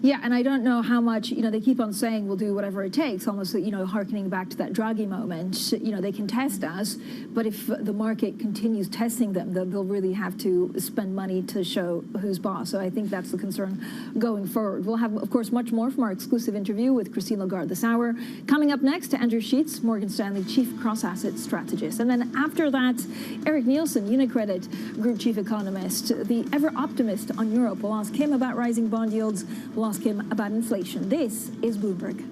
Yeah, and I don't know how much, they keep on saying we'll do whatever it takes, almost, harkening back to that Draghi moment. They can test us, but if the market continues testing them, then they'll really have to spend money to show who's boss. So I think that's the concern going forward. We'll have, of course, much more from our exclusive interview with Christine Lagarde this hour. Coming up next, Andrew Sheets, Morgan Stanley Chief Cross-Asset Strategist. And then after that, Eric Nielsen, UniCredit Group Chief Economist, the ever-optimist on Europe. We'll ask him about rising bond yields. We'll ask him about inflation. This is Bloomberg.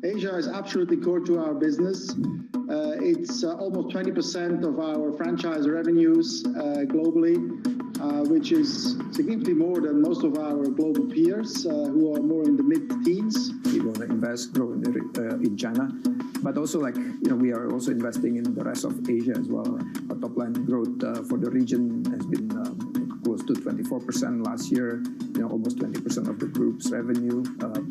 Asia is absolutely core to our business. It's almost 20% of our franchise revenues globally, which is significantly more than most of our global peers who are more in the mid-teens. We want to invest, grow in China, but also we are also investing in the rest of Asia as well. Our top line growth for the region has been close to 24% last year, almost 20% of the group's revenue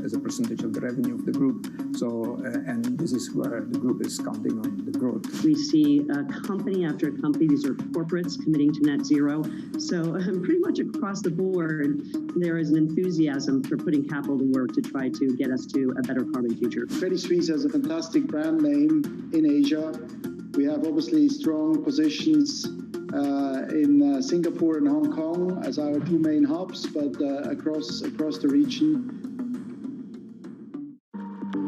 as a percentage of the revenue of the group. So, and this is where the group is counting on the growth. We see company after company, these are corporates committing to net zero. So pretty much across the board, there is an enthusiasm for putting capital to work to try to get us to a better carbon future. Credit Suisse has a fantastic brand name in Asia. We have obviously strong positions in Singapore and Hong Kong as our two main hubs, but across the region.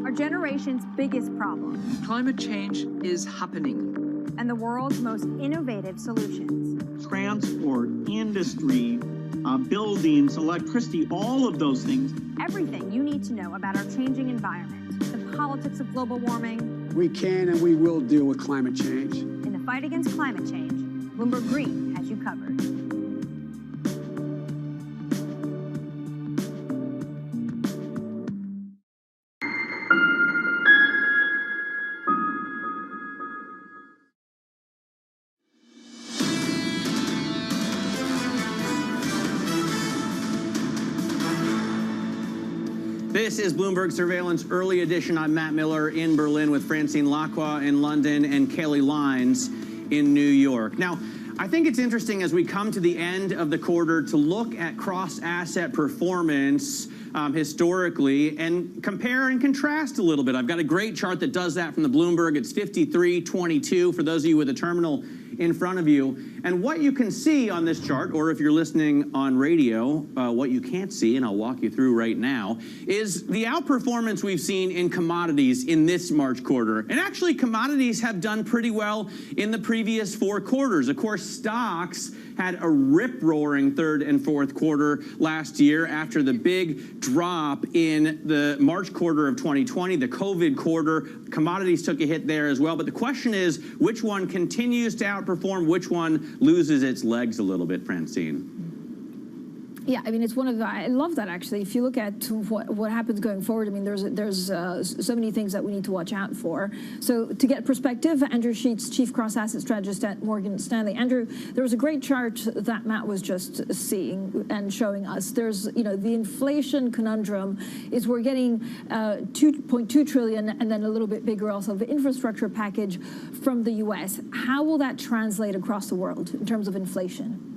Our generation's biggest problem. Climate change is happening. And the world's most innovative solutions. Transport, industry, buildings, electricity, all of those things. Everything you need to know about our changing environment, the politics of global warming. We can and we will deal with climate change. In the fight against climate change, Bloomberg Green has you covered. This is Bloomberg Surveillance Early Edition. I'm Matt Miller in Berlin with Francine Lacqua in London and Kelly Lines in New York. Now, I think it's interesting as we come to the end of the quarter to look at cross-asset performance historically and compare and contrast a little bit. I've got a great chart that does that from the Bloomberg. It's 53.22 for those of you with a terminal in front of you. And what you can see on this chart, or if you're listening on radio, what you can't see, and I'll walk you through right now, is the outperformance we've seen in commodities in this March quarter. And actually, commodities have done pretty well in the previous 4 quarters. Of course, stocks had a rip-roaring third and fourth quarter last year after the big drop in the March quarter of 2020, the COVID quarter. Commodities took a hit there as well. But the question is, which one continues to outperform? Which one loses its legs a little bit, Francine? Yeah, I mean, it's one of the, I love that actually. If you look at what happens going forward, I mean, there's so many things that we need to watch out for. So to get perspective, Andrew Sheets, Chief Cross Asset Strategist at Morgan Stanley. Andrew, there was a great chart that Matt was just seeing and showing us. There's, you know, the inflation conundrum is we're getting 2.2 trillion and then a little bit bigger also of the infrastructure package from the US. How will that translate across the world in terms of inflation?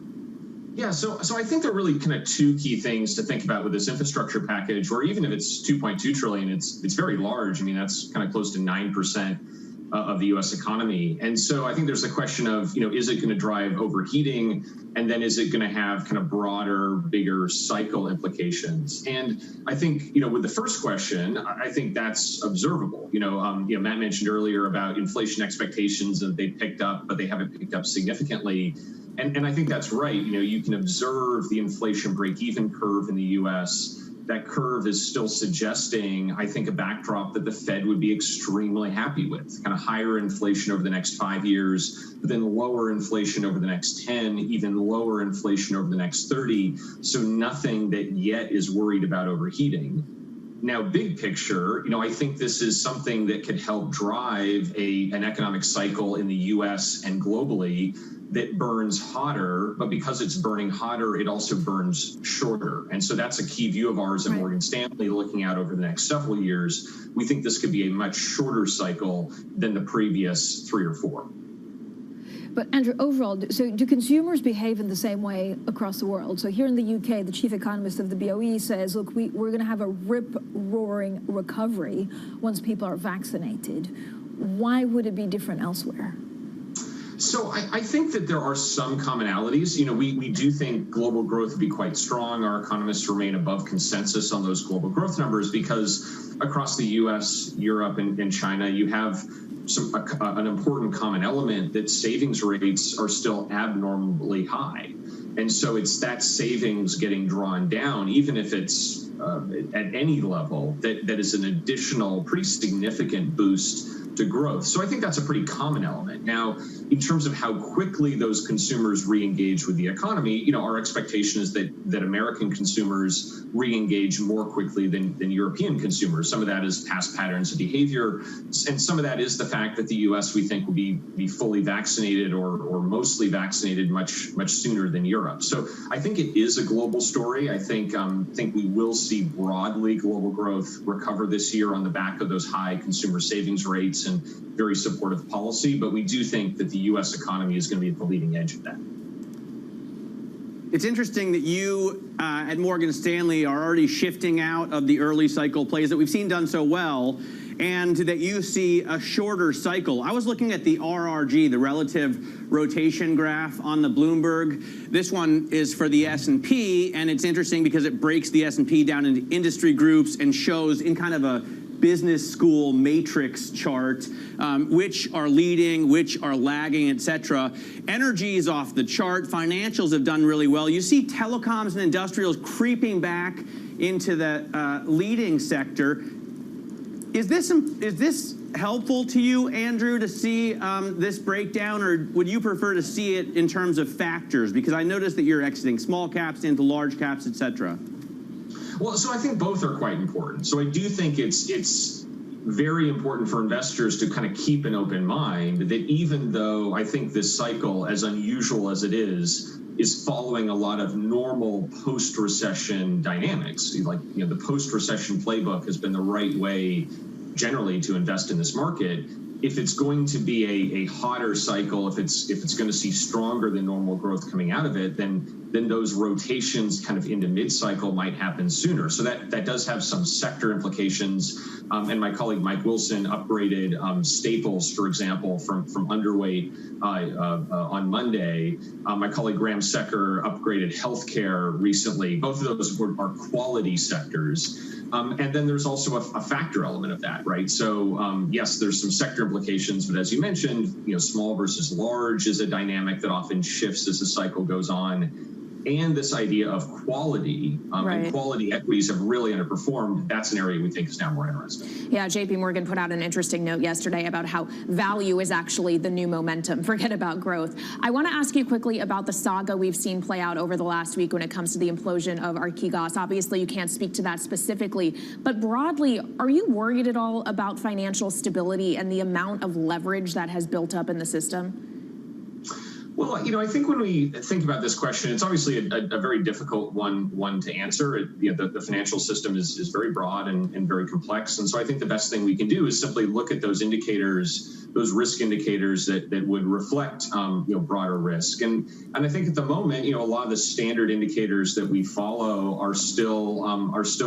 Yeah, so I think there are really kind of 2 key things to think about with this infrastructure package, or even if it's 2.2 trillion, it's very large. I mean, that's kind of close to 9% of the U.S. economy. And so I think there's the question of, you know, is it going to drive overheating? And then is it going to have kind of broader, bigger cycle implications? And I think, you know, with the first question, I think that's observable. You know, Matt mentioned earlier about inflation expectations that they picked up, but they haven't picked up significantly. And I think that's right. You know, you can observe the inflation break-even curve in the U.S. That curve is still suggesting, I think, a backdrop that the Fed would be extremely happy with. Kind of higher inflation over the next 5 years, but then lower inflation over the next 10, even lower inflation over the next 30. So nothing that yet is worried about overheating. Now, big picture, you know, I think this is something that could help drive an economic cycle in the U.S. and globally that burns hotter, but because it's burning hotter, it also burns shorter. And so that's a key view of ours at Morgan Stanley, looking out over the next several years. We think this could be a much shorter cycle than the previous 3 or 4. But Andrew, overall, so do consumers behave in the same way across the world? So here in the UK, the chief economist of the BOE says, look, we're going to have a rip-roaring recovery once people are vaccinated. Why would it be different elsewhere? So I think that there are some commonalities. You know, we do think global growth will be quite strong. Our economists remain above consensus on those global growth numbers because across the U.S., Europe, and China, you have an important common element that savings rates are still abnormally high. And so it's that savings getting drawn down, even if it's at any level, that is an additional pretty significant boost to growth. So I think that's a pretty common element. Now, in terms of how quickly those consumers re-engage with the economy, you know, our expectation is that American consumers re-engage more quickly than European consumers. Some of that is past patterns of behavior, and some of that is the fact that the U.S. we think will be fully vaccinated or mostly vaccinated much sooner than Europe. So I think it is a global story. I think we will see broadly global growth recover this year on the back of those high consumer savings rates and very supportive policy, but we do think that the U.S. economy is going to be at the leading edge of that. It's interesting that you at Morgan Stanley are already shifting out of the early cycle plays that we've seen done so well, and that you see a shorter cycle. I was looking at the RRG, the relative rotation graph on the Bloomberg. This one is for the S&P, and it's interesting because it breaks the S&P down into industry groups and shows in kind of a business school matrix chart, which are leading, which are lagging, etc. Energy is off the chart. Financials have done really well. You see telecoms and industrials creeping back into the leading sector. Is this helpful to you, Andrew, to see this breakdown, or would you prefer to see it in terms of factors? Because I noticed that you're exiting small caps into large caps, etc. Well, so I think both are quite important. So I do think it's very important for investors to kind of keep an open mind that even though I think this cycle, as unusual as it is following a lot of normal post-recession dynamics. Like, you know, the post-recession playbook has been the right way generally to invest in this market. if it's going to be a hotter cycle, if it's going to see stronger than normal growth coming out of it, then those rotations kind of into mid-cycle might happen sooner. So that does have some sector implications. And my colleague Mike Wilson upgraded Staples, for example, from underweight on Monday. My colleague Graham Secker upgraded healthcare recently. Both of those are quality sectors. And then there's also a factor element of that, right? So yes, there's some sector implications, but as you mentioned, small versus large is a dynamic that often shifts as the cycle goes on. And this idea of quality, and quality equities have really underperformed. That's an area we think is now more interesting. Yeah, JP Morgan put out an interesting note yesterday about how value is actually the new momentum. Forget about growth. I want to ask you quickly about the saga we've seen play out over the last week when it comes to the implosion of Archegos. Obviously, you can't speak to that specifically, but broadly, are you worried at all about financial stability and the amount of leverage that has built up in the system? Well, I think when we think about this question, it's obviously a very difficult one to answer. The financial system is very broad and very complex. And so I think the best thing we can do is simply look at those indicators, those risk indicators that would reflect, broader risk. And I think at the moment, a lot of the standard indicators that we follow are still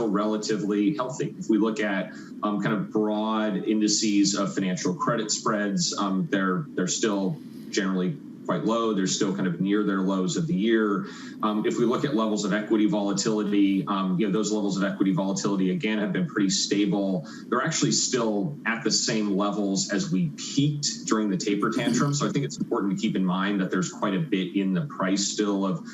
relatively healthy. If we look at kind of broad indices of financial credit spreads, they're still generally quite low. They're still kind of near their lows of the year. If we look at levels of equity volatility, those levels of equity volatility, again, have been pretty stable. They're actually still at the same levels as we peaked during the taper tantrum. So I think it's important to keep in mind that there's quite a bit in the price still of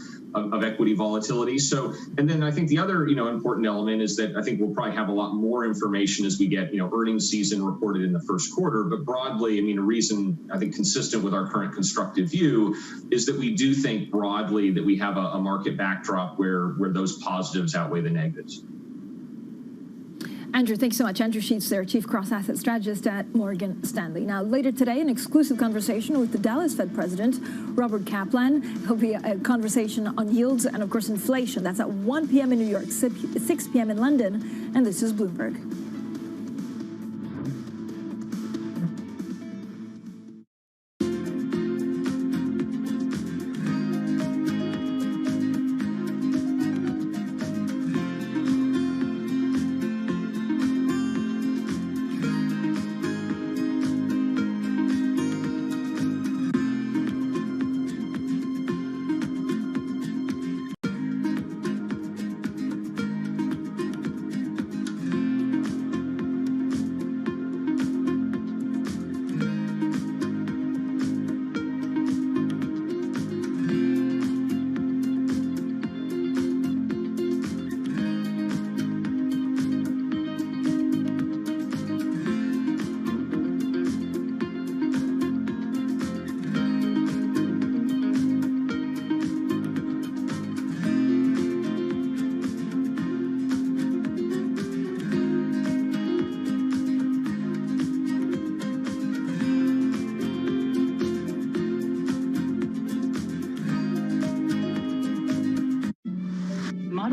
equity volatility. So, and then I think the other, important element is that I think we'll probably have a lot more information as we get, earnings season reported in the first quarter. But broadly, a reason I think consistent with our current constructive view is that we do think broadly that we have a market backdrop where those positives outweigh the negatives. Andrew, thanks so much. Andrew Sheets there, Chief Cross-Asset Strategist at Morgan Stanley. Now, later today, an exclusive conversation with the Dallas Fed President, Robert Kaplan. There'll be a conversation on yields and, of course, inflation. That's at 1 p.m. in New York, 6 p.m. in London, and this is Bloomberg.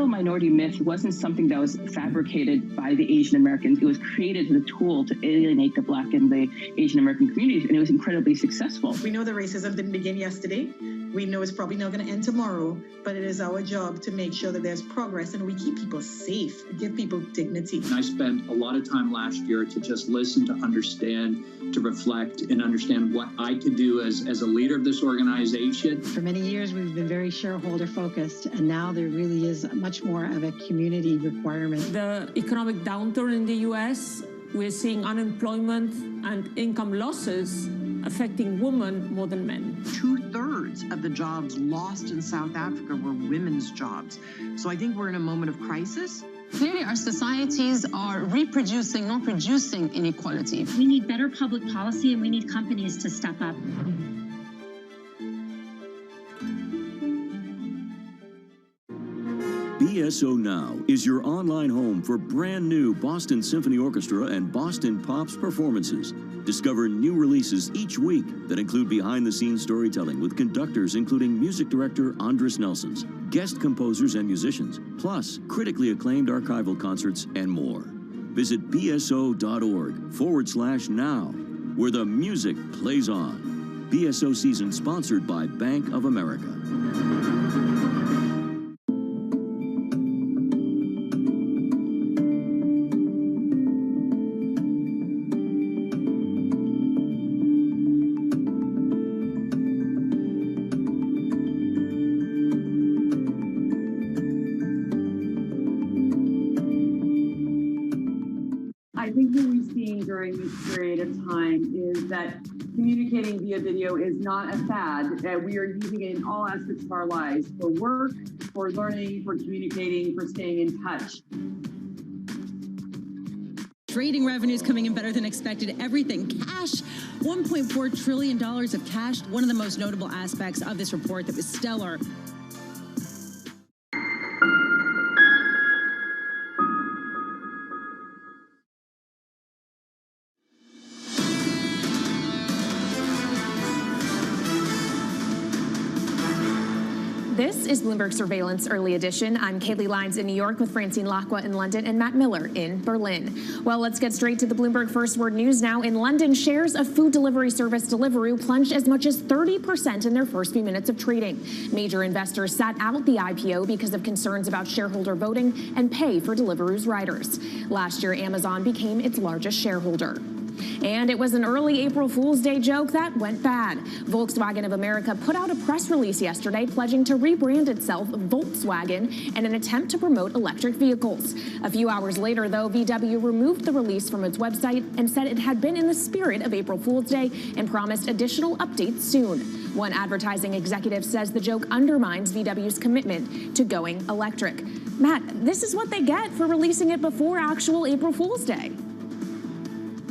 Minority myth wasn't something that was fabricated by the Asian Americans. It was created as a tool to alienate the Black and the Asian American communities, and it was incredibly successful. We know the racism didn't begin yesterday. We know it's probably not going to end tomorrow, but it is our job to make sure that there's progress and we keep people safe, give people dignity. I spent a lot of time last year to just listen, to understand, to reflect and understand what I could do as a leader of this organization. For many years, we've been very shareholder focused, and now there really is much more of a community requirement. The economic downturn in the U.S., we're seeing unemployment and income losses affecting women more than men. 2/3 of the jobs lost in South Africa were women's jobs. So I think we're in a moment of crisis. Clearly, our societies are reproducing, not producing inequality. We need better public policy, and we need companies to step up. BSO Now is your online home for brand new Boston Symphony Orchestra and Boston Pops performances. Discover new releases each week that include behind-the-scenes storytelling with conductors including music director Andres Nelsons, guest composers and musicians, plus critically acclaimed archival concerts and more. Visit bso.org/now. where the music plays on. BSO season sponsored by Bank of America. I think what we've seen during this period of time is that communicating via video is not a fad. We are using it in all aspects of our lives, for work, for learning, for communicating, for staying in touch. Trading revenues coming in better than expected. Everything. Cash, $1.4 trillion of cash. One of the most notable aspects of this report that was stellar. This is Bloomberg Surveillance Early Edition. I'm Kaylee Lyons in New York with Francine Lacqua in London and Matt Miller in Berlin. Well, let's get straight to the Bloomberg First Word News now. In London, shares of food delivery service Deliveroo plunged as much as 30% in their first few minutes of trading. Major investors sat out the IPO because of concerns about shareholder voting and pay for Deliveroo's riders. Last year, Amazon became its largest shareholder. And it was an early April Fool's Day joke that went bad. Volkswagen of America put out a press release yesterday pledging to rebrand itself Volkswagen in an attempt to promote electric vehicles. A few hours later, though, VW removed the release from its website and said it had been in the spirit of April Fool's Day and promised additional updates soon. One advertising executive says the joke undermines VW's commitment to going electric. Matt, this is what they get for releasing it before actual April Fool's Day.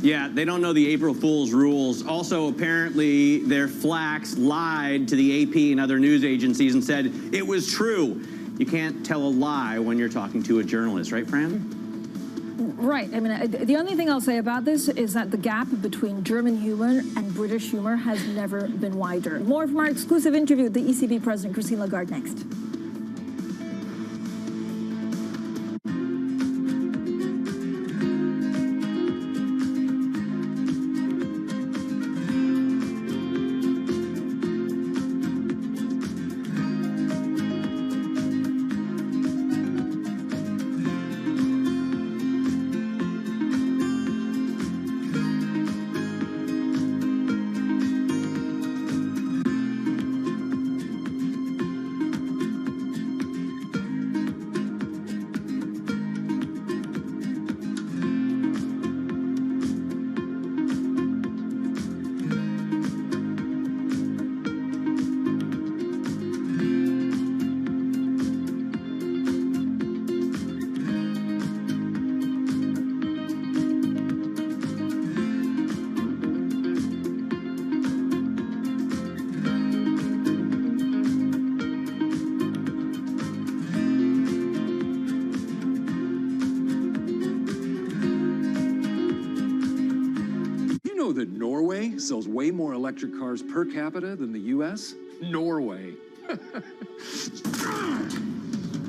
Yeah, they don't know the April Fool's rules. Also, apparently, their flacks lied to the AP and other news agencies and said it was true. You can't tell a lie when you're talking to a journalist, right, Fran? Right. I mean, the only thing I'll say about this is that the gap between German humor and British humor has never been wider. More from our exclusive interview with the ECB President, Christine Lagarde, next. That Norway sells way more electric cars per capita than the U.S.? Norway.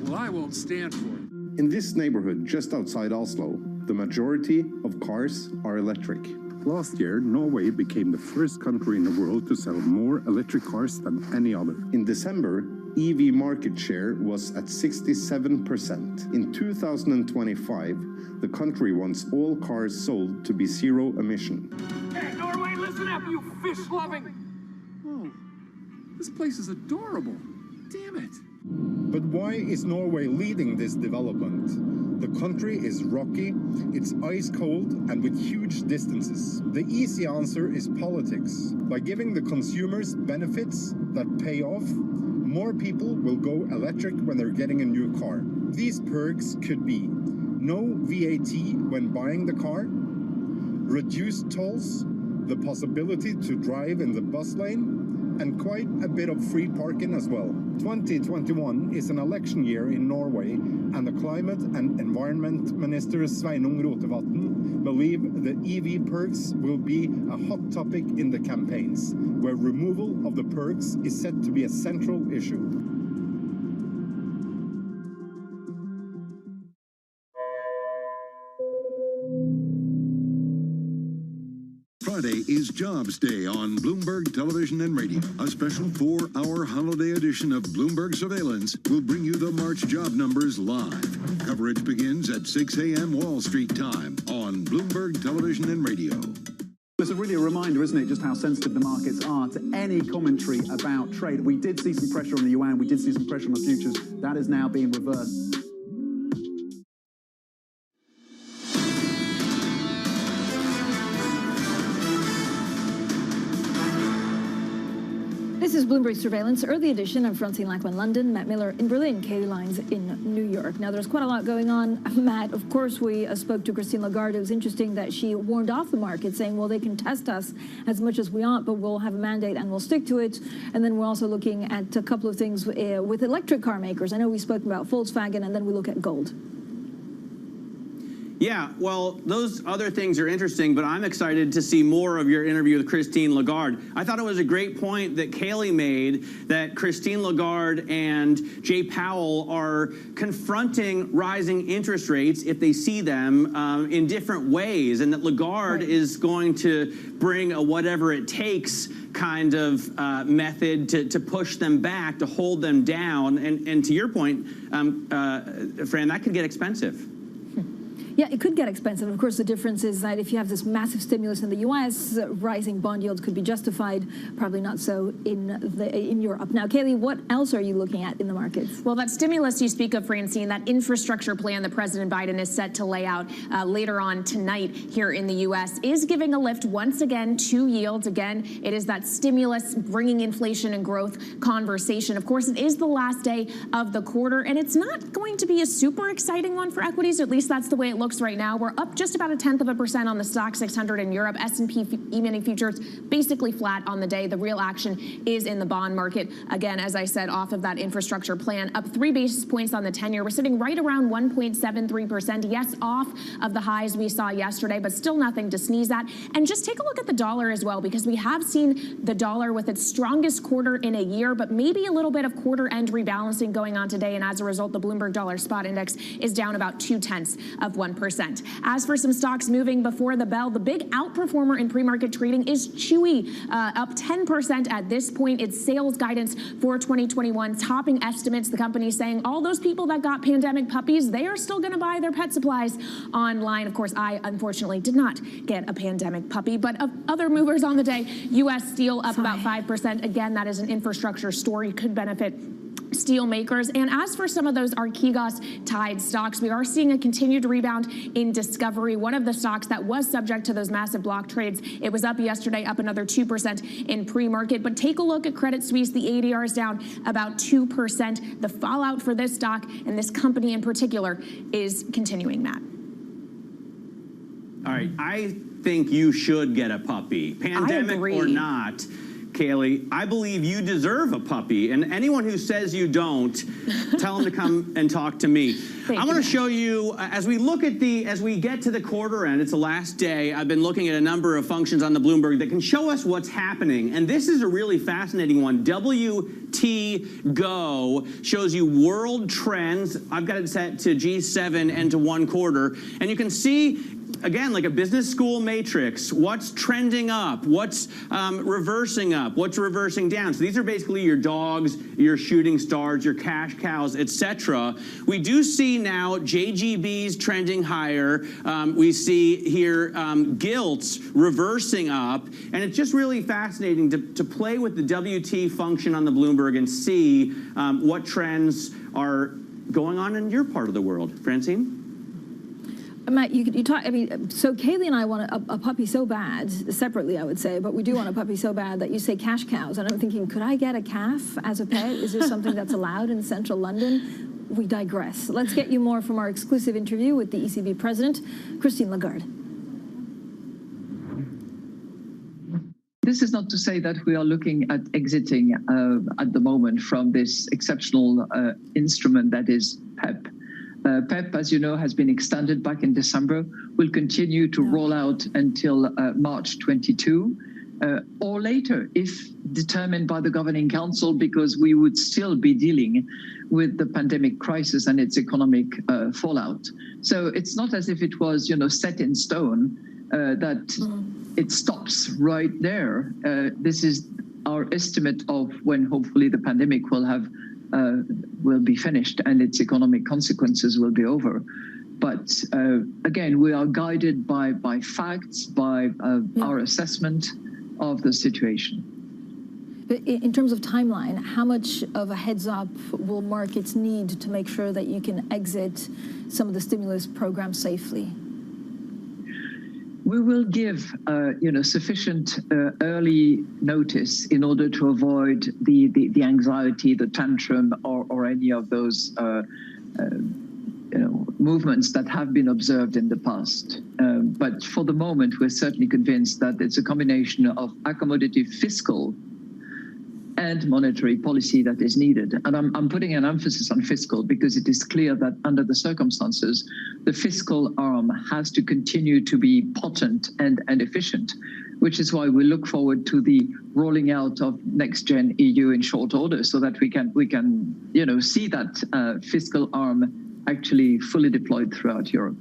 Well, I won't stand for it. In this neighborhood just outside Oslo, the majority of cars are electric. Last year, Norway became the first country in the world to sell more electric cars than any other. In December, EV market share was at 67%. In 2025, the country wants all cars sold to be zero emission. Hey, Norway, listen up, you fish-loving... Oh, this place is adorable. Damn it. But why is Norway leading this development? The country is rocky, it's ice cold, and with huge distances. The easy answer is politics. By giving the consumers benefits that pay off, more people will go electric when they're getting a new car. These perks could be no VAT when buying the car, reduced tolls, the possibility to drive in the bus lane, and quite a bit of free parking as well. 2021 is an election year in Norway, and the Climate and Environment Minister Sveinung Rotevatn believe the EV perks will be a hot topic in the campaigns, where removal of the perks is set to be a central issue. Friday is Jobs Day on Bloomberg Television and Radio. A special 4-hour holiday edition of Bloomberg Surveillance will bring you the March job numbers live. Coverage begins at 6 a.m. Wall Street time on Bloomberg Television and Radio. It's really a reminder, isn't it, just how sensitive the markets are to any commentary about trade. We did see some pressure on the yuan, we did see some pressure on the futures. That is now being reversed. This is Bloomberg Surveillance, early edition. I'm Francine Lacqua in London, Matt Miller in Berlin, Katie Lyons in New York. Now, there's quite a lot going on. Matt, of course, we spoke to Christine Lagarde. It was interesting that she warned off the market, saying, well, they can test us as much as we want, but we'll have a mandate and we'll stick to it. And then we're also looking at a couple of things with electric car makers. I know we spoke about Volkswagen, and then we look at gold. Yeah, well, those other things are interesting, but I'm excited to see more of your interview with Christine Lagarde. I thought it was a great point that Kayleigh made, that Christine Lagarde and Jay Powell are confronting rising interest rates if they see them in different ways, and that Lagarde is going to bring a whatever it takes kind of method to push them back, to hold them down. And to your point, Fran, that could get expensive. Yeah, it could get expensive. Of course, the difference is that if you have this massive stimulus in the U.S., rising bond yields could be justified. Probably not so in Europe. Now, Kayleigh, what else are you looking at in the markets? Well, that stimulus you speak of, Francine, that infrastructure plan that President Biden is set to lay out later on tonight here in the U.S. is giving a lift once again to yields. Again, it is that stimulus bringing inflation and growth conversation. Of course, it is the last day of the quarter, and it's not going to be a super exciting one for equities. At least that's the way it looks right now. We're up just about 0.1% on the stock 600 in Europe. S&P E-mini futures basically flat on the day. The real action is in the bond market. Again, as I said, off of that infrastructure plan, up 3 basis points on the 10-year. We're sitting right around 1.73%. Yes, off of the highs we saw yesterday, but still nothing to sneeze at. And just take a look at the dollar as well, because we have seen the dollar with its strongest quarter in a year, but maybe a little bit of quarter-end rebalancing going on today. And as a result, the Bloomberg Dollar Spot Index is down about 0.2%. As for some stocks moving before the bell, the big outperformer in pre-market trading is Chewy, up 10% at this point. Its sales guidance for 2021 topping estimates. The company saying all those people that got pandemic puppies, they are still going to buy their pet supplies online. Of course, I unfortunately did not get a pandemic puppy, but of other movers on the day, U.S. Steel up about 5%. Again, that is an infrastructure story, could benefit steel makers. And as for some of those Archegos-tied stocks, we are seeing a continued rebound in Discovery, one of the stocks that was subject to those massive block trades. It was up yesterday, up another 2% in pre-market. But take a look at Credit Suisse. The ADR is down about 2%. The fallout for this stock and this company in particular is continuing, Matt. All right, I think you should get a puppy, pandemic or not. Kayleigh, I believe you deserve a puppy, and anyone who says you don't, tell them to come and talk to me. I want to show you, as we get to the quarter end, it's the last day, I've been looking at a number of functions on the Bloomberg that can show us what's happening, and this is a really fascinating one. WT Go shows you world trends. I've got it set to G7 and to 1 quarter, and you can see, again, like a business school matrix, what's trending up, what's reversing up, what's reversing down. So these are basically your dogs, your shooting stars, your cash cows, etc. We do see now JGBs trending higher. We see here gilts reversing up. And it's just really fascinating to play with the WT function on the Bloomberg and see what trends are going on in your part of the world. Francine? Matt, you talk. I mean, so Kayleigh and I want a puppy so bad, separately, I would say, but we do want a puppy so bad that you say cash cows. And I'm thinking, could I get a calf as a pet? Is there something that's allowed in central London? We digress. Let's get you more from our exclusive interview with the ECB president, Christine Lagarde. This is not to say that we are looking at exiting at the moment from this exceptional instrument that is PEP. PEP, as you know, has been extended back in December, will continue to roll out until March 22 or later, if determined by the Governing Council, because we would still be dealing with the pandemic crisis and its economic fallout. So it's not as if it was, set in stone that it stops right there. This is our estimate of when hopefully the pandemic will be finished and its economic consequences will be over. But again, we are guided by facts, by our assessment of the situation. But in terms of timeline, how much of a heads up will markets need to make sure that you can exit some of the stimulus programs safely? We will give sufficient early notice in order to avoid the anxiety, the tantrum, or any of those movements that have been observed in the past. But for the moment, we're certainly convinced that it's a combination of accommodative fiscal and monetary policy that is needed. And I'm putting an emphasis on fiscal because it is clear that under the circumstances, the fiscal arm has to continue to be potent and efficient, which is why we look forward to the rolling out of next-gen EU in short order so that we can see that fiscal arm actually fully deployed throughout Europe.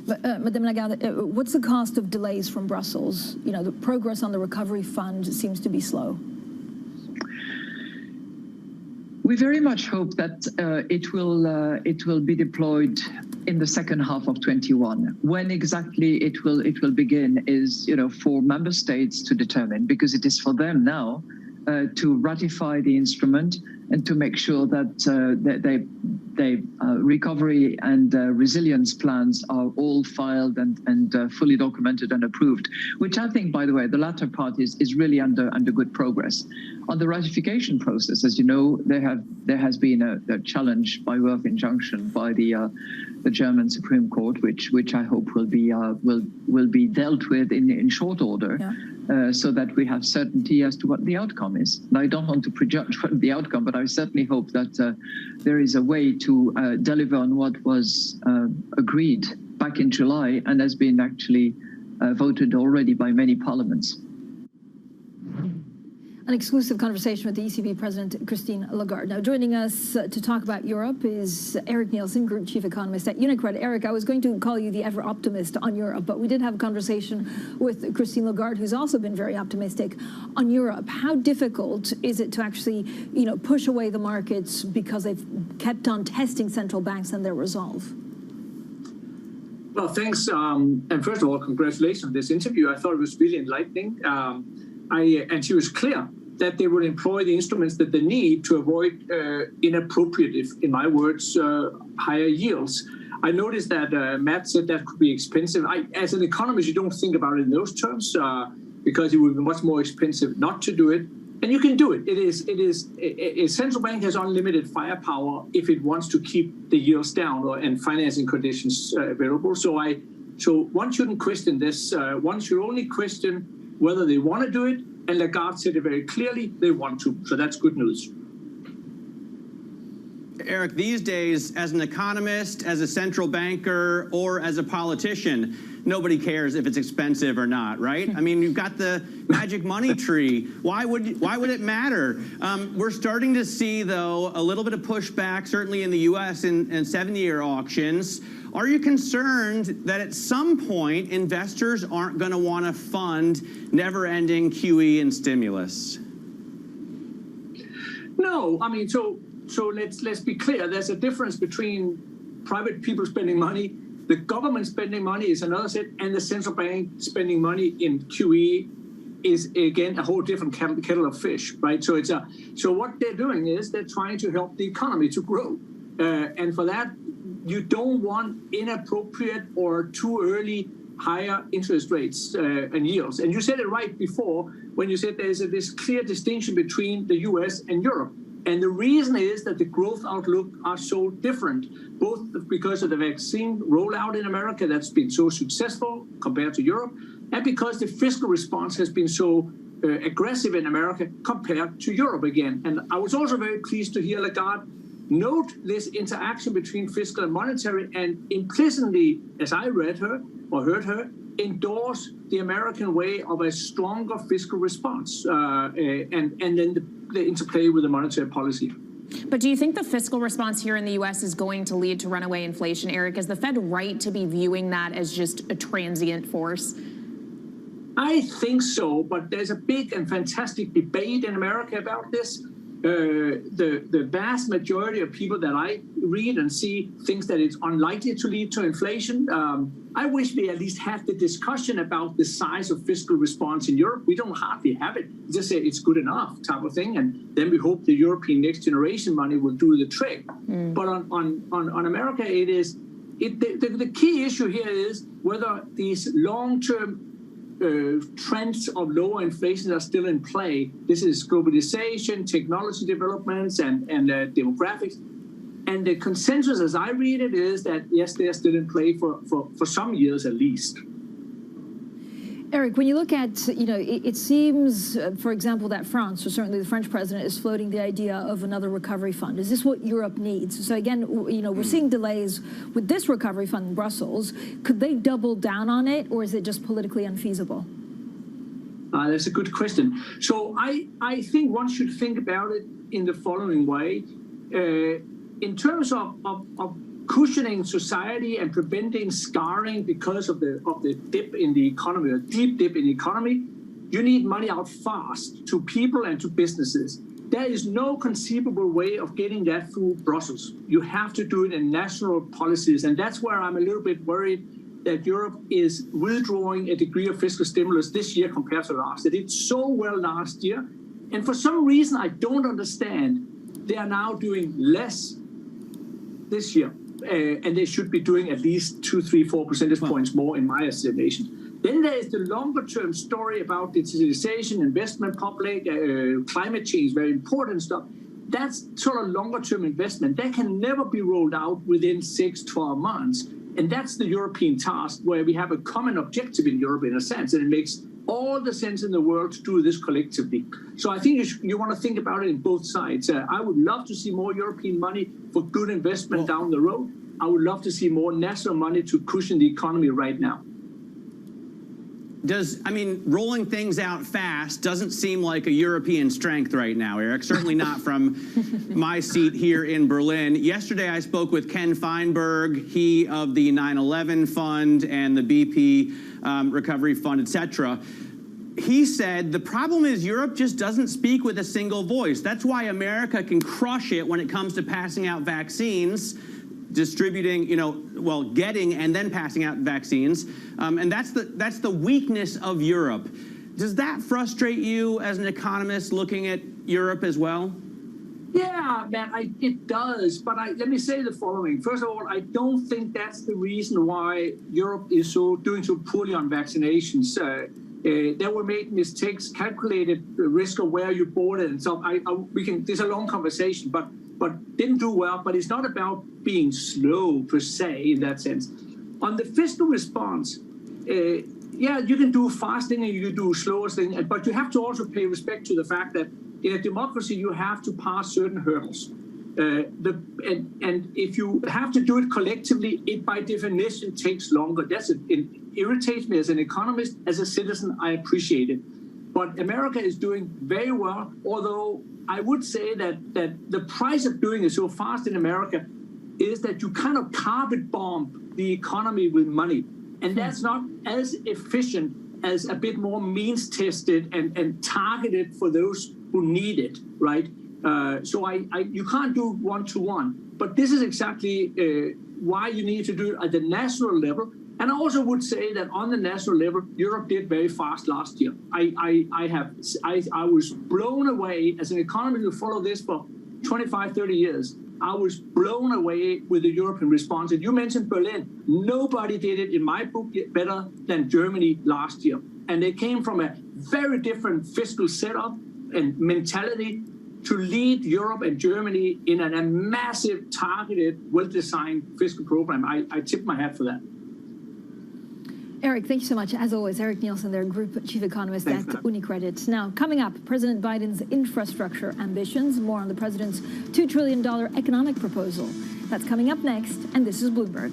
But, Madame Lagarde, what's the cost of delays from Brussels? The progress on the recovery fund seems to be slow. We very much hope that it will be deployed in the second half of 21. When exactly it will begin is for member states to determine, because it is for them now to ratify the instrument and to make sure that they recovery and resilience plans are all filed and fully documented and approved, which I think, by the way, the latter part is really under good progress. On the ratification process, as you know, there has been a challenge by way of injunction by the German Supreme Court, which I hope will be dealt with in short order. Yeah. So that we have certainty as to what the outcome is. Now, I don't want to prejudge what the outcome, but I certainly hope that there is a way to deliver on what was agreed back in July and has been actually voted already by many parliaments. An exclusive conversation with the ECB President, Christine Lagarde. Now, joining us to talk about Europe is Eric Nielsen, Group Chief Economist at UniCredit. Eric, I was going to call you the ever-optimist on Europe, but we did have a conversation with Christine Lagarde, who's also been very optimistic on Europe. How difficult is it to actually, push away the markets because they've kept on testing central banks and their resolve? Well, thanks. And first of all, congratulations on this interview. I thought it was really enlightening. And she was clear that they would employ the instruments that they need to avoid inappropriate, in my words, higher yields. I noticed that Matt said that could be expensive. As an economist, you don't think about it in those terms because it would be much more expensive not to do it. And you can do it. A central bank has unlimited firepower if it wants to keep the yields down and financing conditions available. So one shouldn't question this. One should only question whether they want to do it. And Lagarde said it very clearly, they want to. So that's good news. Eric, these days, as an economist, as a central banker, or as a politician, nobody cares if it's expensive or not, right? I mean, you've got the magic money tree. Why would it matter? We're starting to see, though, a little bit of pushback, certainly in the U.S. in 7-year auctions. Are you concerned that at some point investors aren't going to want to fund never-ending QE and stimulus? No, I mean, so let's be clear. There's a difference between private people spending money, the government spending money is another set, and the central bank spending money in QE is again a whole different kettle of fish, right? So what they're doing is they're trying to help the economy to grow, and for that you don't want inappropriate or too early higher interest rates and yields. And you said it right before when you said there's this clear distinction between the US and Europe. And the reason is that the growth outlook are so different, both because of the vaccine rollout in America that's been so successful compared to Europe, and because the fiscal response has been so aggressive in America compared to Europe again. And I was also very pleased to hear Lagarde note this interaction between fiscal and monetary and implicitly, as I read her or heard her, endorse the American way of a stronger fiscal response and then the interplay with the monetary policy. But do you think the fiscal response here in the U.S. is going to lead to runaway inflation, Eric? Is the Fed right to be viewing that as just a transient force? I think so, but there's a big and fantastic debate in America about this. The vast majority of people that I read and see thinks that it's unlikely to lead to inflation. I wish we at least had the discussion about the size of fiscal response in Europe. We don't hardly have it. We just say it's good enough type of thing, and then we hope the European next generation money will do the trick. But on America, it is the key issue here is whether these long-term trends of lower inflation are still in play. This is globalization, technology developments, and demographics. And the consensus, as I read it, is that yes, they are still in play for some years at least. Eric, when you look at, it seems, for example, that France, or certainly the French president, is floating the idea of another recovery fund. Is this what Europe needs? So again, we're seeing delays with this recovery fund in Brussels. Could they double down on it, or is it just politically unfeasible? That's a good question. So I think one should think about it in the following way. In terms of cushioning society and preventing scarring because of the dip in the economy, a deep dip in the economy, you need money out fast to people and to businesses. There is no conceivable way of getting that through Brussels. You have to do it in national policies, and that's where I'm a little bit worried that Europe is withdrawing a degree of fiscal stimulus this year compared to last. They did so well last year, and for some reason I don't understand, they are now doing less this year. And they should be doing at least 2, 3, 4 percentage points more in my estimation. Then there is the longer term story about digitalization, investment, public, climate change, very important stuff. That's sort of longer term investment. That can never be rolled out within 6, 12 months. And that's the European task where we have a common objective in Europe in a sense, and it makes all the sense in the world to do this collectively. So I think you want to think about it in both sides. I would love to see more European money for good investment down the road. I would love to see more national money to cushion the economy right now. Rolling things out fast doesn't seem like a European strength right now, Eric. Certainly not from my seat here in Berlin. Yesterday, I spoke with Ken Feinberg, he of the 9/11 Fund and the BP Recovery Fund, etc. He said the problem is Europe just doesn't speak with a single voice. That's why America can crush it when it comes to passing out vaccines, distributing, getting and then passing out vaccines. And that's the weakness of Europe. Does that frustrate you as an economist looking at Europe as well? Yeah, man, it does. But let me say the following. First of all, I don't think that's the reason why Europe is doing so poorly on vaccinations. There were made mistakes, calculated the risk of where you bought it, and so there's a long conversation, but didn't do well. But it's not about being slow per se in that sense. On the fiscal response, yeah, you can do fast thing and you can do slower thing, but you have to also pay respect to the fact that in a democracy you have to pass certain hurdles. And if you have to do it collectively, it by definition takes longer. It irritates me as an economist. As a citizen, I appreciate it. But America is doing very well, although I would say that the price of doing it so fast in America is that you kind of carpet bomb the economy with money. And that's not as efficient as a bit more means tested and targeted for those who need it, right? So you can't do one-to-one. But this is exactly why you need to do it at the national level. And I also would say that on the national level, Europe did very fast last year. I was blown away as an economist who followed this for 25, 30 years. I was blown away with the European response. And you mentioned Berlin. Nobody did it, in my book, better than Germany last year. And they came from a very different fiscal setup and mentality to lead Europe and Germany in a massive, targeted, well-designed fiscal program. I tip my hat for that. Eric, thank you so much. As always, Eric Nielsen, their Group Chief Economist at UniCredit. Now, coming up, President Biden's infrastructure ambitions. More on the president's $2 trillion economic proposal. That's coming up next, and this is Bloomberg.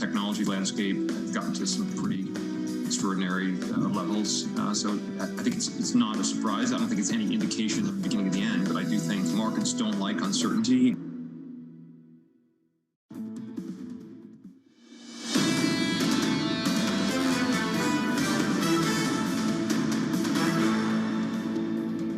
technology landscape has gotten to some pretty extraordinary levels. So I think it's not a surprise. I don't think it's any indication of the beginning of the end, but I do think markets don't like uncertainty.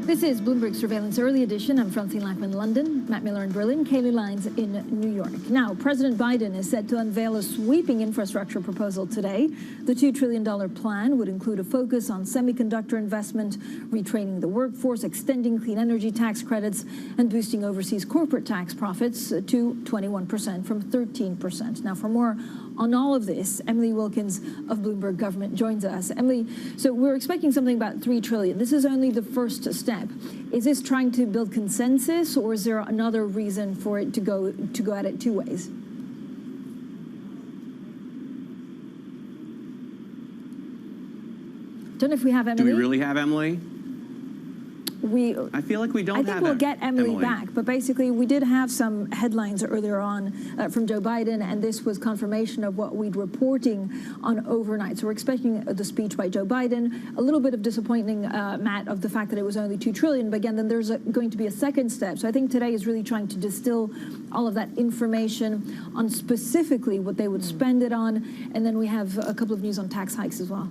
This is Bloomberg Surveillance Early Edition. I'm Francine Lackman in London, Matt Miller in Berlin, Kaylee Lyons in New York. Now, President Biden is set to unveil a sweeping infrastructure proposal today. The $2 trillion plan would include a focus on semiconductor investment, retraining the workforce, extending clean energy tax credits, and boosting overseas corporate tax profits to 21% from 13%. Now, for more on all of this, Emily Wilkins of Bloomberg Government joins us. Emily, so we're expecting something about $3 trillion. This is only the first step. Is this trying to build consensus, or is there another reason for it to go at it two ways? Don't know if we have Emily. Do we really have Emily? I feel like we don't. I think we'll get Emily back, but basically we did have some headlines earlier on from Joe Biden, and this was confirmation of what we'd reporting on overnight. So we're expecting the speech by Joe Biden. A little bit of disappointing, Matt, of the fact that it was only $2 trillion, but again, then there's going to be a second step. So I think today is really trying to distill all of that information on specifically what they would spend it on, and then we have a couple of news on tax hikes as well.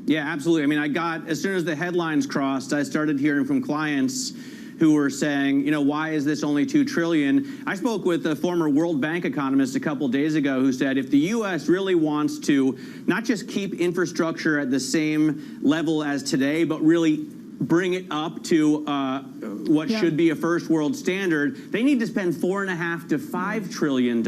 Yeah, absolutely. I mean, as soon as the headlines crossed, I started hearing from clients who were saying, you know, why is this only $2 trillion? I spoke with a former World Bank economist a couple days ago who said if the U.S. really wants to not just keep infrastructure at the same level as today, but really bring it up to what should be a first world standard, they need to spend $4.5 to $5 trillion,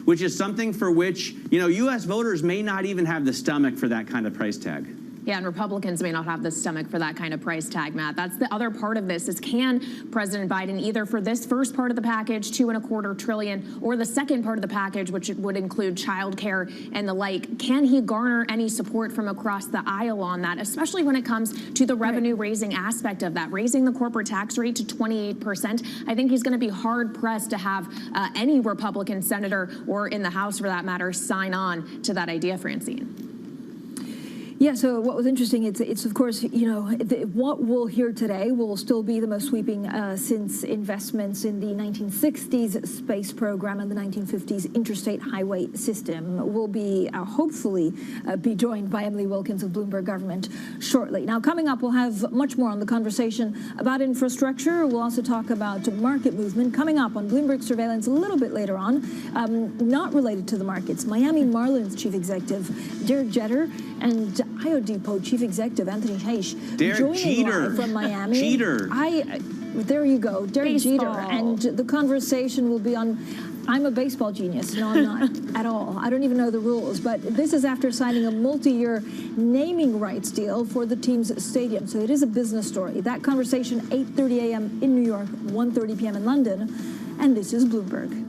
which is something for which, you know, U.S. voters may not even have the stomach for that kind of price tag. Yeah, and Republicans may not have the stomach for that kind of price tag, Matt. That's the other part of this is can President Biden either for this first part of the package, $2.25 trillion, or the second part of the package, which would include childcare and the like, can he garner any support from across the aisle on that, especially when it comes to the revenue raising aspect of that, raising the corporate tax rate to 28%. I think he's going to be hard pressed to have any Republican senator or in the House, for that matter, sign on to that idea, Francine. Yeah, so what was interesting, it's of course, you know, what we'll hear today will still be the most sweeping since investments in the 1960s space program and the 1950s interstate highway system. Will be hopefully be joined by Emily Wilkins of Bloomberg Government shortly. Now, coming up, we'll have much more on the conversation about infrastructure. We'll also talk about market movement. Coming up on Bloomberg Surveillance a little bit later on, not related to the markets, Miami Marlins Chief Executive Derek Jeter and IO Depot Chief Executive Anthony Haish joining live from Miami. There you go, Derek Jeter, and the conversation will be on. I'm a baseball genius. No, I'm not at all. I don't even know the rules, but this is after signing a multi-year naming rights deal for the team's stadium. So it is a business story. That conversation, 8:30 a.m. in New York, 1:30 p.m. in London, and this is Bloomberg.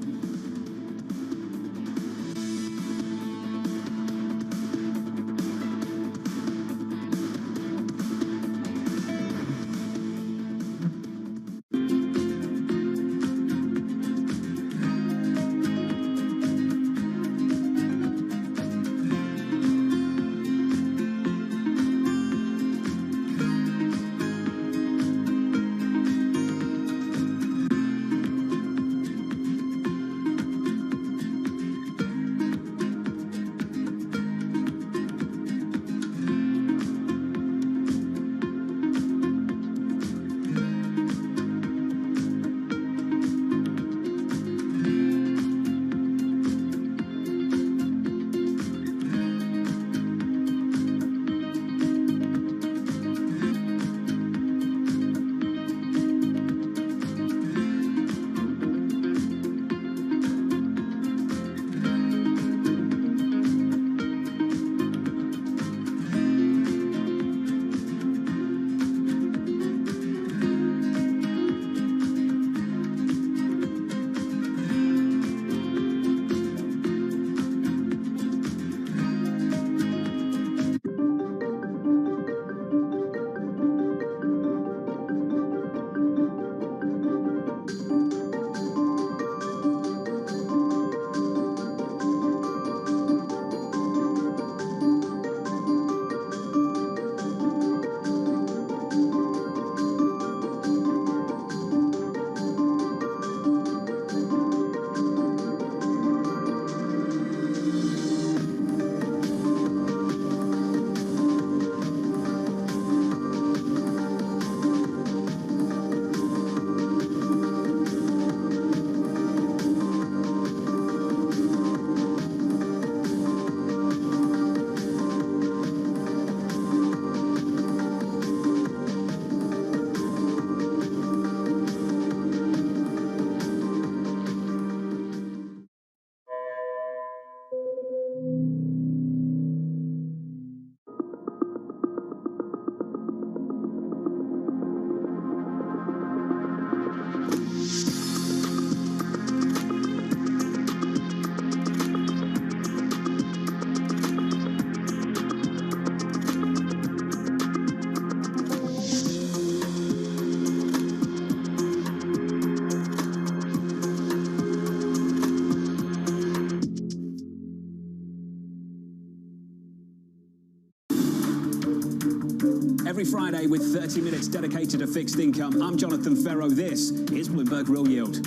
Every Friday with 30 minutes dedicated to fixed income, I'm Jonathan Ferro. This is Bloomberg Real Yield.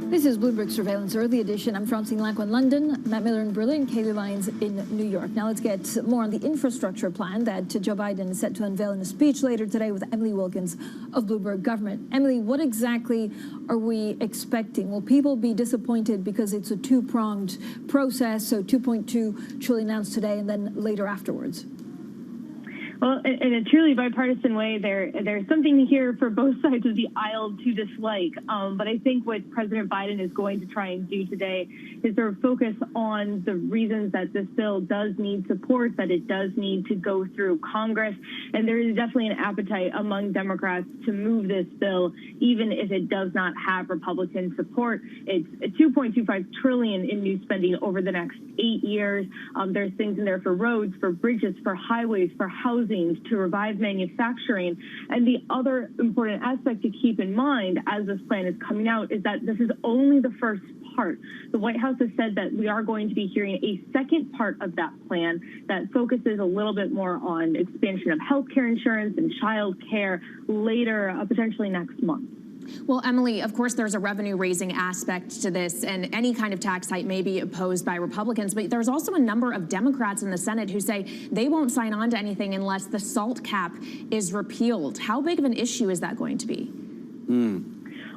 This is Bloomberg Surveillance Early Edition. I'm Francine Lacqua in London, Matt Miller in Berlin, Kaylee Lyons in New York. Now let's get more on the infrastructure plan that Joe Biden is set to unveil in a speech later today with Emily Wilkins of Bloomberg Government. Emily, what exactly are we expecting? Will people be disappointed because it's a two-pronged process, so $2.2 trillion announced today and then later afterwards? Well, in a truly bipartisan way, there's something here for both sides of the aisle to dislike. But I think what President Biden is going to try and do today is sort of focus on the reasons that this bill does need support, that it does need to go through Congress. And there is definitely an appetite among Democrats to move this bill, even if it does not have Republican support. It's $2.25 trillion in new spending over the next 8 years. There's things in there for roads, for bridges, for highways, for housing, to revive manufacturing. And the other important aspect to keep in mind as this plan is coming out is that this is only the first part. The White House has said that we are going to be hearing a second part of that plan that focuses a little bit more on expansion of health care insurance and child care later, potentially next month. Well, Emily, of course, there's a revenue-raising aspect to this, and any kind of tax hike may be opposed by Republicans, but there's also a number of Democrats in the Senate who say they won't sign on to anything unless the SALT cap is repealed. How big of an issue is that going to be?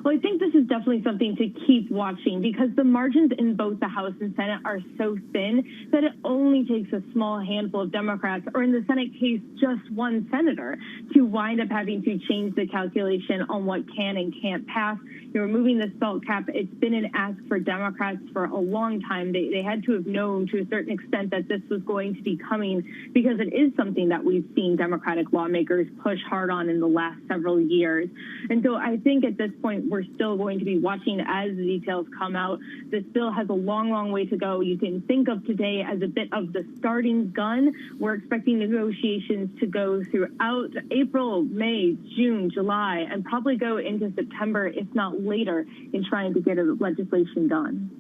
Well, I think this is definitely something to keep watching because the margins in both the House and Senate are so thin that it only takes a small handful of Democrats, or in the Senate case, just one senator, to wind up having to change the calculation on what can and can't pass. You're removing the SALT cap. It's been an ask for Democrats for a long time. They had to have known to a certain extent that this was going to be coming because it is something that we've seen Democratic lawmakers push hard on in the last several years. And so I think at this point, we're still going to be watching as the details come out. This bill has a long, long way to go. You can think of today as a bit of the starting gun. We're expecting negotiations to go throughout April, May, June, July, and probably go into September, if not later, in trying to get legislation done.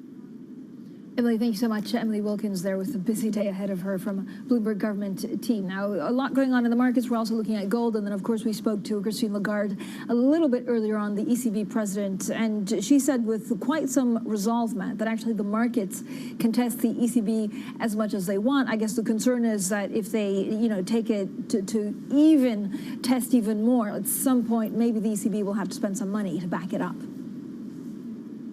Emily, thank you so much. Emily Wilkins there with a busy day ahead of her from Bloomberg Government team. Now, a lot going on in the markets. We're also looking at gold. And then, of course, we spoke to Christine Lagarde a little bit earlier on, the ECB president. And she said with quite some resolve, Matt, that actually the markets can test the ECB as much as they want. I guess the concern is that if they, take it to even test even more, at some point, maybe the ECB will have to spend some money to back it up.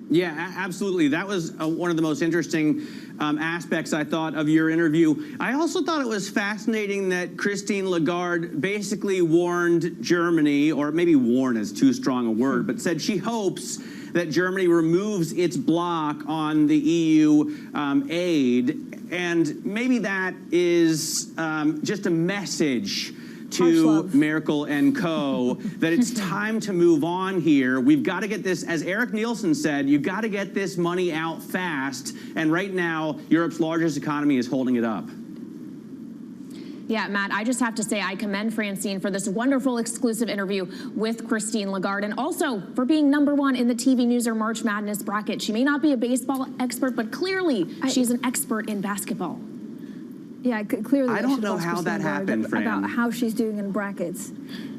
Yeah, absolutely. That was one of the most interesting aspects, I thought, of your interview. I also thought it was fascinating that Christine Lagarde basically warned Germany, or maybe warn is too strong a word, but said she hopes that Germany removes its block on the EU aid. And maybe that is just a message to Merkel and co. that it's time to move on here. We've got to get this, as Eric Nielsen said, you've got to get this money out fast. And right now, Europe's largest economy is holding it up. Yeah, Matt, I just have to say I commend Francine for this wonderful exclusive interview with Christine Lagarde, and also for being #1 in the TV Newser March Madness bracket. She may not be a baseball expert, but clearly she's an expert in basketball. Yeah, clearly. I don't know how that happened, Fran. About how she's doing in brackets.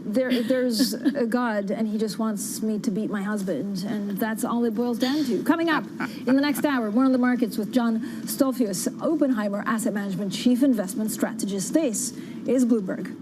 There's a God, and he just wants me to beat my husband, and that's all it boils down to. Coming up in the next hour, more on the markets with John Stolfius, Oppenheimer Asset Management Chief Investment Strategist. This is Bloomberg.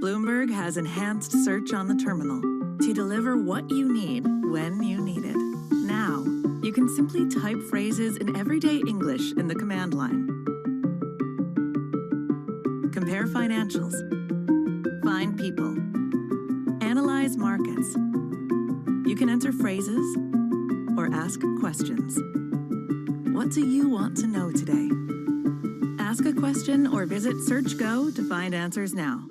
Bloomberg has enhanced search on the terminal to deliver what you need when you need it. Now, you can simply type phrases in everyday English in the command line. Compare financials. Find people. Analyze markets. You can enter phrases or ask questions. What do you want to know today? Ask a question or visit SearchGo to find answers now.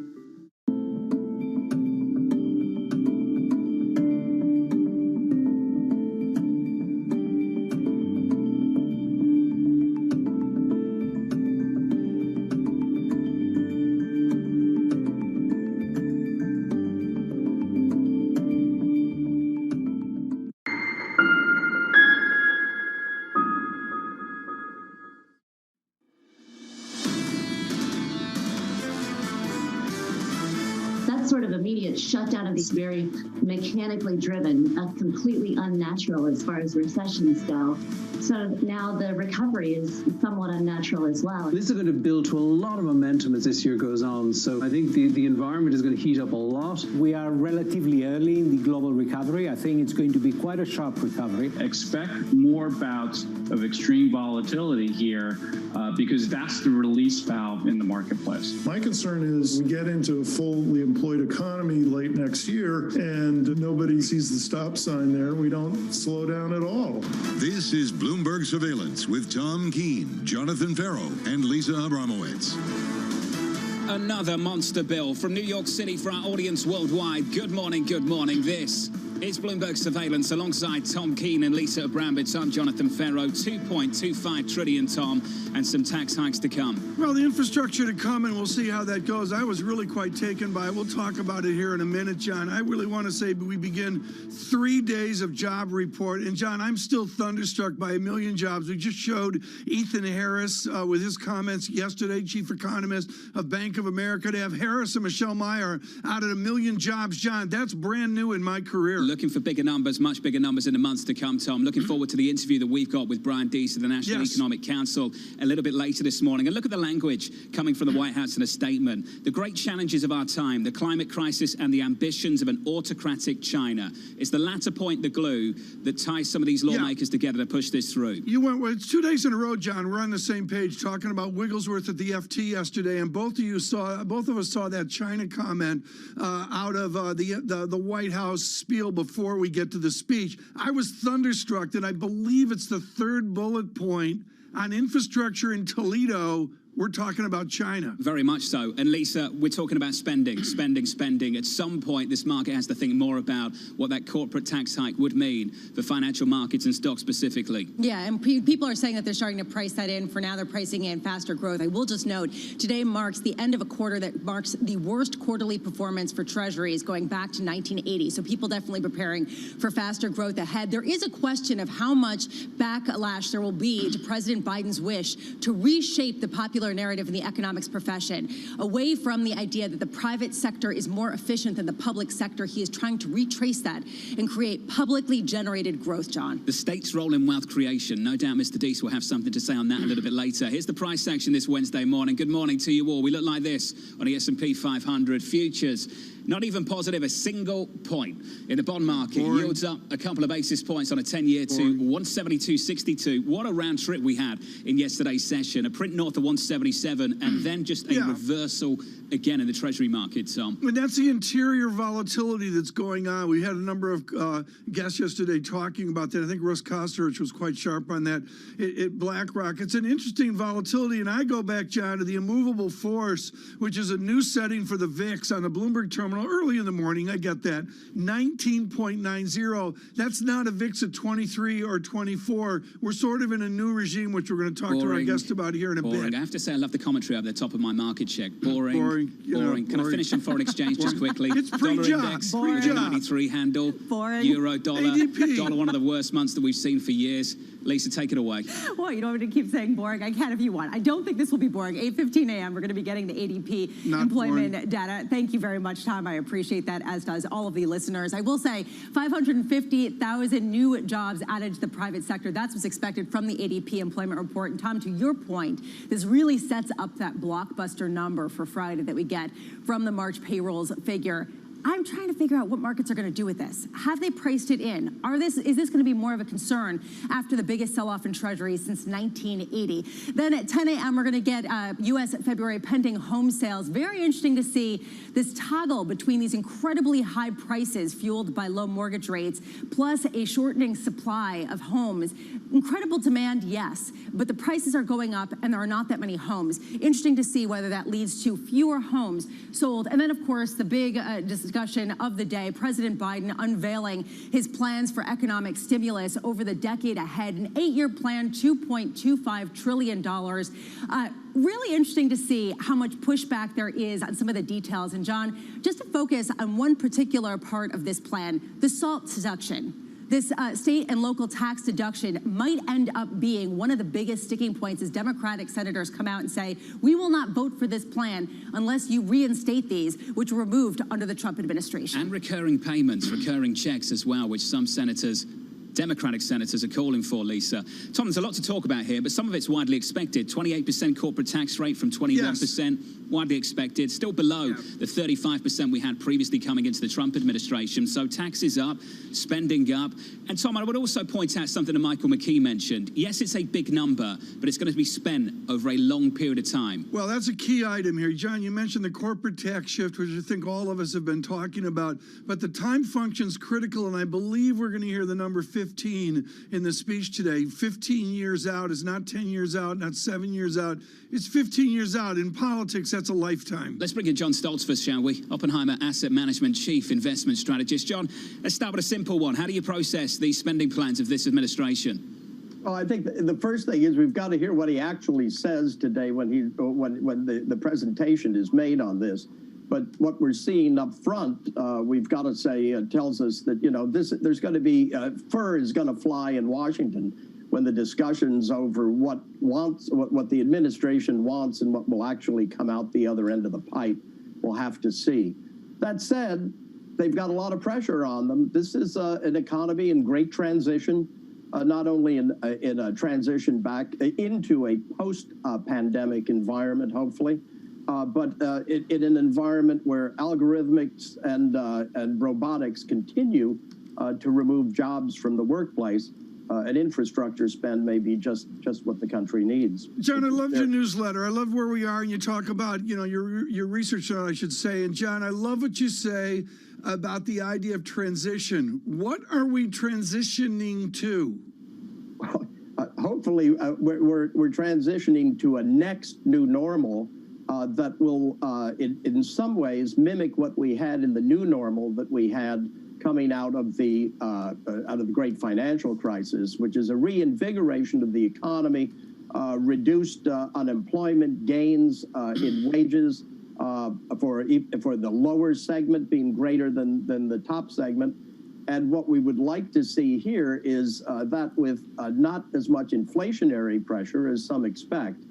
Sort of immediate shutdown of these very mechanically driven, completely unnatural as far as recessions go. So now the recovery is somewhat unnatural as well. This is going to build to a lot of momentum as this year goes on. So I think the environment is going to heat up a lot. We are relatively early in the global recovery. I think it's going to be quite a sharp recovery. Expect more bouts of extreme volatility here because that's the release valve in the marketplace. My concern is we get into a fully employed economy late next year and nobody sees the stop sign there. We don't slow down at all. This is Bloomberg Surveillance with Tom Keene, Jonathan Ferro, and Lisa Abramowitz. Another monster bill from New York City for our audience worldwide. Good morning, good morning. This is Bloomberg Surveillance alongside Tom Keene and Lisa Abramowitz. I'm Jonathan Ferro. 2.25 trillion, Tom, and some tax hikes to come. Well, the infrastructure to come, and we'll see how that goes. I was really quite taken by it. We'll talk about it here in a minute, John. I really want to say we begin 3 days of job report. And, John, I'm still thunderstruck by 1 million jobs. We just showed Ethan Harris with his comments yesterday, chief economist of Bank of America. To have Harris and Michelle Meyer out at 1 million jobs, John, that's brand new in my career. Looking for bigger numbers, much bigger numbers in the months to come, Tom. Looking forward to the interview that we've got with Brian Deese of the National Economic Council a little bit later this morning. And look at the language coming from the White House in a statement. The great challenges of our time, the climate crisis and the ambitions of an autocratic China. It's the latter point, the glue, that ties some of these lawmakers together to push this through. You went, well, it's 2 days in a row, John. We're on the same page talking about Wigglesworth at the FT yesterday, and both of us saw that China comment out of the White House spiel before we get to the speech. I was thunderstruck that I believe it's the third bullet point on infrastructure in Toledo. We're talking about China. Very much so. And Lisa, we're talking about spending. At some point, this market has to think more about what that corporate tax hike would mean for financial markets and stocks specifically. Yeah, and people are saying that they're starting to price that in. For now, they're pricing in faster growth. I will just note, today marks the end of a quarter that marks the worst quarterly performance for treasuries going back to 1980. So people definitely preparing for faster growth ahead. There is a question of how much backlash there will be to President Biden's wish to reshape the popular narrative in the economics profession away from the idea that the private sector is more efficient than the public sector. He is trying to retrace that and create publicly generated growth, John. The state's role in wealth creation. No doubt Mr. Deese will have something to say on that a little bit later. Here's the price action this Wednesday morning. Good morning to you all. We look like this on the S&P 500 futures. Not even positive, a single point in the bond market. Yields up a couple of basis points on a 10-year to 172.62. What a round trip we had in yesterday's session. A print north of 177 and then just a reversal again in the Treasury market, Tom. And that's the interior volatility that's going on. We had a number of guests yesterday talking about that. I think Russ Kosterich was quite sharp on that at BlackRock. It's an interesting volatility, and I go back, John, to the immovable force, which is a new setting for the VIX on the Bloomberg terminal early in the morning. I get that. 19.90. That's not a VIX at 23 or 24. We're sort of in a new regime, which we're going to talk to our guest about here in a bit. I have to say, I love the commentary up the top of my market check. Boring. Can I finish on foreign exchange just quickly? It's pre-job. Dollar index, 93 handle. Boring. Euro, dollar. ADP. Dollar, one of the worst months that we've seen for years. Lisa, take it away. Well, you don't want me to keep saying boring. I can if you want. I don't think this will be boring. 8:15 a.m. We're going to be getting the ADP employment data. Thank you very much, Tom. I appreciate that, as does all of the listeners. I will say 550,000 new jobs added to the private sector. That's what's expected from the ADP employment report. And Tom, to your point, this really sets up that blockbuster number for Friday that we get from the March payrolls figure. I'm trying to figure out what markets are going to do with this. Have they priced it in? Is this going to be more of a concern after the biggest sell-off in Treasuries since 1980? Then at 10 a.m., we're going to get U.S. February pending home sales. Very interesting to see this toggle between these incredibly high prices fueled by low mortgage rates, plus a shortening supply of homes. Incredible demand, yes, but the prices are going up and there are not that many homes. Interesting to see whether that leads to fewer homes sold. And then, of course, the big discussion of the day, President Biden unveiling his plans for economic stimulus over the decade ahead, an 8-year plan, $2.25 trillion. Really interesting to see how much pushback there is on some of the details. And John, just to focus on one particular part of this plan, the SALT deduction. This state and local tax deduction might end up being one of the biggest sticking points as Democratic senators come out and say, we will not vote for this plan unless you reinstate these, which were removed under the Trump administration. And recurring payments, recurring checks as well, which some senators, Democratic senators, are calling for, Lisa. Tom, there's a lot to talk about here, but some of it's widely expected. 28% corporate tax rate from 21%, widely expected, still below the 35% we had previously coming into the Trump administration. So taxes up, spending up. And Tom, I would also point out something that Michael McKee mentioned. Yes, it's a big number, but it's going to be spent over a long period of time. Well, that's a key item here. John, you mentioned the corporate tax shift, which I think all of us have been talking about, but the time function's critical, and I believe we're going to hear the number 15 in the speech today. 15 years out is not 10 years out, not 7 years out. It's 15 years out. In politics, that's a lifetime. Let's bring in John Stoltz first, shall we? Oppenheimer Asset Management Chief Investment Strategist. John, let's start with a simple one. How do you process these spending plans of this administration? Well, I think the first thing is we've got to hear what he actually says today when the presentation is made on this. But what we're seeing up front, we've got to say, tells us that, you know, there's going to be, fur is going to fly in Washington when the discussions over what the administration wants and what will actually come out the other end of the pipe, we'll have to see. That said, they've got a lot of pressure on them. This is an economy in great transition, not only in a transition back into a post-pandemic environment, hopefully, but in an environment where algorithmics and robotics continue to remove jobs from the workplace. And infrastructure spend may be just what the country needs. John, I loved your newsletter. I love where we are, and you talk about, you know, your research on it, I should say. And John, I love what you say about the idea of transition. What are we transitioning to? Well, hopefully, we're transitioning to a next new normal that will, in some ways, mimic what we had in the new normal that we had coming out of the great financial crisis, which is a reinvigoration of the economy, reduced unemployment, gains in wages for the lower segment being greater than the top segment. And what we would like to see here is that with not as much inflationary pressure as some expect,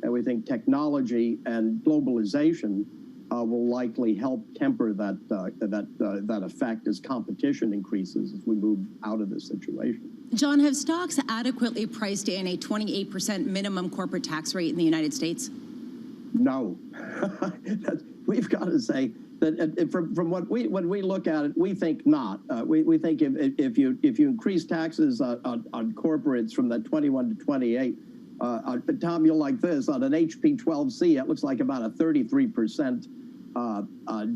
and we think technology and globalization will likely help temper that effect as competition increases as we move out of this situation. John, have stocks adequately priced in a 28% minimum corporate tax rate in the United States? No. We've got to say that from when we look at it, we think not. We think if you increase taxes on corporates from that 21 to 28, Tom, you'll like this, on an HP12C, it looks like about a 33%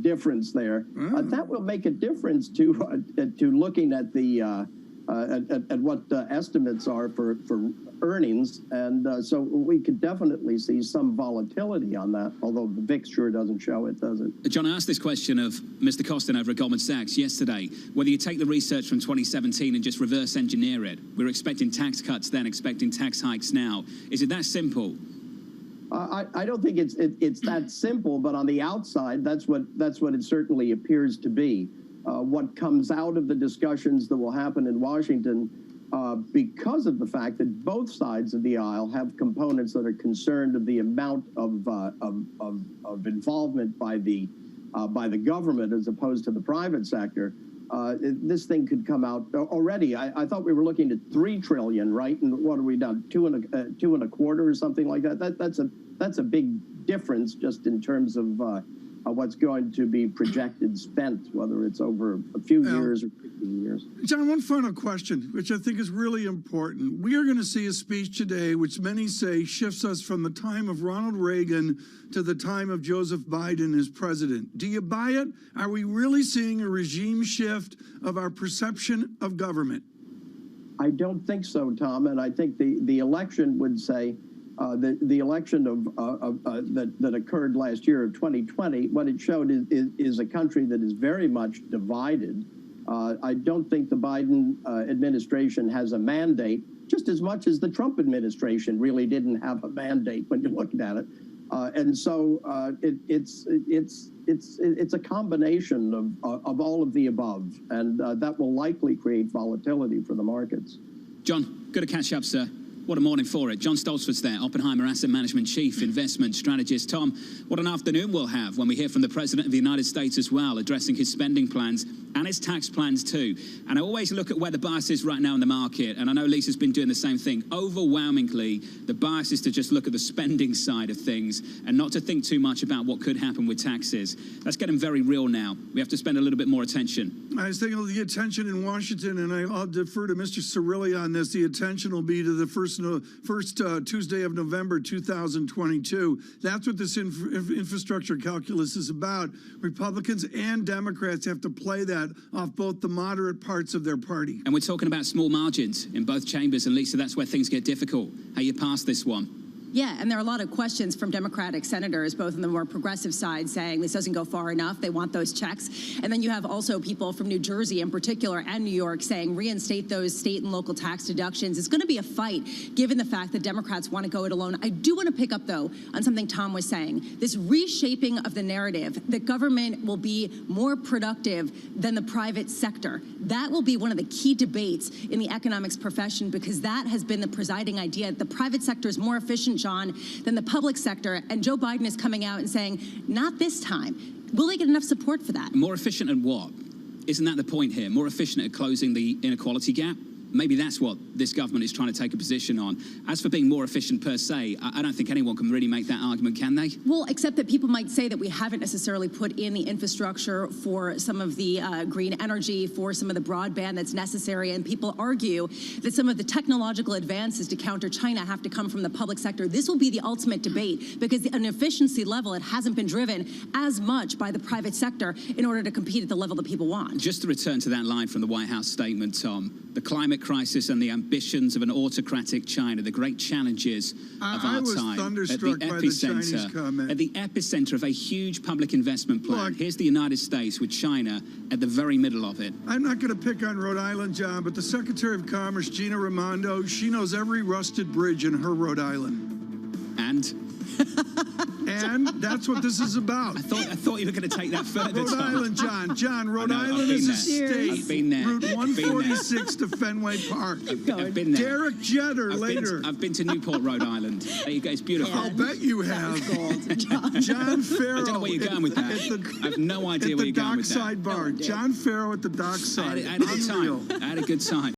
difference there. That will make a difference to looking at the at what estimates are for earnings, and so we could definitely see some volatility on that, although the VIX sure doesn't show it, does it? John, I asked this question of Mr. Costin over at Goldman Sachs yesterday, whether you take the research from 2017 and just reverse engineer it. We were expecting tax cuts then, expecting tax hikes now. Is it that simple? I don't think it's that simple, but on the outside, that's what it certainly appears to be. What comes out of the discussions that will happen in Washington because of the fact that both sides of the aisle have components that are concerned of the amount of involvement by the government as opposed to the private sector. This thing could come out already. I thought we were looking at $3 trillion, right? And what have we done? Two and a quarter or something like that. That's a big difference just in terms of what's going to be projected spent, whether it's over a few years or 15 years. John, one final question, which I think is really important. We are going to see a speech today, which many say shifts us from the time of Ronald Reagan to the time of Joseph Biden as president. Do you buy it? Are we really seeing a regime shift of our perception of government? I don't think so, Tom, and I think the election would say the election that occurred last year of 2020, what it showed is a country that is very much divided. I don't think the Biden administration has a mandate, just as much as the Trump administration really didn't have a mandate when you looked at it. And so it's a combination of all of the above, and that will likely create volatility for the markets. John, good to catch up, sir. What a morning for it. John Stoltzford's there, Oppenheimer Asset Management Chief Investment Strategist. Tom, what an afternoon we'll have when we hear from the President of the United States as well, addressing his spending plans and his tax plans too. And I always look at where the bias is right now in the market, and I know Lisa's been doing the same thing. Overwhelmingly, the bias is to just look at the spending side of things and not to think too much about what could happen with taxes. That's getting very real now. We have to spend a little bit more attention. I was thinking of the attention in Washington, and I'll defer to Mr. Cirilli on this. The attention will be to the first Tuesday of November 2022. That's what this infrastructure calculus is about. Republicans and Democrats have to play that off both the moderate parts of their party. And we're talking about small margins in both chambers, and Lisa, that's where things get difficult. How you pass this one? Yeah, and there are a lot of questions from Democratic senators, both on the more progressive side, saying this doesn't go far enough. They want those checks. And then you have also people from New Jersey in particular and New York saying reinstate those state and local tax deductions. It's going to be a fight, given the fact that Democrats want to go it alone. I do want to pick up, though, on something Tom was saying. This reshaping of the narrative that government will be more productive than the private sector. That will be one of the key debates in the economics profession, because that has been the presiding idea. The private sector is more efficient, John, than the public sector, and Joe Biden is coming out and saying, not this time. Will they get enough support for that? More efficient at what? Isn't that the point here? More efficient at closing the inequality gap? Maybe that's what this government is trying to take a position on. As for being more efficient per se, I don't think anyone can really make that argument, can they? Well, except that people might say that we haven't necessarily put in the infrastructure for some of the green energy, for some of the broadband that's necessary, and people argue that some of the technological advances to counter China have to come from the public sector. This will be the ultimate debate, because at an efficiency level, it hasn't been driven as much by the private sector in order to compete at the level that people want. Just to return to that line from the White House statement, Tom, the climate crisis and the ambitions of an autocratic China, the great challenges of our time. I was thunderstruck by the Chinese comment. At the epicenter of a huge public investment plan. Look, here's the United States with China at the very middle of it. I'm not going to pick on Rhode Island, John, but the Secretary of Commerce, Gina Raimondo, she knows every rusted bridge in her Rhode Island. And? And that's what this is about. I thought you were going to take that further. Rhode Island, John. Rhode Island is a state. I've been there. Route 146 to Fenway Park. I've been there. Derek Jeter later. I've been to Newport, Rhode Island. There you go. It's beautiful. I'll bet you have. John Farrow. I don't know where you're going with that. I have no idea where you're going with that. At the Dockside Bar. John Farrow at the Dockside. I had a good time.